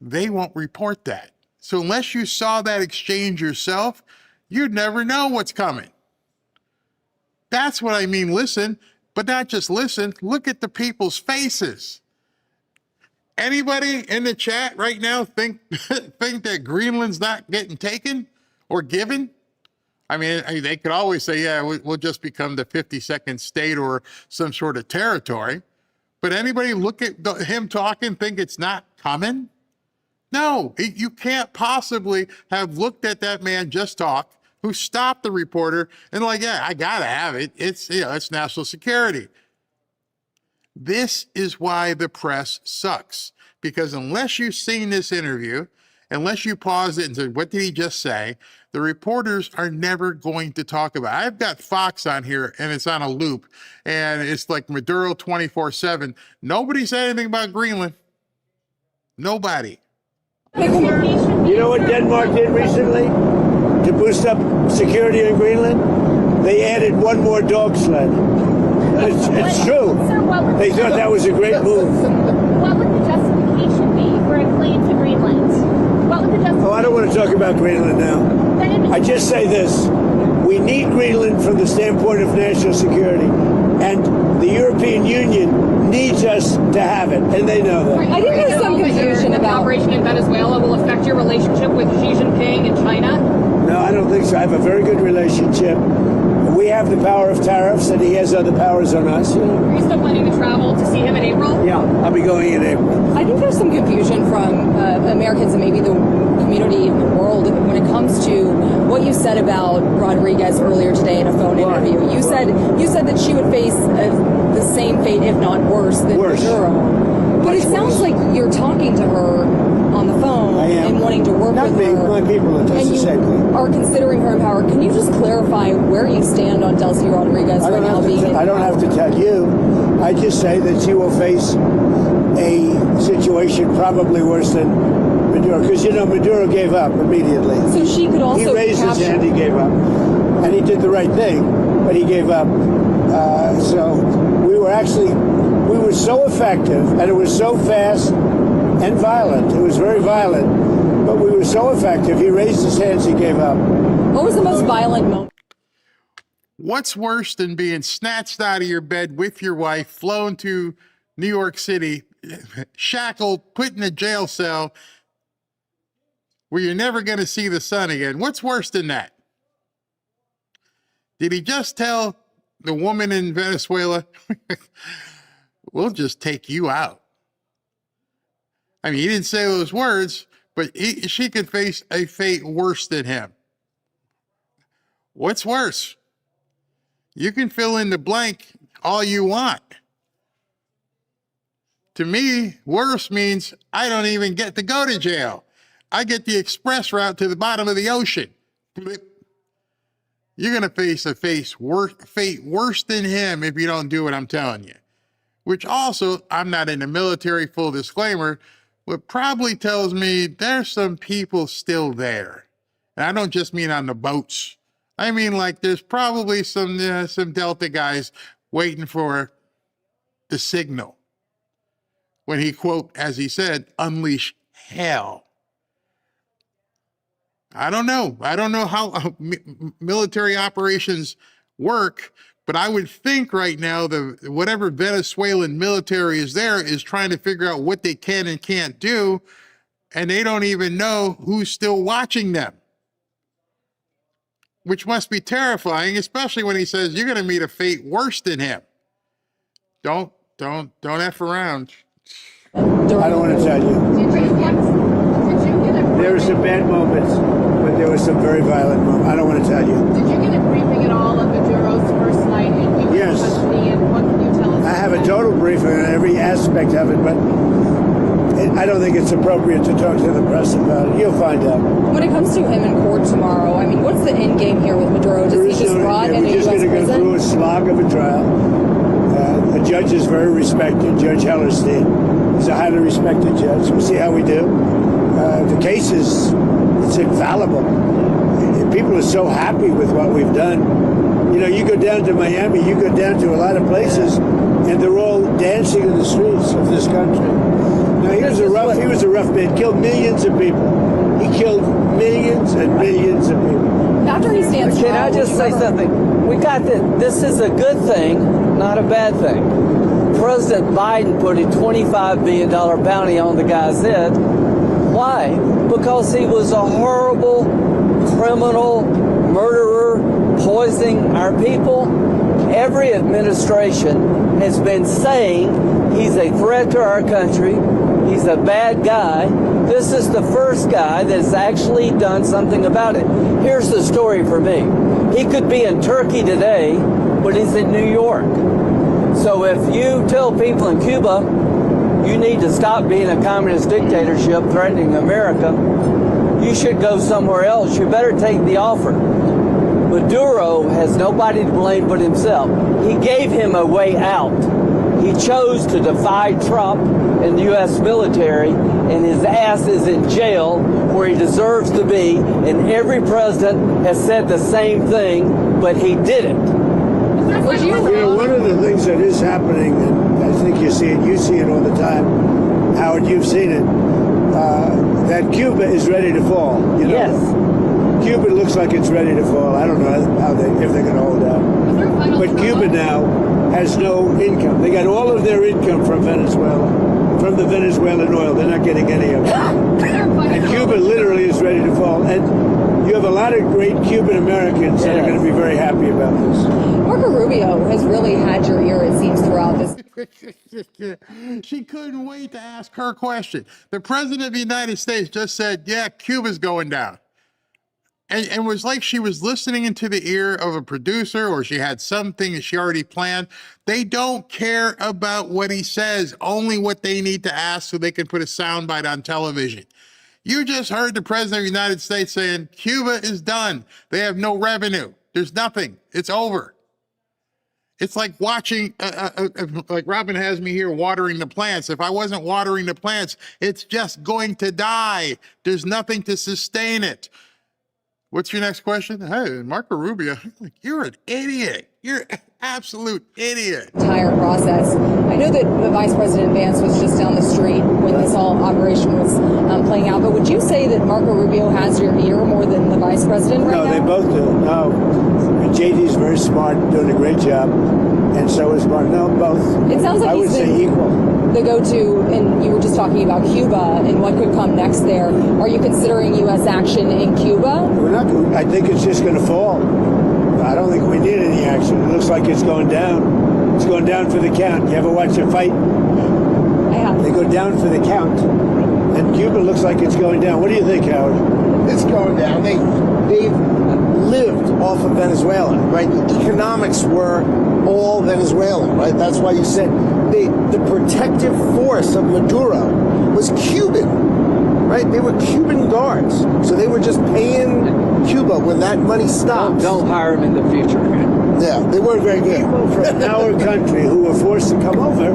They won't report that. So unless you saw that exchange yourself, you'd never know what's coming. That's what I mean, listen, but not just listen, look at the people's faces. Anybody in the chat right now think that Greenland's not getting taken or given? I mean, they could always say, yeah, we'll just become the 52nd state or some sort of territory. But anybody look at him talking, think it's not coming? No, you can't possibly have looked at that man just talk, who stopped the reporter and like, yeah, I gotta have it. It's national security. This is why the press sucks, because unless you've seen this interview, unless you pause it and say, what did he just say? The reporters are never going to talk about it. I've got Fox on here and it's on a loop and it's like Maduro 24/7. Nobody said anything about Greenland. Nobody. You know what Denmark did recently to boost up security in Greenland? They added one more dog sled. It's true. They thought that was a great move. What would the justification be for a claim to Greenland? What would the justification? Oh, I don't want to talk about Greenland now. I just say this. We need Greenland from the standpoint of national security. And the European Union needs us to have it, and they know that. I think there's some confusion about operation in Venezuela will affect your relationship with Xi Jinping in China. No, I don't think so. I have a very good relationship. We have the power of tariffs, and he has other powers on us. Are you still planning to travel to see him in April? Yeah, I'll be going in April. I think there's some confusion from Americans and maybe the community in the world when it comes to what you said about Rodriguez earlier today in a phone interview. You said that she would face the same fate, if not worse, than Maduro. But it sounds like you're talking to her on the phone and wanting to work with her. My people are just the same thing. Are considering her in power. Can you just clarify where you stand on Delcy Rodriguez right now being in I don't have to tell you. I just say that she will face a situation probably worse than Maduro. Because, Maduro gave up immediately. So she could also He raised his hand, he gave up. And he did the right thing, but he gave up. So we were so effective, and it was so fast and violent. It was very violent, but we were so effective. He raised his hands, he gave up. What was the most violent moment? What's worse than being snatched out of your bed with your wife, flown to New York City, shackled, put in a jail cell where you're never going to see the sun again? What's worse than that? Did he just tell the woman in Venezuela, we'll just take you out? I mean, he didn't say those words, but she could face a fate worse than him. What's worse? You can fill in the blank all you want. To me, worse means I don't even get to go to jail. I get the express route to the bottom of the ocean. You're going to face a fate worse than him if you don't do what I'm telling you. Which also, I'm not in the military, full disclaimer, what probably tells me there's some people still there. And I don't just mean on the boats. I mean, like, there's probably some Delta guys waiting for the signal when he, quote, as he said, unleash hell. I don't know. I don't know how military operations work, but I would think right now whatever Venezuelan military is there is trying to figure out what they can and can't do, and they don't even know who's still watching them, which must be terrifying, especially when he says you're going to meet a fate worse than him. Don't F around. I don't want to tell you. There were some bad moments, but there were some very violent moments. I don't want to tell you. Did you get a briefing at all of Maduro's first night in U.S. custody, and what can you tell us? I have a total briefing on every aspect of it, but I don't think it's appropriate to talk to the press about it. You'll find out. When it comes to him in court tomorrow, I mean, what's the end game here with Maduro? Does he just rot in a U.S. prison? We're just going to go through a slog of a trial. The judge is very respected, Judge Hellerstein. He's a highly respected judge. We'll see how we do. The case it's infallible. people are so happy with what we've done. You know, you go down to Miami, you go down to a lot of places, and they're all dancing in the streets of this country. Now, he was a rough man, killed millions of people. He killed millions and millions of people. After he stands Can trial, I just say something? We got that. This is a good thing, not a bad thing. President Biden put a $25 billion bounty on the guy's head. Why? Because he was a horrible criminal, murderer, poisoning our people. Every administration has been saying he's a threat to our country. He's a bad guy. This is the first guy that's actually done something about it. Here's the story for me. He could be in Turkey today, but he's in New York. So if you tell people in Cuba, you need to stop being a communist dictatorship threatening America, you should go somewhere else. You better take the offer. Maduro has nobody to blame but himself. He gave him a way out. He chose to defy Trump and the U.S. military, and his ass is in jail where he deserves to be, and every president has said the same thing, but he didn't. You know, one of the things that is happening, and I think you see it all the time, Howard, you've seen it, that Cuba is ready to fall. You know? Yes. Cuba looks like it's ready to fall. I don't know if they're going to hold out. But Cuba now has no income. They got all of their income from Venezuela, from the Venezuelan oil. They're not getting any of it. And Cuba literally is ready to fall. And you have a lot of great Cuban Americans that are going to be very happy about this. Marco Rubio has really had your ear, it seems, throughout this. She couldn't wait to ask her question. The president of the United States just said, yeah, Cuba's going down. And it was like she was listening into the ear of a producer, or she had something that she already planned. They don't care about what he says, only what they need to ask so they can put a soundbite on television. You just heard the president of the United States saying, Cuba is done. They have no revenue. There's nothing. It's over. It's like watching, like Robin has me here watering the plants. If I wasn't watering the plants, it's just going to die. There's nothing to sustain it. What's your next question? Hey, Marco Rubio, you're an idiot. You're an absolute idiot. Entire process. I know that the Vice President Vance was just down the street when this whole operation was playing out, but would you say that Marco Rubio has your ear more than the Vice President right now? No, they both do. No. JD's very smart, doing a great job, and so is Mark. No, both. It sounds like I would say equal. The go-to, and you were just talking about Cuba and what could come next there. Are you considering U.S. action in Cuba? We're not. I think it's just going to fall. I don't think we need any action. It looks like it's going down. It's going down for the count. You ever watch a fight? I have. They go down for the count, and Cuba looks like it's going down. What do you think, Howard? It's going down. They've lived off of Venezuela, right? The economics were all Venezuelan, right? That's why you said the protective force of Maduro was Cuban, right? They were Cuban guards. So they were just paying Cuba when that money stopped. Don't hire them in the future. Yeah, they weren't very good. People from our country who were forced to come over,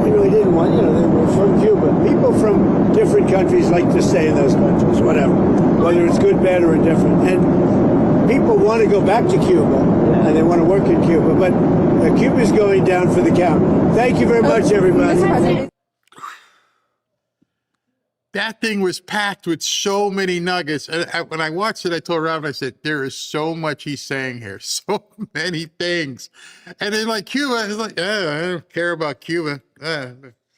they really didn't want, they were from Cuba. People from different countries like to stay in those countries, whatever, whether it's good, bad, or indifferent. And people want to go back to Cuba, and they want to work in Cuba, but Cuba's going down for the count. Thank you very much, everybody. That thing was packed with so many nuggets. And when I watched it, I told Robin, I said, there is so much he's saying here. So many things. And then like Cuba, he's like, I don't care about Cuba.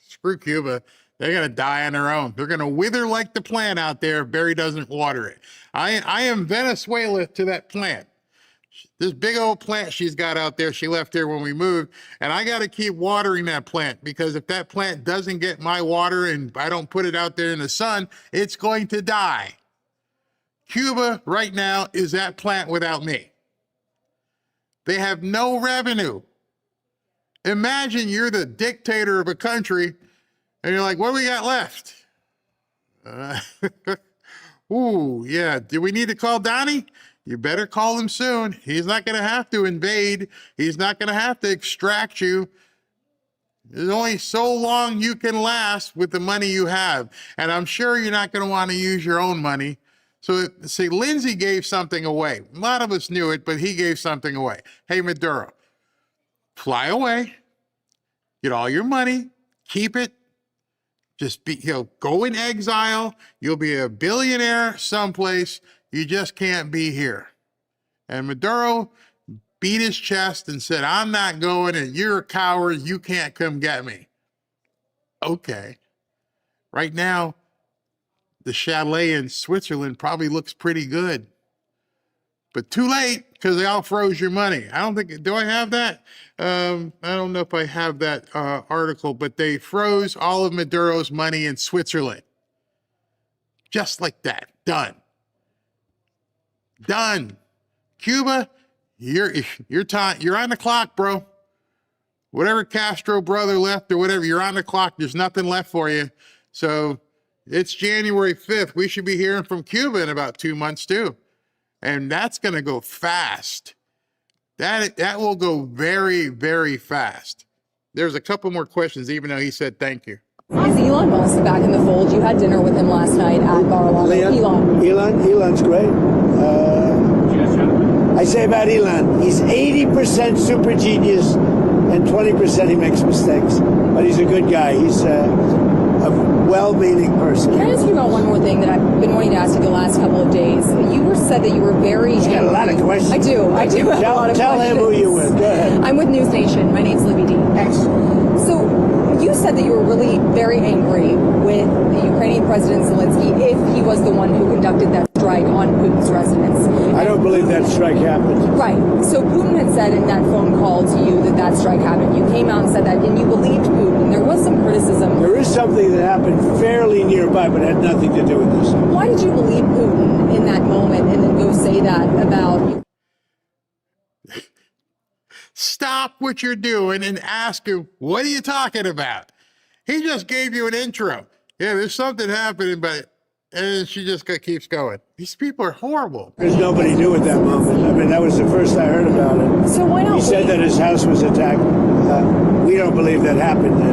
Screw Cuba. They're going to die on their own. They're going to wither like the plant out there if Barry doesn't water it. I am Venezuela to that plant. This big old plant she's got out there, she left here when we moved, and I got to keep watering that plant, because if that plant doesn't get my water and I don't put it out there in the sun, it's going to die. Cuba right now is that plant without me. They have no revenue. Imagine you're the dictator of a country and you're like, what do we got left? Ooh, yeah. Do we need to call Donnie? You better call him soon. He's not going to have to invade. He's not going to have to extract you. There's only so long you can last with the money you have. And I'm sure you're not going to want to use your own money. So see, Lindsay gave something away. A lot of us knew it, but he gave something away. Hey, Maduro, fly away, get all your money, keep it. Just be, go in exile. You'll be a billionaire someplace. You just can't be here. And Maduro beat his chest and said, I'm not going, and you're a coward. You can't come get me. Okay. Right now, the chalet in Switzerland probably looks pretty good. But too late, because they all froze your money. I don't think, do I have that? I don't know if I have that article, but they froze all of Maduro's money in Switzerland. Just like that. Done. Done. Cuba, you're on the clock, bro. Whatever Castro brother left or whatever, you're on the clock. There's nothing left for you. So it's January 5th. We should be hearing from Cuba in about 2 months too. And that's going to go fast. That will go very, very fast. There's a couple more questions, even though he said thank you. Is Elon Musk back in the fold? You had dinner with him last night at Mar-a-Lago. Elon's great. I say about Elon, he's 80% super genius and 20% he makes mistakes. But he's a good guy. He's a well-meaning person. Can I ask you about one more thing that I've been wanting to ask you the last couple of days? You said that you were very... He's got a lot of questions. I do have a lot of questions. Tell him who you're with. Go ahead. I'm with News Nation. My name's Libby D. Thanks. So you said that you were really very angry with the Ukrainian President Zelensky if he was the one who conducted that strike on Putin's residence. I don't believe that strike happened. Right. So Putin had said in that phone call to you that strike happened. You came out and said that, and you believed Putin. There was some criticism. There is something that happened fairly nearby, but had nothing to do with this. Why did you believe Putin in that moment and then go say that about... Stop what you're doing and ask him, what are you talking about? He just gave you an intro. Yeah, there's something happening, but... And she just keeps going. These people are horrible. Because nobody knew at that moment. I mean, that was the first I heard about it. So why not? He said that his house was attacked. We don't believe that happened, now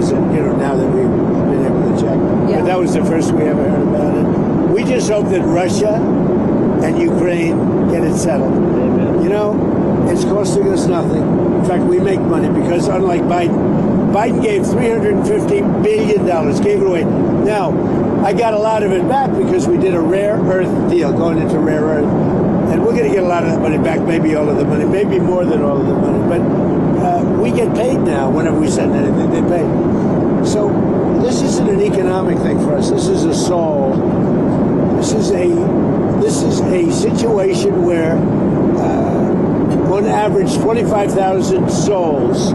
that we've been able to check. Yeah. But that was the first we ever heard about it. We just hope that Russia and Ukraine get it settled. Amen. It's costing us nothing. In fact, we make money because unlike Biden gave $350 billion, gave it away. Now, I got a lot of it back because we did a rare earth deal going into rare earth. And we're going to get a lot of the money back, maybe all of the money, maybe more than all of the money. But we get paid now whenever we send anything, they pay. So this isn't an economic thing for us. This is a soul. This is a situation where on average 25,000 souls,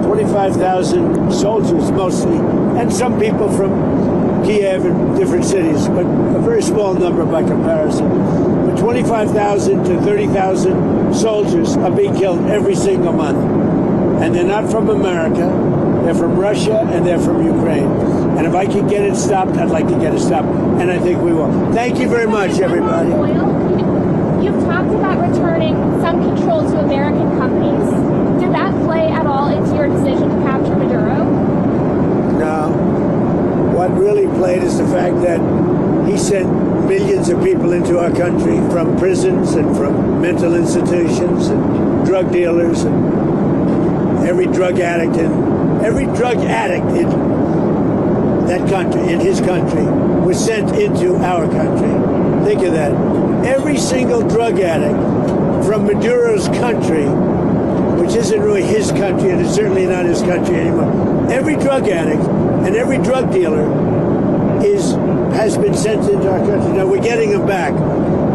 25,000 soldiers mostly, and some people from Kiev and different cities, but a very small number by comparison. But 25,000 to 30,000 soldiers are being killed every single month. And they're not from America, they're from Russia, and they're from Ukraine. And if I can get it stopped, I'd like to get it stopped, and I think we will. Thank you very much, everybody. You've talked about returning some control to American companies. Did that play at all into your decision to capture Maduro? No. What really played is the fact that he sent millions of people into our country from prisons and from mental institutions and drug dealers and every drug addict in that country, in his country, was sent into our country. Think of that. Every single drug addict from Maduro's country, which isn't really his country, and it's certainly not his country anymore. Every drug addict and every drug dealer has been sent into our country. Now, we're getting them back,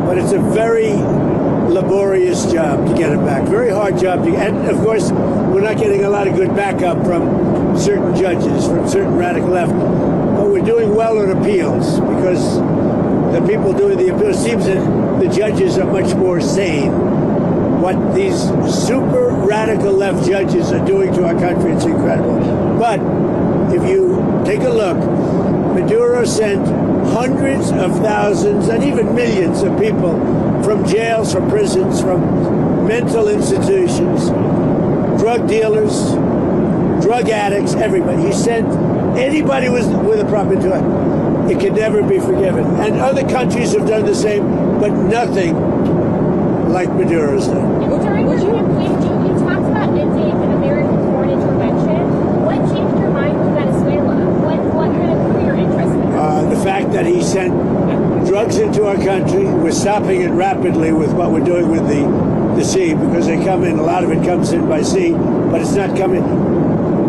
but it's a very laborious job to get them back. Very hard job. And, of course, we're not getting a lot of good backup from certain judges, from certain radical left. But we're doing well on appeals because the people doing the appeals, seems that the judges are much more sane. What these super radical left judges are doing to our country, it's incredible. But if you take a look, Maduro sent hundreds of thousands and even millions of people from jails, from prisons, from mental institutions, drug dealers, drug addicts, everybody. He sent anybody with a problem to it. It can never be forgiven. And other countries have done the same, but nothing like Maduro's done. During your campaign, you talked about ending American foreign intervention. What changed your mind with Venezuela? What kind of grew your interest there? The fact that he sent drugs into our country, we're stopping it rapidly with what we're doing with the sea, because they come in, a lot of it comes in by sea, but it's not coming.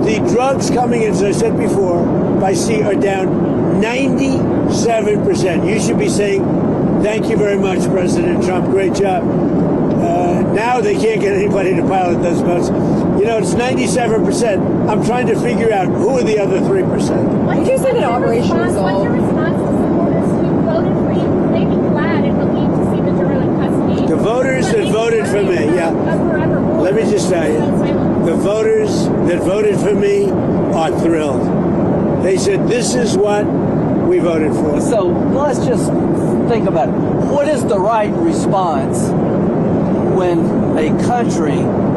The drugs coming in, as I said before, by sea are down 97%. You should be saying, thank you very much, President Trump, great job. Now they can't get anybody to pilot those boats. You know, it's 97%. I'm trying to figure out who are the other 3%. Would you say that Operation Resolve? What's your response to supporters who voted for you? They'd be glad and relieved to see Maduro in custody. The voters that voted for me, yeah. Let me just tell you, the voters that voted for me are thrilled. They said, this is what we voted for. So let's just think about it. What is the right response when a country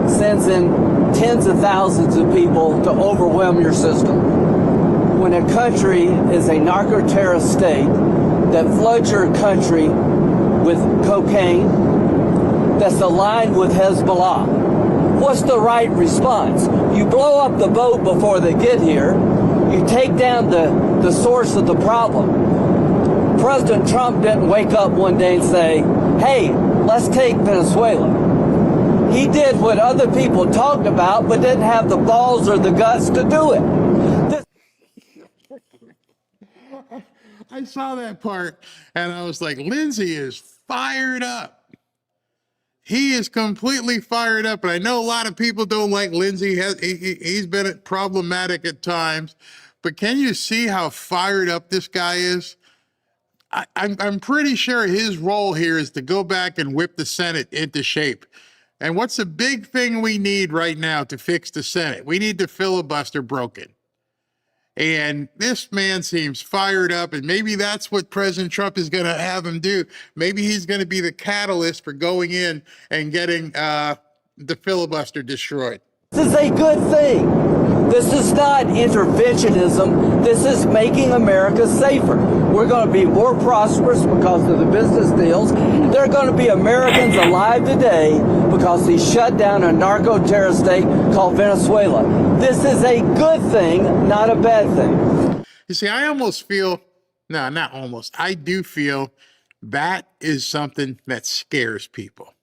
sends in tens of thousands of people to overwhelm your system? When a country is a narco-terrorist state that floods your country with cocaine, that's aligned with Hezbollah, what's the right response? You blow up the boat before they get here. You take down the source of the problem. President Trump didn't wake up one day and say, hey, let's take Venezuela. He did what other people talked about, but didn't have the balls or the guts to do it. I saw that part and I was like, Lindsey is fired up. He is completely fired up. And I know a lot of people don't like Lindsey. He's been problematic at times. But can you see how fired up this guy is? I'm pretty sure his role here is to go back and whip the Senate into shape. And what's the big thing we need right now to fix the Senate? We need the filibuster broken. And this man seems fired up, and maybe that's what President Trump is going to have him do. Maybe he's going to be the catalyst for going in and getting the filibuster destroyed. This is a good thing. This is not interventionism. This is making America safer. We're going to be more prosperous because of the business deals. There are going to be Americans alive today because he shut down a narco-terrorist state called Venezuela. This is a good thing, not a bad thing. You see, I almost feel, no, not almost, I do feel that is something that scares people.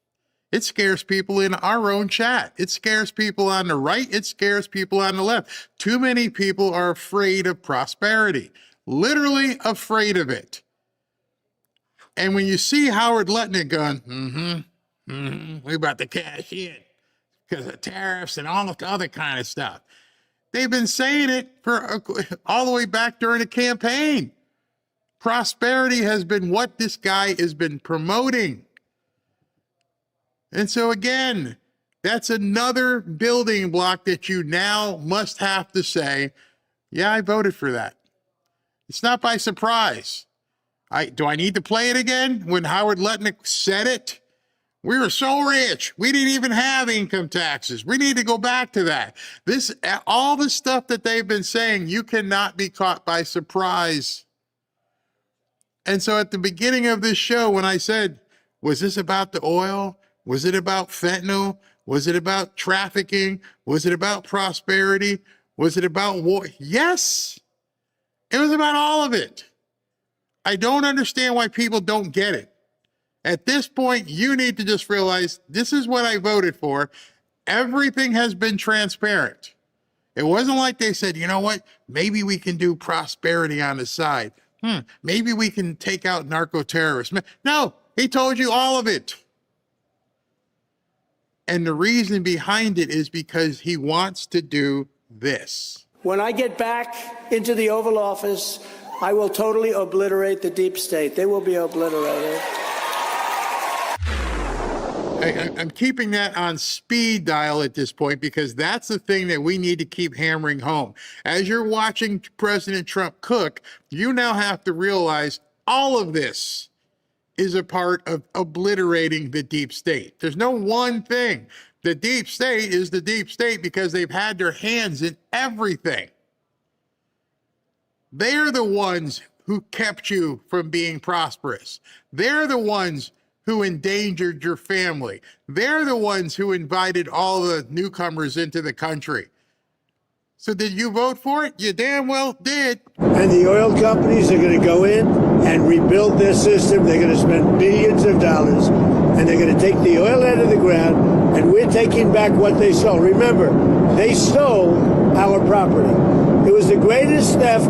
It scares people in our own chat. It scares people on the right. It scares people on the left. Too many people are afraid of prosperity, literally afraid of it. And when you see Howard Lutnick going, we're about to cash in because of tariffs and all the other kind of stuff. They've been saying it for all the way back during the campaign. Prosperity has been what this guy has been promoting. And so again, that's another building block that you now must have to say, yeah, I voted for that. It's not by surprise. Do I need to play it again? When Howard Lutnick said it, we were so rich. We didn't even have income taxes. We need to go back to that. All the stuff that they've been saying, you cannot be caught by surprise. And so at the beginning of this show, when I said, was this about the oil? Was it about fentanyl? Was it about trafficking? Was it about prosperity? Was it about war? Yes, it was about all of it. I don't understand why people don't get it. At this point, you need to just realize this is what I voted for. Everything has been transparent. It wasn't like they said, you know what, maybe we can do prosperity on the side. Maybe we can take out narco-terrorists. No, he told you all of it. And the reason behind it is because he wants to do this. When I get back into the Oval Office, I will totally obliterate the deep state. They will be obliterated. I'm keeping that on speed dial at this point because that's the thing that we need to keep hammering home. As you're watching President Trump cook, you now have to realize all of this is a part of obliterating the deep state. There's no one thing. The deep state is the deep state because they've had their hands in everything. They're the ones who kept you from being prosperous. They're the ones who endangered your family. They're the ones who invited all the newcomers into the country. So did you vote for it? You damn well did. And the oil companies are going to go in and rebuild their system. They're going to spend billions of dollars, and they're going to take the oil out of the ground, and we're taking back what they stole. Remember, they stole our property. It was the greatest theft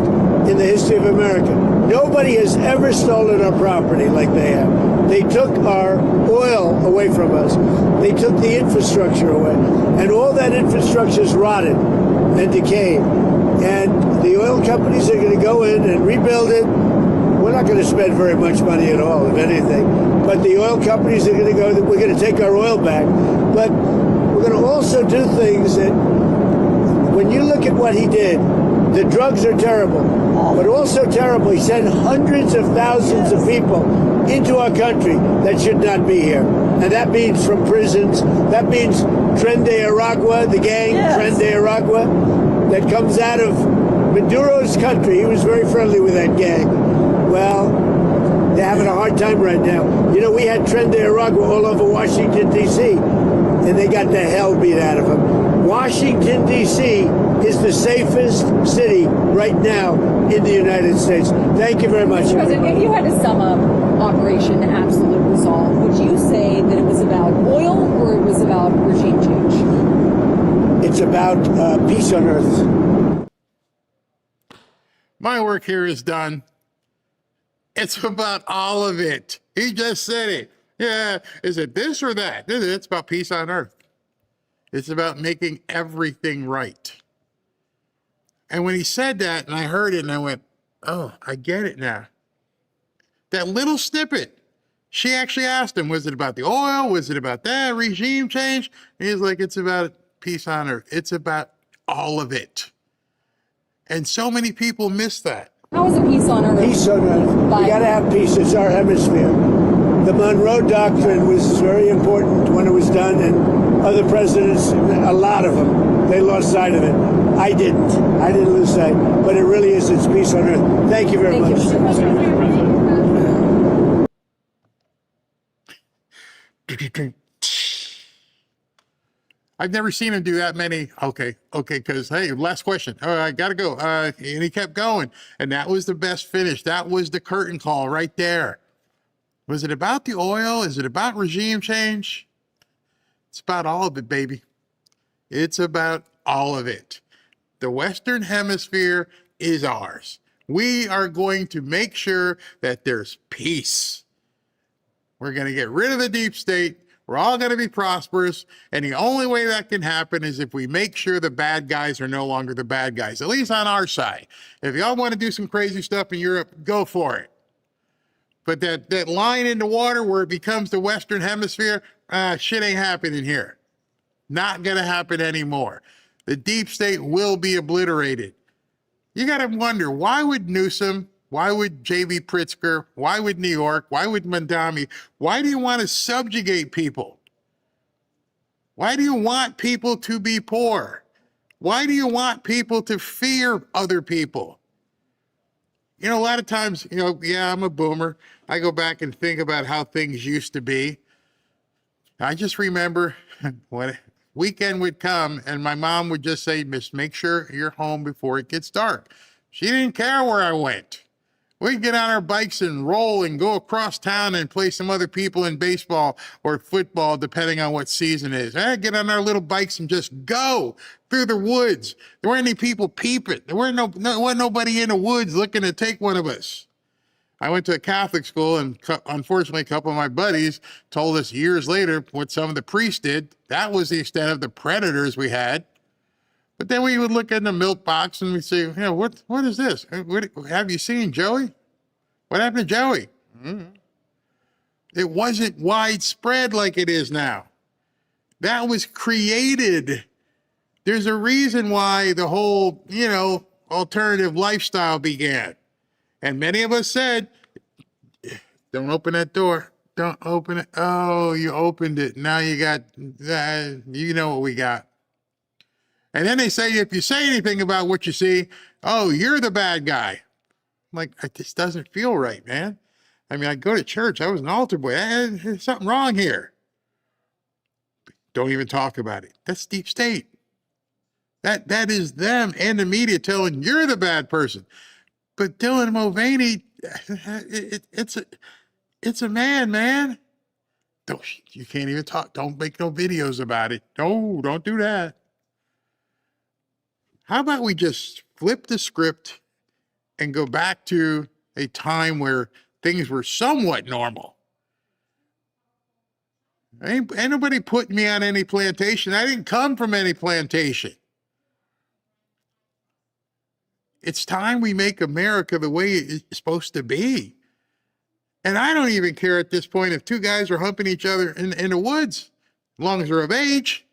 in the history of America. Nobody has ever stolen our property like they have. They took our oil away from us. They took the infrastructure away. And all that infrastructure is rotted and decayed. And the oil companies are going to go in and rebuild it. We're not going to spend very much money at all, if anything. But the oil companies are going to go, we're going to take our oil back. But we're going to also do things that, when you look at what he did, the drugs are terrible, but also terrible. He sent hundreds of thousands of people into our country that should not be here. And that means from prisons. That means Tren de Aragua, the gang, Tren de Aragua, that comes out of Maduro's country. He was very friendly with that gang. Well, they're having a hard time right now. You know, we had Tren de Aragua all over Washington, D.C., and they got the hell beat out of them. Washington, D.C. is the safest city right now in the United States. Thank you very much. President, if you had to sum up Operation Absolute Resolve, would you say that it was about oil or it was about regime change? It's about peace on earth. My work here is done. It's about all of it. He just said it. Yeah, is it this or that? It's about peace on earth. It's about making everything right. And when he said that, and I heard it, and I went, oh, I get it now. That little snippet, she actually asked him, was it about the oil? Was it about that regime change? And he's like, it's about peace on earth. It's about all of it. And so many people miss that. How is it peace on earth? Peace on earth. We got to have peace. It's our hemisphere. The Monroe Doctrine was very important when it was done, and other presidents, a lot of them, they lost sight of it. I didn't. I didn't lose sight. But it really is. It's peace on earth. Thank you very much. I've never seen him do that many. Okay, because, hey, last question. Oh, I got to go. And he kept going. And that was the best finish. That was the curtain call right there. Was it about the oil? Is it about regime change? It's about all of it, baby. It's about all of it. The Western Hemisphere is ours. We are going to make sure that there's peace. We're going to get rid of the deep state. We're all going to be prosperous. And the only way that can happen is if we make sure the bad guys are no longer the bad guys, at least on our side. If y'all want to do some crazy stuff in Europe, go for it. But that line in the water where it becomes the Western Hemisphere, shit ain't happening here. Not going to happen anymore. The deep state will be obliterated. You got to wonder, why would Newsom, why would J.B. Pritzker, why would New York, why would Mandami, why do you want to subjugate people? Why do you want people to be poor? Why do you want people to fear other people? You know, a lot of times, yeah, I'm a boomer. I go back and think about how things used to be. I just remember when weekend would come and my mom would just say, "Miss, make sure you're home before it gets dark." She didn't care where I went. We'd get on our bikes and roll and go across town and play some other people in baseball or football, depending on what season it is. Get on our little bikes and just go through the woods. There weren't any people peeping. There wasn't nobody in the woods looking to take one of us. I went to a Catholic school, and unfortunately, a couple of my buddies told us years later what some of the priests did. That was the extent of the predators we had. But then we would look in the milk box and we'd say, what is this? Have you seen Joey? What happened to Joey? Mm-hmm. It wasn't widespread like it is now. That was created. There's a reason why the whole, alternative lifestyle began. And many of us said, don't open that door. Don't open it. Oh, you opened it. Now you got, you know what we got. And then they say, if you say anything about what you see, oh, you're the bad guy. like, this doesn't feel right, man. I mean, I go to church. I was an altar boy. There's something wrong here. Don't even talk about it. That's deep state. That is them and the media telling you're the bad person. But Dylan Mulvaney, it's a man. You can't even talk. Don't make no videos about it. No, don't do that. How about we just flip the script and go back to a time where things were somewhat normal? Ain't nobody putting me on any plantation. I didn't come from any plantation. It's time we make America the way it's supposed to be. And I don't even care at this point if two guys are humping each other in the woods, as long as they're of age.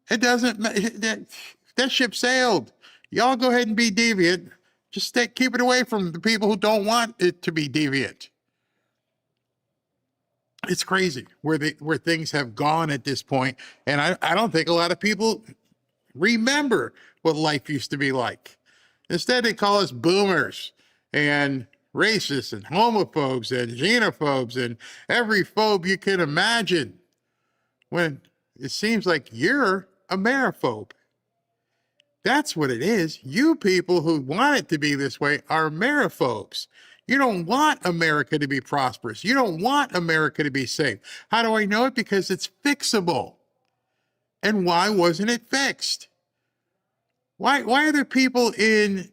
It doesn't, that ship sailed. Y'all go ahead and be deviant. Just keep it away from the people who don't want it to be deviant. It's crazy where things have gone at this point. And I don't think a lot of people remember what life used to be like. Instead, they call us boomers and racists and homophobes and xenophobes and every phobe you can imagine, when it seems like you're a Ameriphobe. That's what it is. You people who want it to be this way are Ameriphobes. You don't want America to be prosperous. You don't want America to be safe. How do I know it? Because it's fixable. And why wasn't it fixed? Why are there people in,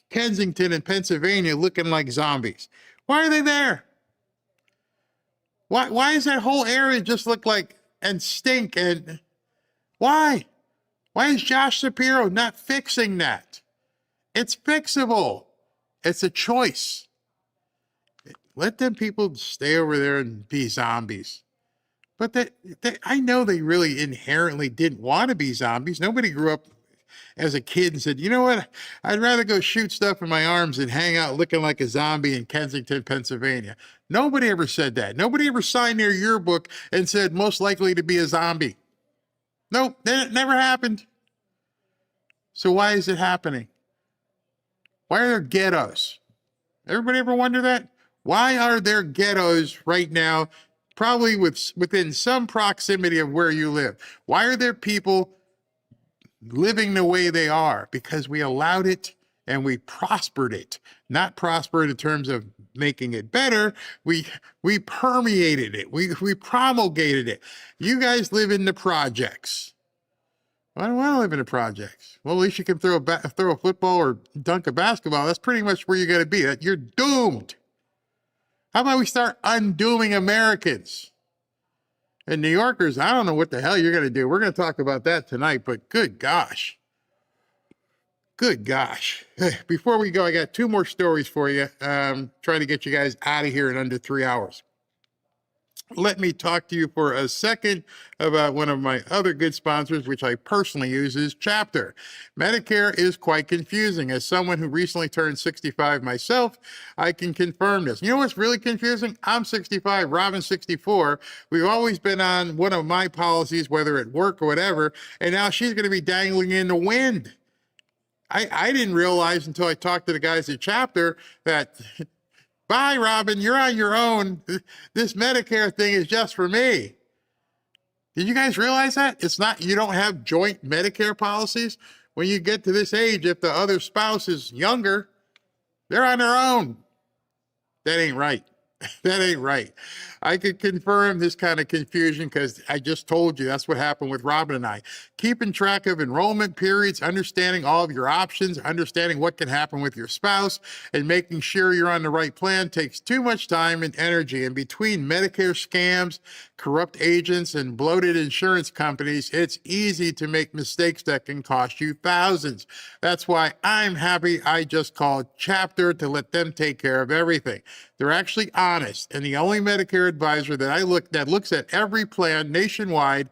Kensington and Pennsylvania looking like zombies? Why are they there? Why does that whole area just look like and stink? And why? Why is Josh Shapiro not fixing that? It's fixable. It's a choice. Let them people stay over there and be zombies. But I know they really inherently didn't want to be zombies. Nobody grew up as a kid and said, you know what, I'd rather go shoot stuff in my arms and hang out looking like a zombie in Kensington, Pennsylvania. Nobody ever said that. Nobody ever signed their yearbook and said most likely to be a zombie. Nope, that never happened. So why is it happening? Why are there ghettos? Everybody ever wonder that? Why are there ghettos right now, probably within some proximity of where you live? Why are there people living the way they are? Because we allowed it and we prospered it. Not prospered in terms of making it better. We permeated it. We promulgated it. You guys live in the projects. I don't want to live in the projects. Well, at least you can throw a football or dunk a basketball. That's pretty much where you got to be. You're doomed. How about we start undoing Americans? And New Yorkers, I don't know what the hell you're going to do. We're going to talk about that tonight, but good gosh. Good gosh. Before we go, I got two more stories for you. Trying to get you guys out of here in under 3 hours. Let me talk to you for a second about one of my other good sponsors, which I personally use, is Chapter. Medicare is quite confusing. As someone who recently turned 65 myself, I can confirm this. You know what's really confusing? I'm 65, Robin's 64. We've always been on one of my policies, whether at work or whatever, and now she's going to be dangling in the wind. I didn't realize until I talked to the guys at Chapter that... Bye, Robin, you're on your own. This Medicare thing is just for me. Did you guys realize that? It's not, you don't have joint Medicare policies. When you get to this age, if the other spouse is younger, they're on their own. That ain't right. That ain't right. I could confirm this kind of confusion because I just told you that's what happened with Robin and I. Keeping track of enrollment periods, understanding all of your options, understanding what can happen with your spouse, and making sure you're on the right plan takes too much time and energy. And between Medicare scams, corrupt agents, and bloated insurance companies, it's easy to make mistakes that can cost you thousands. That's why I'm happy I just called Chapter to let them take care of everything. They're actually honest, and the only Medicare advisor that looks at every plan nationwide,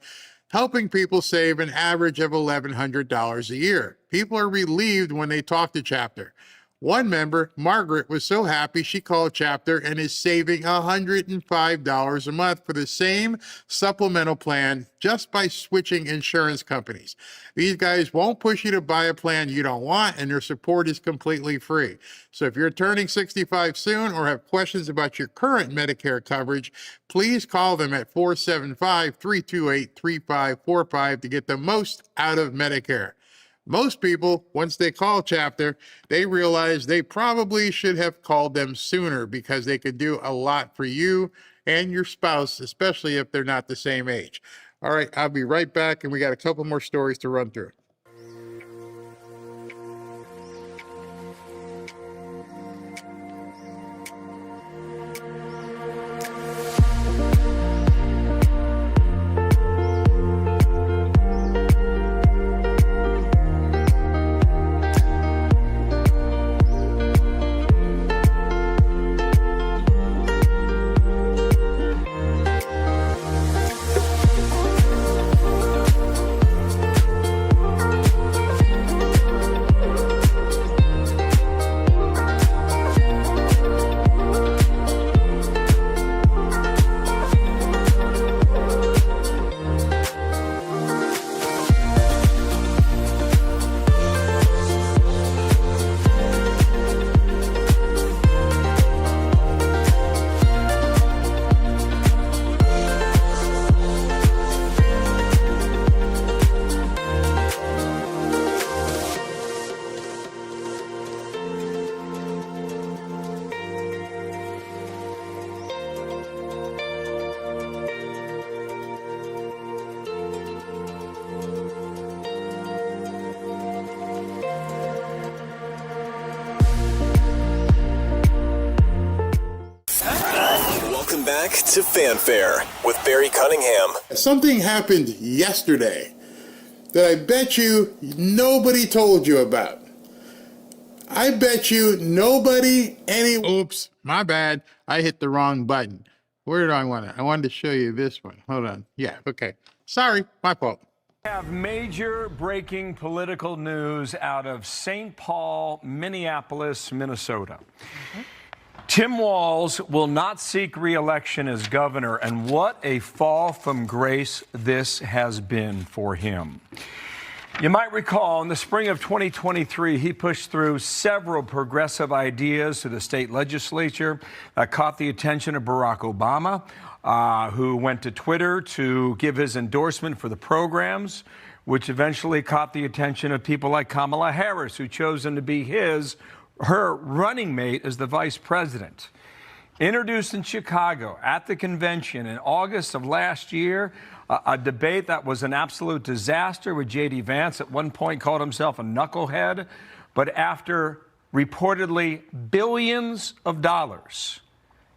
helping people save an average of $1,100 a year. People are relieved when they talk to Chapter. One member, Margaret, was so happy she called Chapter and is saving $105 a month for the same supplemental plan just by switching insurance companies. These guys won't push you to buy a plan you don't want, and their support is completely free. So if you're turning 65 soon or have questions about your current Medicare coverage, please call them at 475-328-3545 to get the most out of Medicare. Most people, once they call Chapter, they realize they probably should have called them sooner because they could do a lot for you and your spouse, especially if they're not the same age. All right, I'll be right back, and we got a couple more stories to run through. Welcome back to Fanfare with Barry Cunningham. Something happened yesterday that I bet you nobody told you about. I bet you nobody Oops, my bad. I hit the wrong button. Where did I want it? I wanted to show you this one. Hold on. Yeah, okay. Sorry, my fault. Have major breaking political news out of St. Paul, Minneapolis, Minnesota. Tim Walz will not seek re-election as governor, and what a fall from grace this has been for him. You might recall in the spring of 2023, he pushed through several progressive ideas to the state legislature that caught the attention of Barack Obama, who went to Twitter to give his endorsement for the programs, which eventually caught the attention of people like Kamala Harris, who chose him to be her running mate as the vice president. Introduced in Chicago at the convention in August of last year, a debate that was an absolute disaster with J.D. Vance at one point called himself a knucklehead. But after reportedly billions of dollars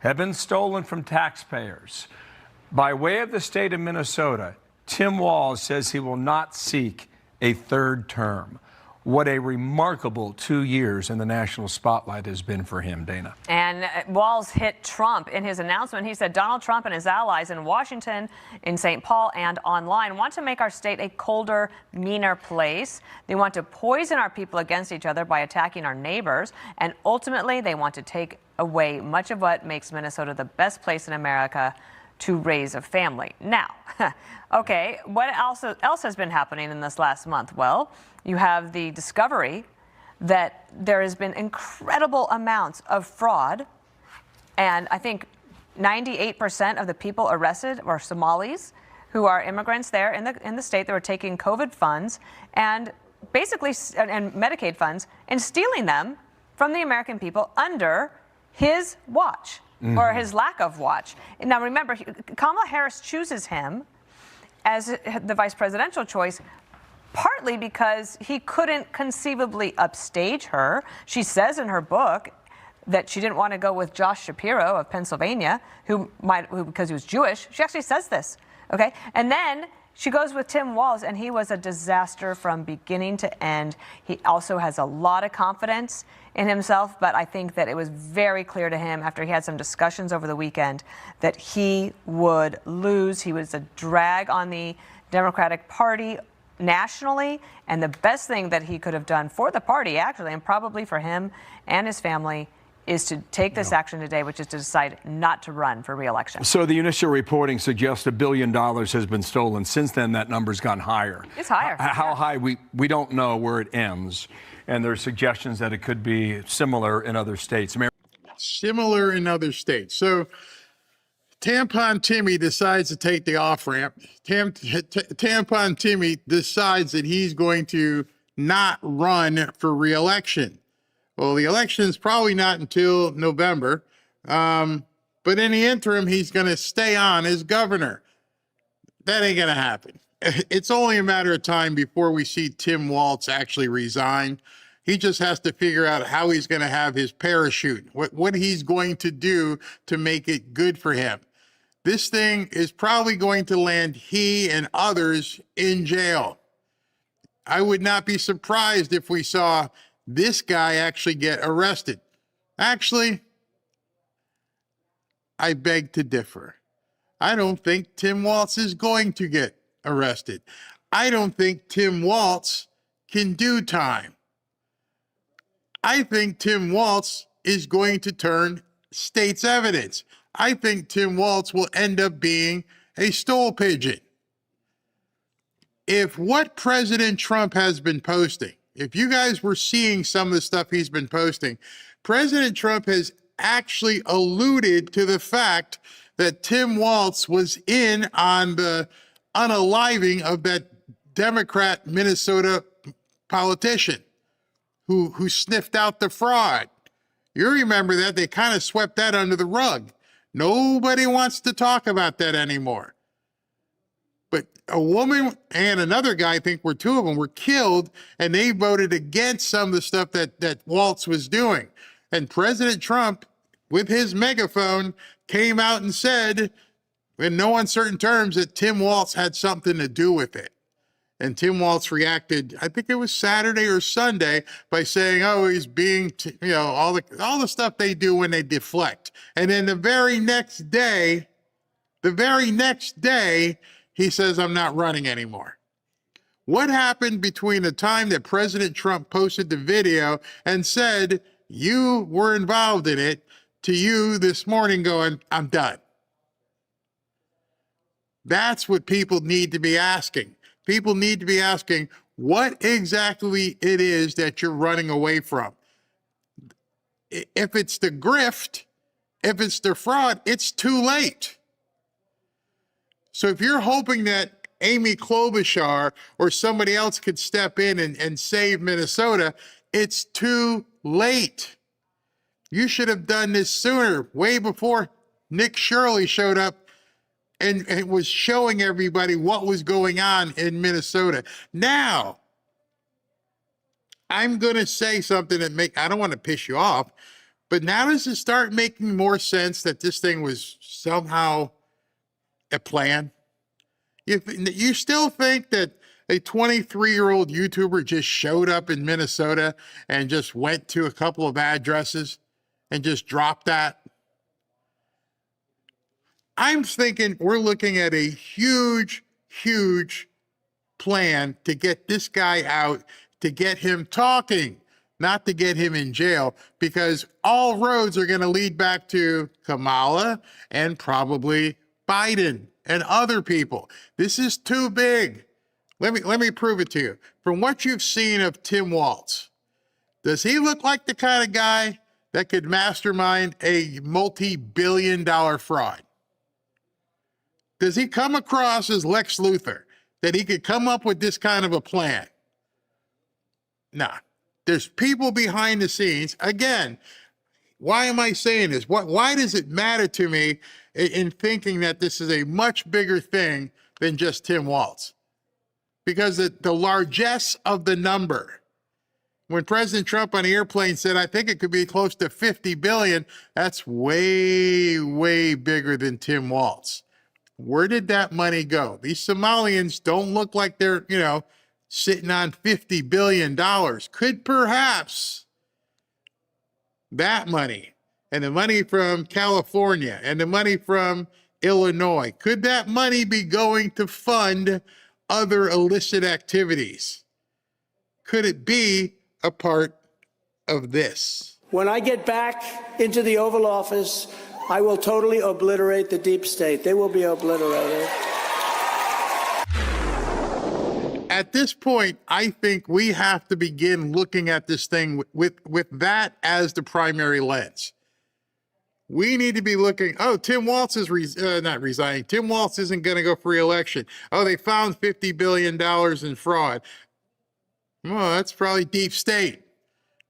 have been stolen from taxpayers, by way of the state of Minnesota, Tim Walz says he will not seek a third term. What a remarkable 2 years in the national spotlight has been for him, Dana. And Walz hit Trump in his announcement. He said Donald Trump and his allies in Washington, in St. Paul, and online want to make our state a colder, meaner place. They want to poison our people against each other by attacking our neighbors. And ultimately, they want to take away much of what makes Minnesota the best place in America to raise a family. Now, okay, what else has been happening in this last month? Well, you have the discovery that there has been incredible amounts of fraud, and I think 98% of the people arrested are Somalis who are immigrants there in the state that were taking COVID funds and basically and Medicaid funds and stealing them from the American people under his watch. Or his lack of watch. Now, remember, Kamala Harris chooses him as the vice presidential choice, partly because he couldn't conceivably upstage her. She says in her book that she didn't want to go with Josh Shapiro of Pennsylvania, who because he was Jewish. She actually says this, okay? And then she goes with Tim Walz, and he was a disaster from beginning to end. He also has a lot of confidence in himself, but I think that it was very clear to him after he had some discussions over the weekend that he would lose. He was a drag on the Democratic Party nationally, and the best thing that he could have done for the party, actually, and probably for him and his family, is to take this action today, which is to decide not to run for re-election. So the initial reporting suggests $1 billion has been stolen. Since then, that number's gone higher. It's higher. How high, we don't know where it ends. And there are suggestions that it could be similar in other states. Similar in other states. So Tampon Timmy decides to take the off-ramp. Tampon Timmy decides that he's going to not run for re-election. Well, the election is probably not until November, but in the interim, he's going to stay on as governor. That ain't going to happen. It's only a matter of time before we see Tim Walz actually resign. He just has to figure out how he's going to have his parachute, what he's going to do to make it good for him. This thing is probably going to land he and others in jail. I would not be surprised if we saw this guy actually get arrested. Actually, I beg to differ. I don't think Tim Walz is going to get arrested. I don't think Tim Walz can do time. I think Tim Walz is going to turn state's evidence. I think Tim Walz will end up being a stool pigeon. If what President Trump has been posting, if you guys were seeing some of the stuff he's been posting, President Trump has actually alluded to the fact that Tim Walz was in on the unaliving of that Democrat Minnesota politician who sniffed out the fraud. You remember that? They kind of swept that under the rug. Nobody wants to talk about that anymore. But a woman and another guy, I think were two of them, were killed, and they voted against some of the stuff that Walz was doing. And President Trump, with his megaphone, came out and said, in no uncertain terms, that Tim Walz had something to do with it. And Tim Walz reacted, I think it was Saturday or Sunday, by saying, oh, he's being, all the stuff they do when they deflect. And then the very next day, he says, I'm not running anymore. What happened between the time that President Trump posted the video and said you were involved in it to you this morning going, I'm done? That's what people need to be asking. People need to be asking what exactly it is that you're running away from. If it's the grift, if it's the fraud, it's too late. So if you're hoping that Amy Klobuchar or somebody else could step in and save Minnesota, it's too late. You should have done this sooner, way before Nick Shirley showed up and was showing everybody what was going on in Minnesota. Now, I'm going to say something that I don't want to piss you off, but now does it start making more sense that this thing was somehow a plan? You still think that a 23-year-old YouTuber just showed up in Minnesota and just went to a couple of addresses and just dropped that? I'm thinking we're looking at a huge, huge plan to get this guy out, to get him talking, not to get him in jail, because all roads are going to lead back to Kamala and probably Biden and other people. This is too big. Let me prove it to you. From what you've seen of Tim Walz, does he look like the kind of guy that could mastermind a multi-billion-dollar fraud? Does he come across as Lex Luthor, that he could come up with this kind of a plan? Nah. There's people behind the scenes. Again, why am I saying this? Why does it matter to me in thinking that this is a much bigger thing than just Tim Walz? Because the largesse of the number. When President Trump on the airplane said, I think it could be close to 50 billion, that's way, way bigger than Tim Walz. Where did that money go? These Somalians don't look like they're, sitting on $50 billion. Could perhaps that money and the money from California and the money from Illinois, could that money be going to fund other illicit activities. Could it be a part of this? When I get back into the Oval Office, I will totally obliterate the deep state. They will be obliterated. At this point, I think we have to begin looking at this thing with that as the primary lens. We need to be looking, oh, Tim Walz is not resigning. Tim Walz isn't going to go for re-election. Oh, they found $50 billion in fraud. Well, that's probably deep state.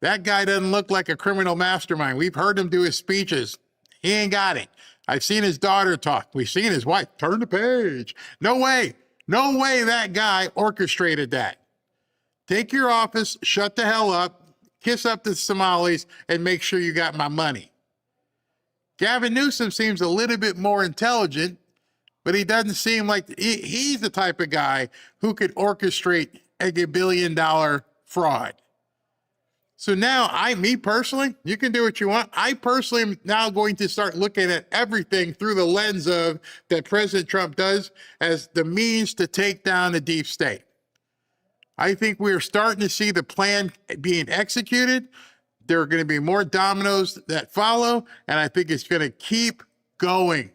That guy doesn't look like a criminal mastermind. We've heard him do his speeches. He ain't got it. I've seen his daughter talk. We've seen his wife. Turn the page. No way. No way that guy orchestrated that. Take your office, shut the hell up, kiss up the Somalis, and make sure you got my money. Gavin Newsom seems a little bit more intelligent, but he doesn't seem like he's the type of guy who could orchestrate a $1 billion fraud. So now me personally, you can do what you want. I personally am now going to start looking at everything through the lens of that President Trump does as the means to take down the deep state. I think we're starting to see the plan being executed. There are going to be more dominoes that follow, and I think it's going to keep going.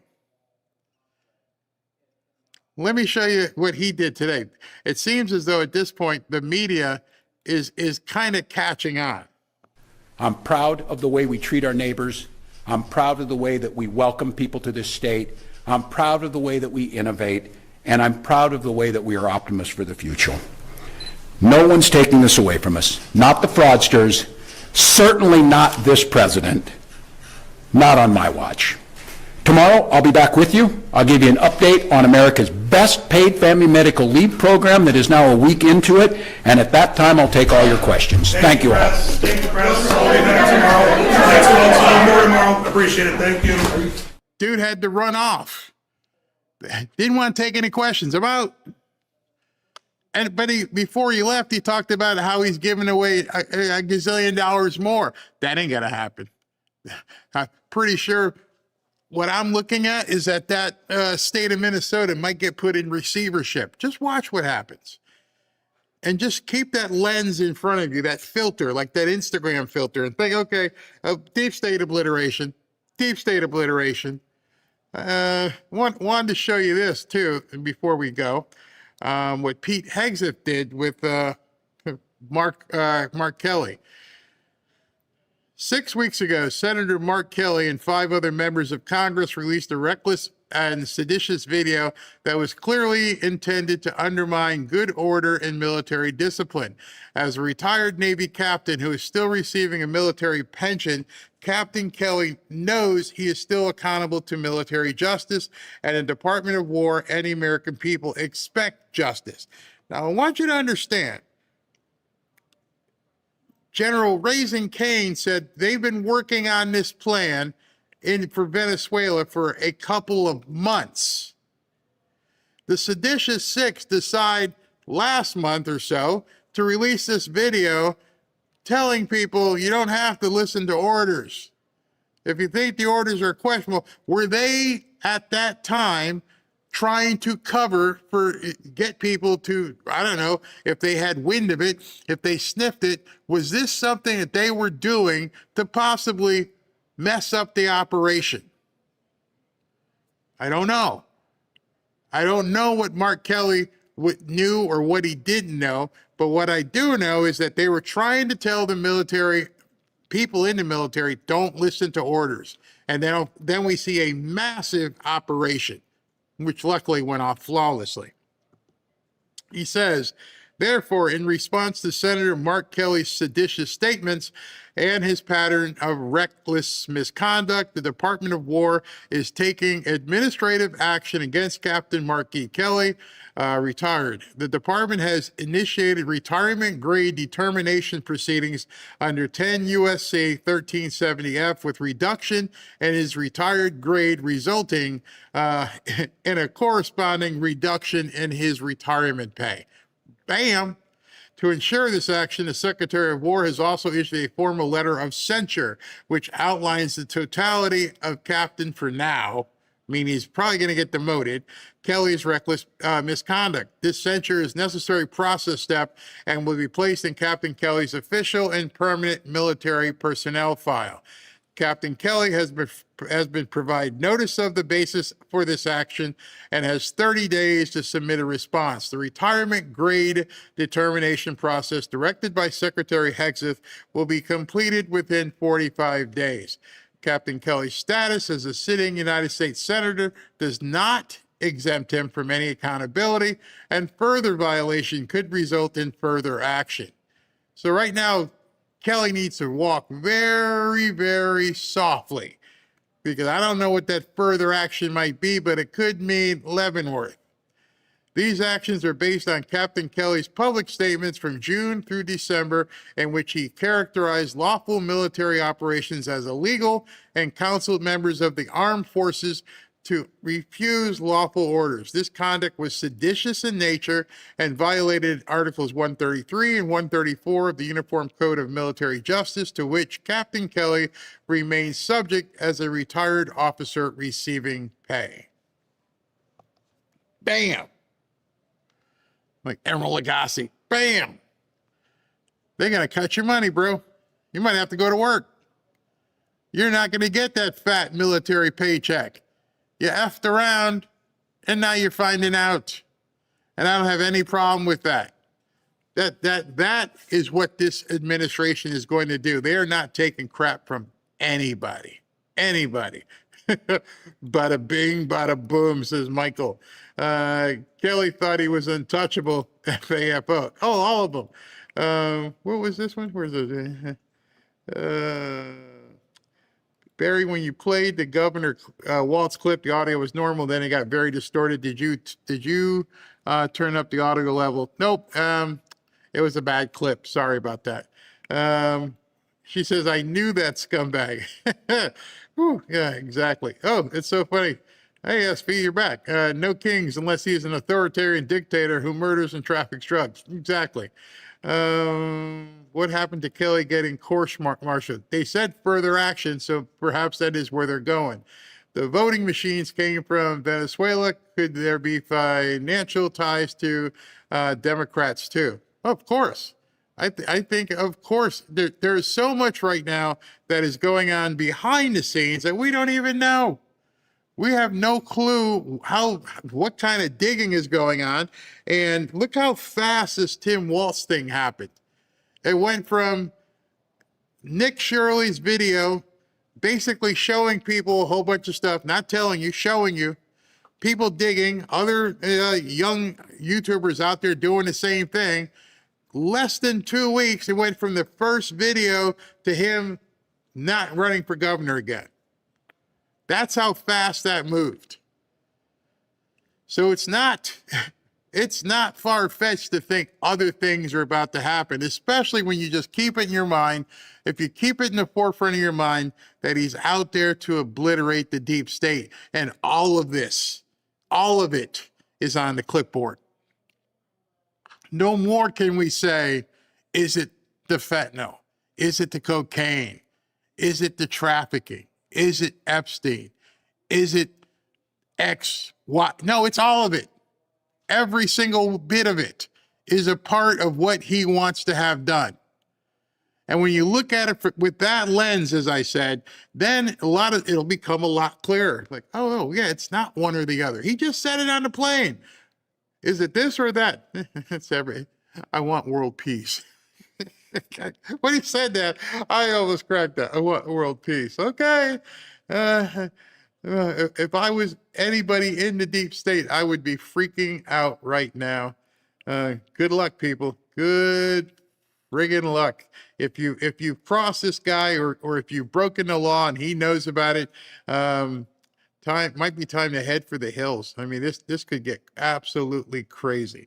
Let me show you what he did today. It seems as though at this point, the media is kind of catching on. I'm proud of the way we treat our neighbors. I'm proud of the way that we welcome people to this state. I'm proud of the way that we innovate, and I'm proud of the way that we are optimists for the future. No one's taking this away from us. Not the fraudsters, certainly not this president, not on my watch. Tomorrow, I'll be back with you. I'll give you an update on America's best paid family medical leave program that is now a week into it, and at that time, I'll take all your questions. Thank you all. Thank you, Press. I'll be back tomorrow. Thanks for all time. More tomorrow. Appreciate it. Thank you. Dude had to run off. Didn't want to take any questions about. But before he left, he talked about how he's giving away a gazillion dollars more. That ain't gonna happen. I'm pretty sure. What I'm looking at is that state of Minnesota might get put in receivership. Just watch what happens. And just keep that lens in front of you, that filter, like that Instagram filter, and think, okay, deep state obliteration, deep state obliteration. Wanted to show you this, too, before we go. What Pete Hegseth did with Mark Kelly. 6 weeks ago, Senator Mark Kelly and 5 other members of Congress released a reckless and seditious video that was clearly intended to undermine good order and military discipline. As a retired Navy captain who is still receiving a military pension, Captain Kelly knows he is still accountable to military justice, and the Department of War and the American people expect justice. Now, I want you to understand, General Raising Cane said they've been working on this plan for Venezuela for a couple of months. The seditious six decide last month or so to release this video telling people you don't have to listen to orders. If you think the orders are questionable, were they at that time trying to get people to, I don't know, if they had wind of it, if they sniffed it, was this something that they were doing to possibly mess up the operation? I don't know. I don't know what Mark Kelly knew or what he didn't know, but what I do know is that they were trying to tell the military, people in the military, don't listen to orders. And then we see a massive operation, which luckily went off flawlessly. He says, therefore, in response to Senator Mark Kelly's seditious statements and his pattern of reckless misconduct, the Department of War is taking administrative action against Captain Mark E. Kelly, retired. The department has initiated retirement grade determination proceedings under 10 U.S.C. 1370F with reduction in his retired grade resulting in a corresponding reduction in his retirement pay. Bam! To ensure this action, the Secretary of War has also issued a formal letter of censure, which outlines the totality of Captain, for now, meaning he's probably going to get demoted, Kelly's reckless misconduct. This censure is a necessary process step and will be placed in Captain Kelly's official and permanent military personnel file. Captain Kelly has been provided notice of the basis for this action and has 30 days to submit a response. The retirement grade determination process directed by Secretary Hegseth will be completed within 45 days. Captain Kelly's status as a sitting United States Senator does not exempt him from any accountability, and further violation could result in further action. So right now, Kelly needs to walk very, very softly, because I don't know what that further action might be, but it could mean Leavenworth. These actions are based on Captain Kelly's public statements from June through December, in which he characterized lawful military operations as illegal and counseled members of the armed forces to refuse lawful orders. This conduct was seditious in nature and violated Articles 133 and 134 of the Uniform Code of Military Justice, to which Captain Kelly remains subject as a retired officer receiving pay. Bam! Like Emeril Lagasse. Bam! They're going to cut your money, bro. You might have to go to work. You're not going to get that fat military paycheck. You effed around, and now you're finding out. And I don't have any problem with that. That is what this administration is going to do. They are not taking crap from anybody. Anybody. Bada bing, bada boom, says Michael. Kelly thought he was untouchable. FAFO. Oh, all of them. What was this one? Where's it? Barry, when you played the Governor Waltz clip, the audio was normal. Then it got very distorted. Did you turn up the audio level? Nope. It was a bad clip. Sorry about that. She says, I knew that scumbag. Whew, yeah, exactly. Oh, it's so funny. Hey, SV, you're back. No kings unless he is an authoritarian dictator who murders and traffics drugs. Exactly. What happened to Kelly getting court-martialed? They said further action, so perhaps that is where they're going. The voting machines came from Venezuela. Could there be financial ties to Democrats too? Of course. I think, of course, there is so much right now that is going on behind the scenes that we don't even know. We have no clue what kind of digging is going on. And look how fast this Tim Waltz thing happened. It went from Nick Shirley's video basically showing people a whole bunch of stuff, not telling you, showing you, people digging, other young YouTubers out there doing the same thing. Less than 2 weeks, it went from the first video to him not running for governor again. That's how fast that moved. So it's not far-fetched to think other things are about to happen, especially when you just keep it in your mind. If you keep it in the forefront of your mind that he's out there to obliterate the deep state, and all of it is on the clipboard. No more can we say, is it the fentanyl? Is it the cocaine? Is it the trafficking? Is it Epstein? Is it X, Y? No, it's all of it. Every single bit of it is a part of what he wants to have done. And when you look at it with that lens, as I said, then it'll become a lot clearer. Like, oh, yeah, it's not one or the other. He just said it on the plane. Is it this or that? It's I want world peace. When he said that, I almost cracked that. I want world peace. Okay. If I was anybody in the deep state, I would be freaking out right now. Good luck, people. Good friggin' luck. If you've crossed this guy or if you've broken the law and he knows about it, might be time to head for the hills. I mean, this could get absolutely crazy.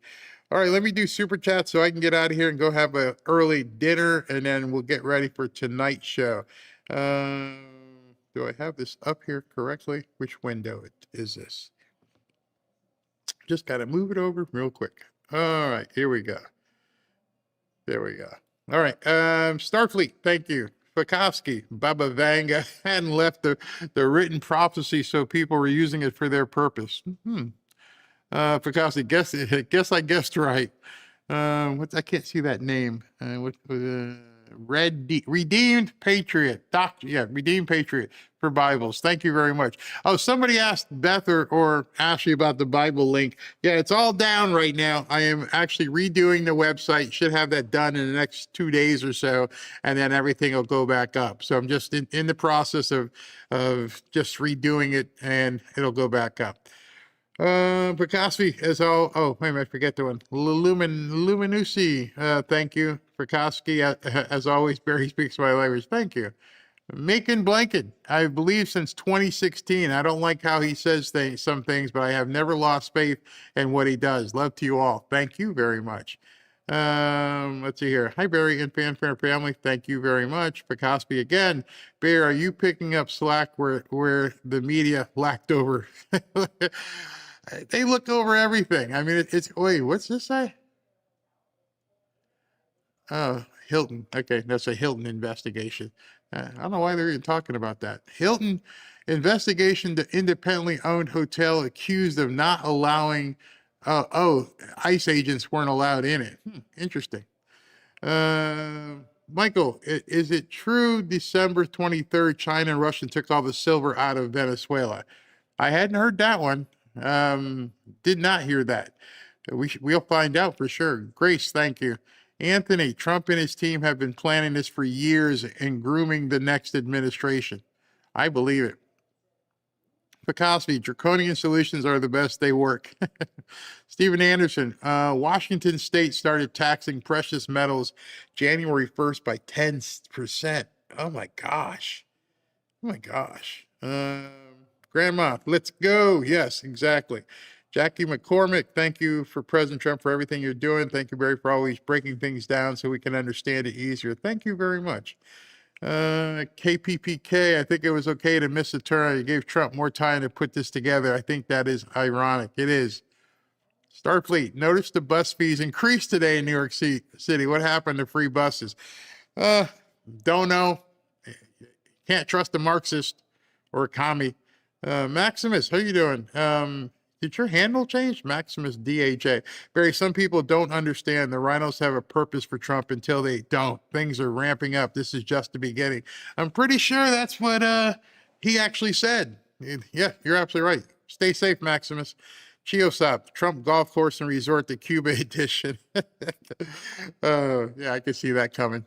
All right, let me do super chat so I can get out of here and go have an early dinner, and then we'll get ready for tonight's show. Do I have this up here correctly? Which window is this? Just got to move it over real quick. All right, here we go. There we go. All right, Starfleet, thank you Pekovsky, Baba Vanga hadn't left the written prophecy, so people were using it for their purpose. Pekovsky, guess I guessed right. I can't see that name. Redeemed Patriot, Doctor, yeah, Redeemed Patriot for Bibles. Thank you very much. Oh, somebody asked Beth or Ashley about the Bible link. Yeah, it's all down right now. I am actually redoing the website. Should have that done in the next 2 days or so, and then everything will go back up. So I'm just in the process of just redoing it, and it'll go back up. Prokosky, as all, oh, wait a minute, I forget the one. Luminusi, thank you. Prokosky, as always, Barry speaks my language. Thank you. Macon Blanket, I believe since 2016. I don't like how he says some things, but I have never lost faith in what he does. Love to you all. Thank you very much. Let's see here. Hi, Barry and Fanfare family. Thank you very much. Prokosky again. Bear, are you picking up slack where the media lacked over? They look over everything. I mean, wait, what's this say? Oh, Hilton. Okay, that's a Hilton investigation. I don't know why they're even talking about that. Hilton investigation to independently owned hotel accused of not allowing, ICE agents weren't allowed in it. Interesting. Michael, is it true December 23rd, China and Russia took all the silver out of Venezuela? I hadn't heard that one. Did not hear that. We'll find out for sure. Grace, thank you. Anthony, Trump and his team have been planning this for years and grooming the next administration. I believe it. Pekovsky, draconian solutions are the best. They work. Stephen Anderson, Washington State started taxing precious metals January 1st by 10%. Oh my gosh. Oh my gosh. Grandma, let's go. Yes, exactly. Jackie McCormick, thank you for President Trump for everything you're doing. Thank you, Barry, for always breaking things down so we can understand it easier. Thank you very much. KPPK, I think it was okay to miss a turn. You gave Trump more time to put this together. I think that is ironic. It is. Starfleet, notice the bus fees increased today in New York City. What happened to free buses? Don't know. Can't trust a Marxist or a commie. Maximus, how you doing? Did your handle change? Maximus DHA. Barry, some people don't understand the rhinos have a purpose for Trump until they don't. Things are ramping up. This is just the beginning. I'm pretty sure that's what he actually said. Yeah, you're absolutely right. Stay safe, Maximus. Chiosop, Trump golf course and resort to Cuba edition. Yeah, I could see that coming.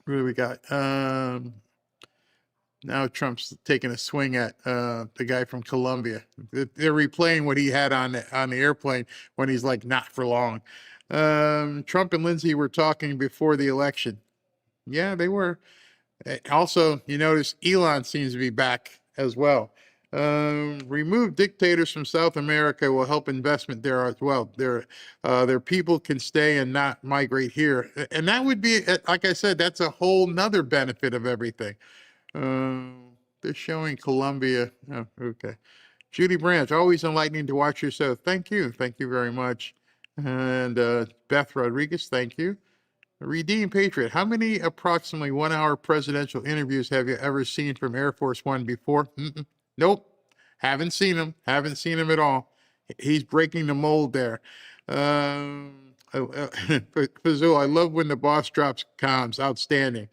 What do we got? Now Trump's taking a swing at the guy from Colombia. They're replaying what he had on the airplane when he's like, not for long. Trump and Lindsay were talking before the election. Yeah, they were. Also, you notice Elon seems to be back as well. Remove dictators from South America will help investment there as well. Their people can stay and not migrate here. And that would be, like I said, that's a whole nother benefit of everything. They're showing Colombia. Oh, okay. Judy Branch, always enlightening to watch your show. Thank you. Thank you very much. And Beth Rodriguez, thank you. Redeemed Patriot, how many approximately 1 hour presidential interviews have you ever seen from Air Force One before? Nope. Haven't seen him. Haven't seen him at all. He's breaking the mold there. Fazul, I love when the boss drops comms. Outstanding.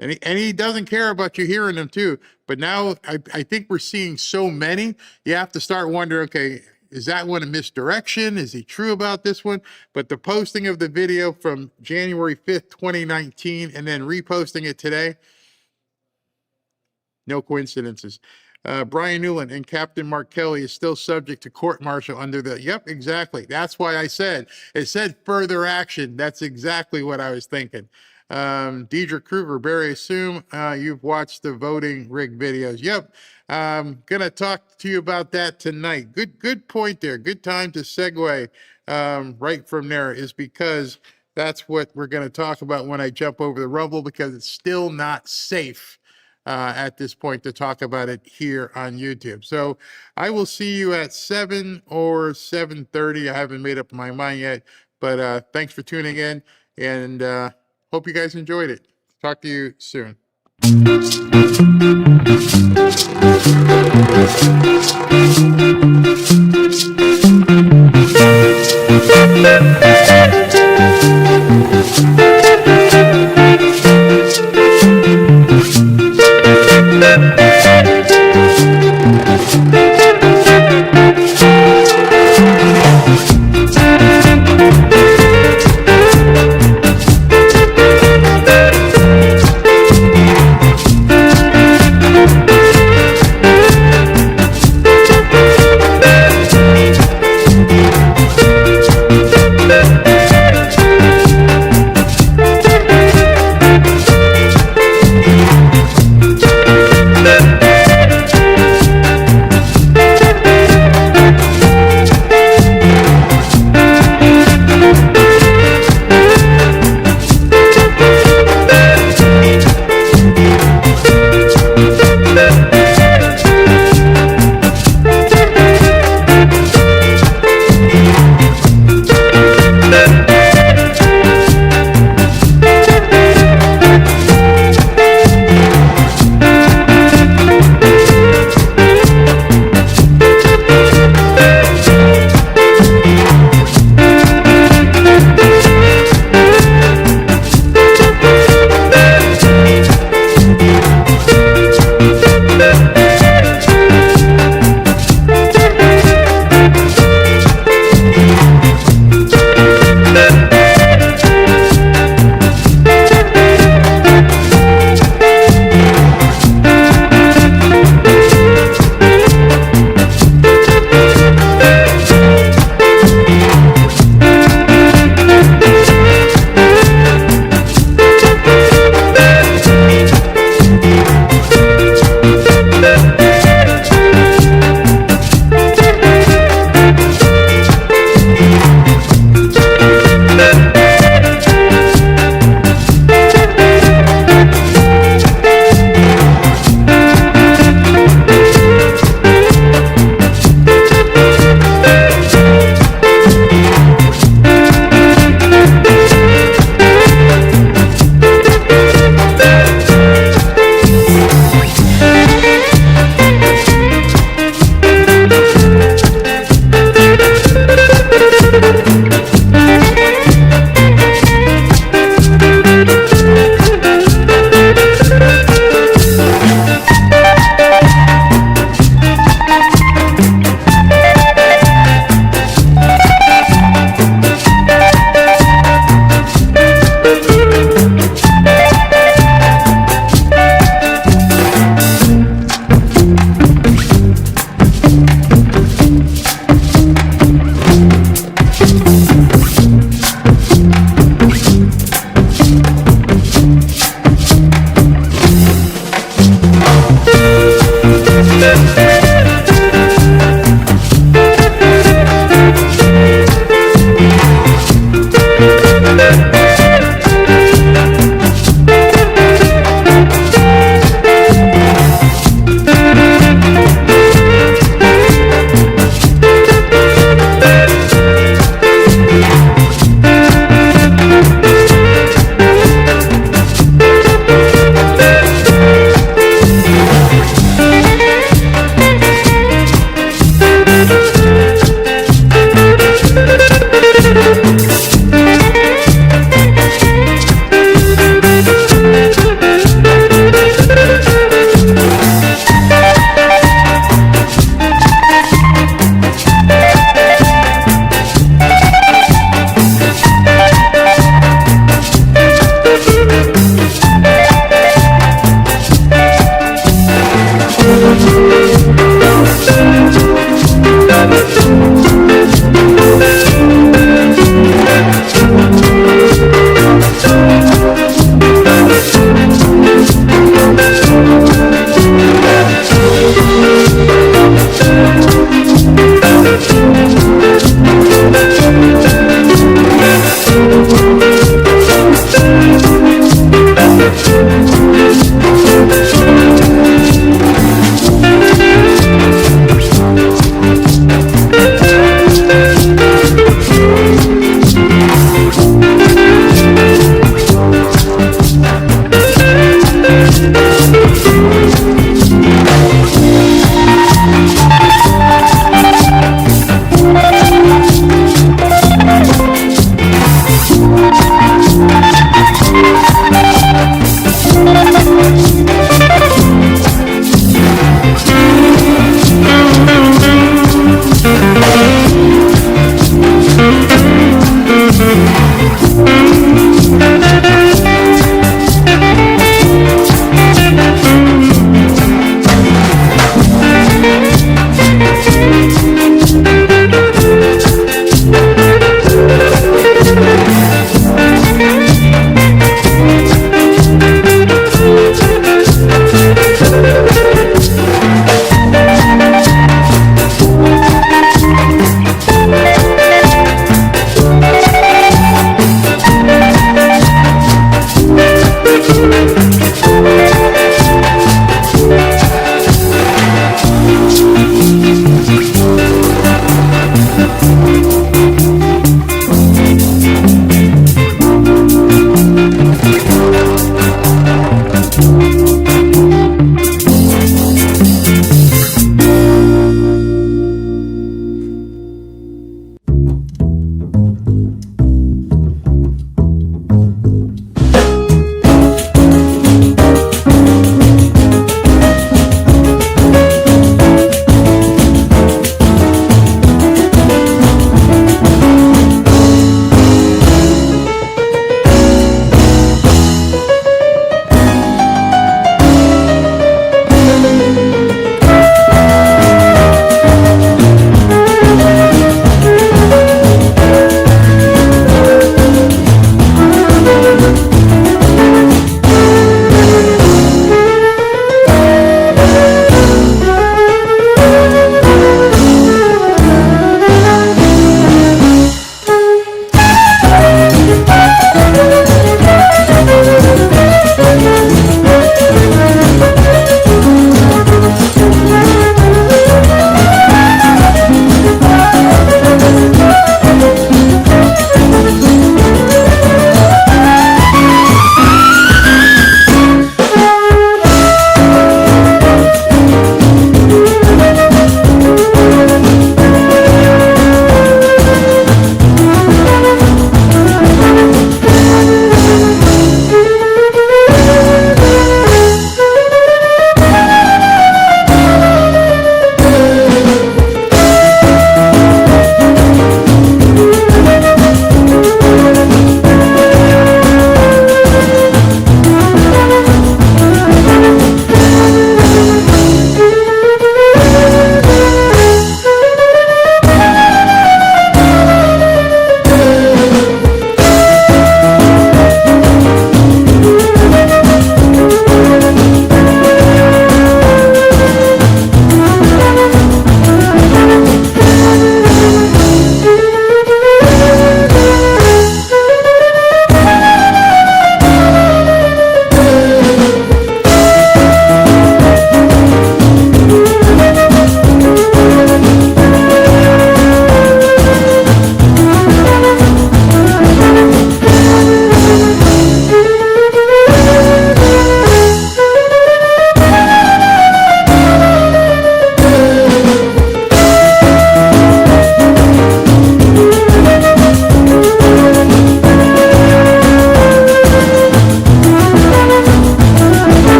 And he doesn't care about you hearing them too. But now I think we're seeing so many, you have to start wondering, okay, is that one a misdirection? Is he true about this one? But the posting of the video from January 5th, 2019, and then reposting it today, no coincidences. Brian Newland and Captain Mark Kelly is still subject to court-martial under the, yep, exactly. That's why I said, it said further action. That's exactly what I was thinking. Deidre Kruger, Barry, assume you've watched the voting rig videos. Yep. I'm going to talk to you about that tonight. Good point there. Good time to segue right from there, is because that's what we're going to talk about when I jump over the Rumble, because it's still not safe at this point to talk about it here on YouTube. So I will see you at 7 or 7:30. I haven't made up my mind yet, but thanks for tuning in, and hope you guys enjoyed it. Talk to you soon.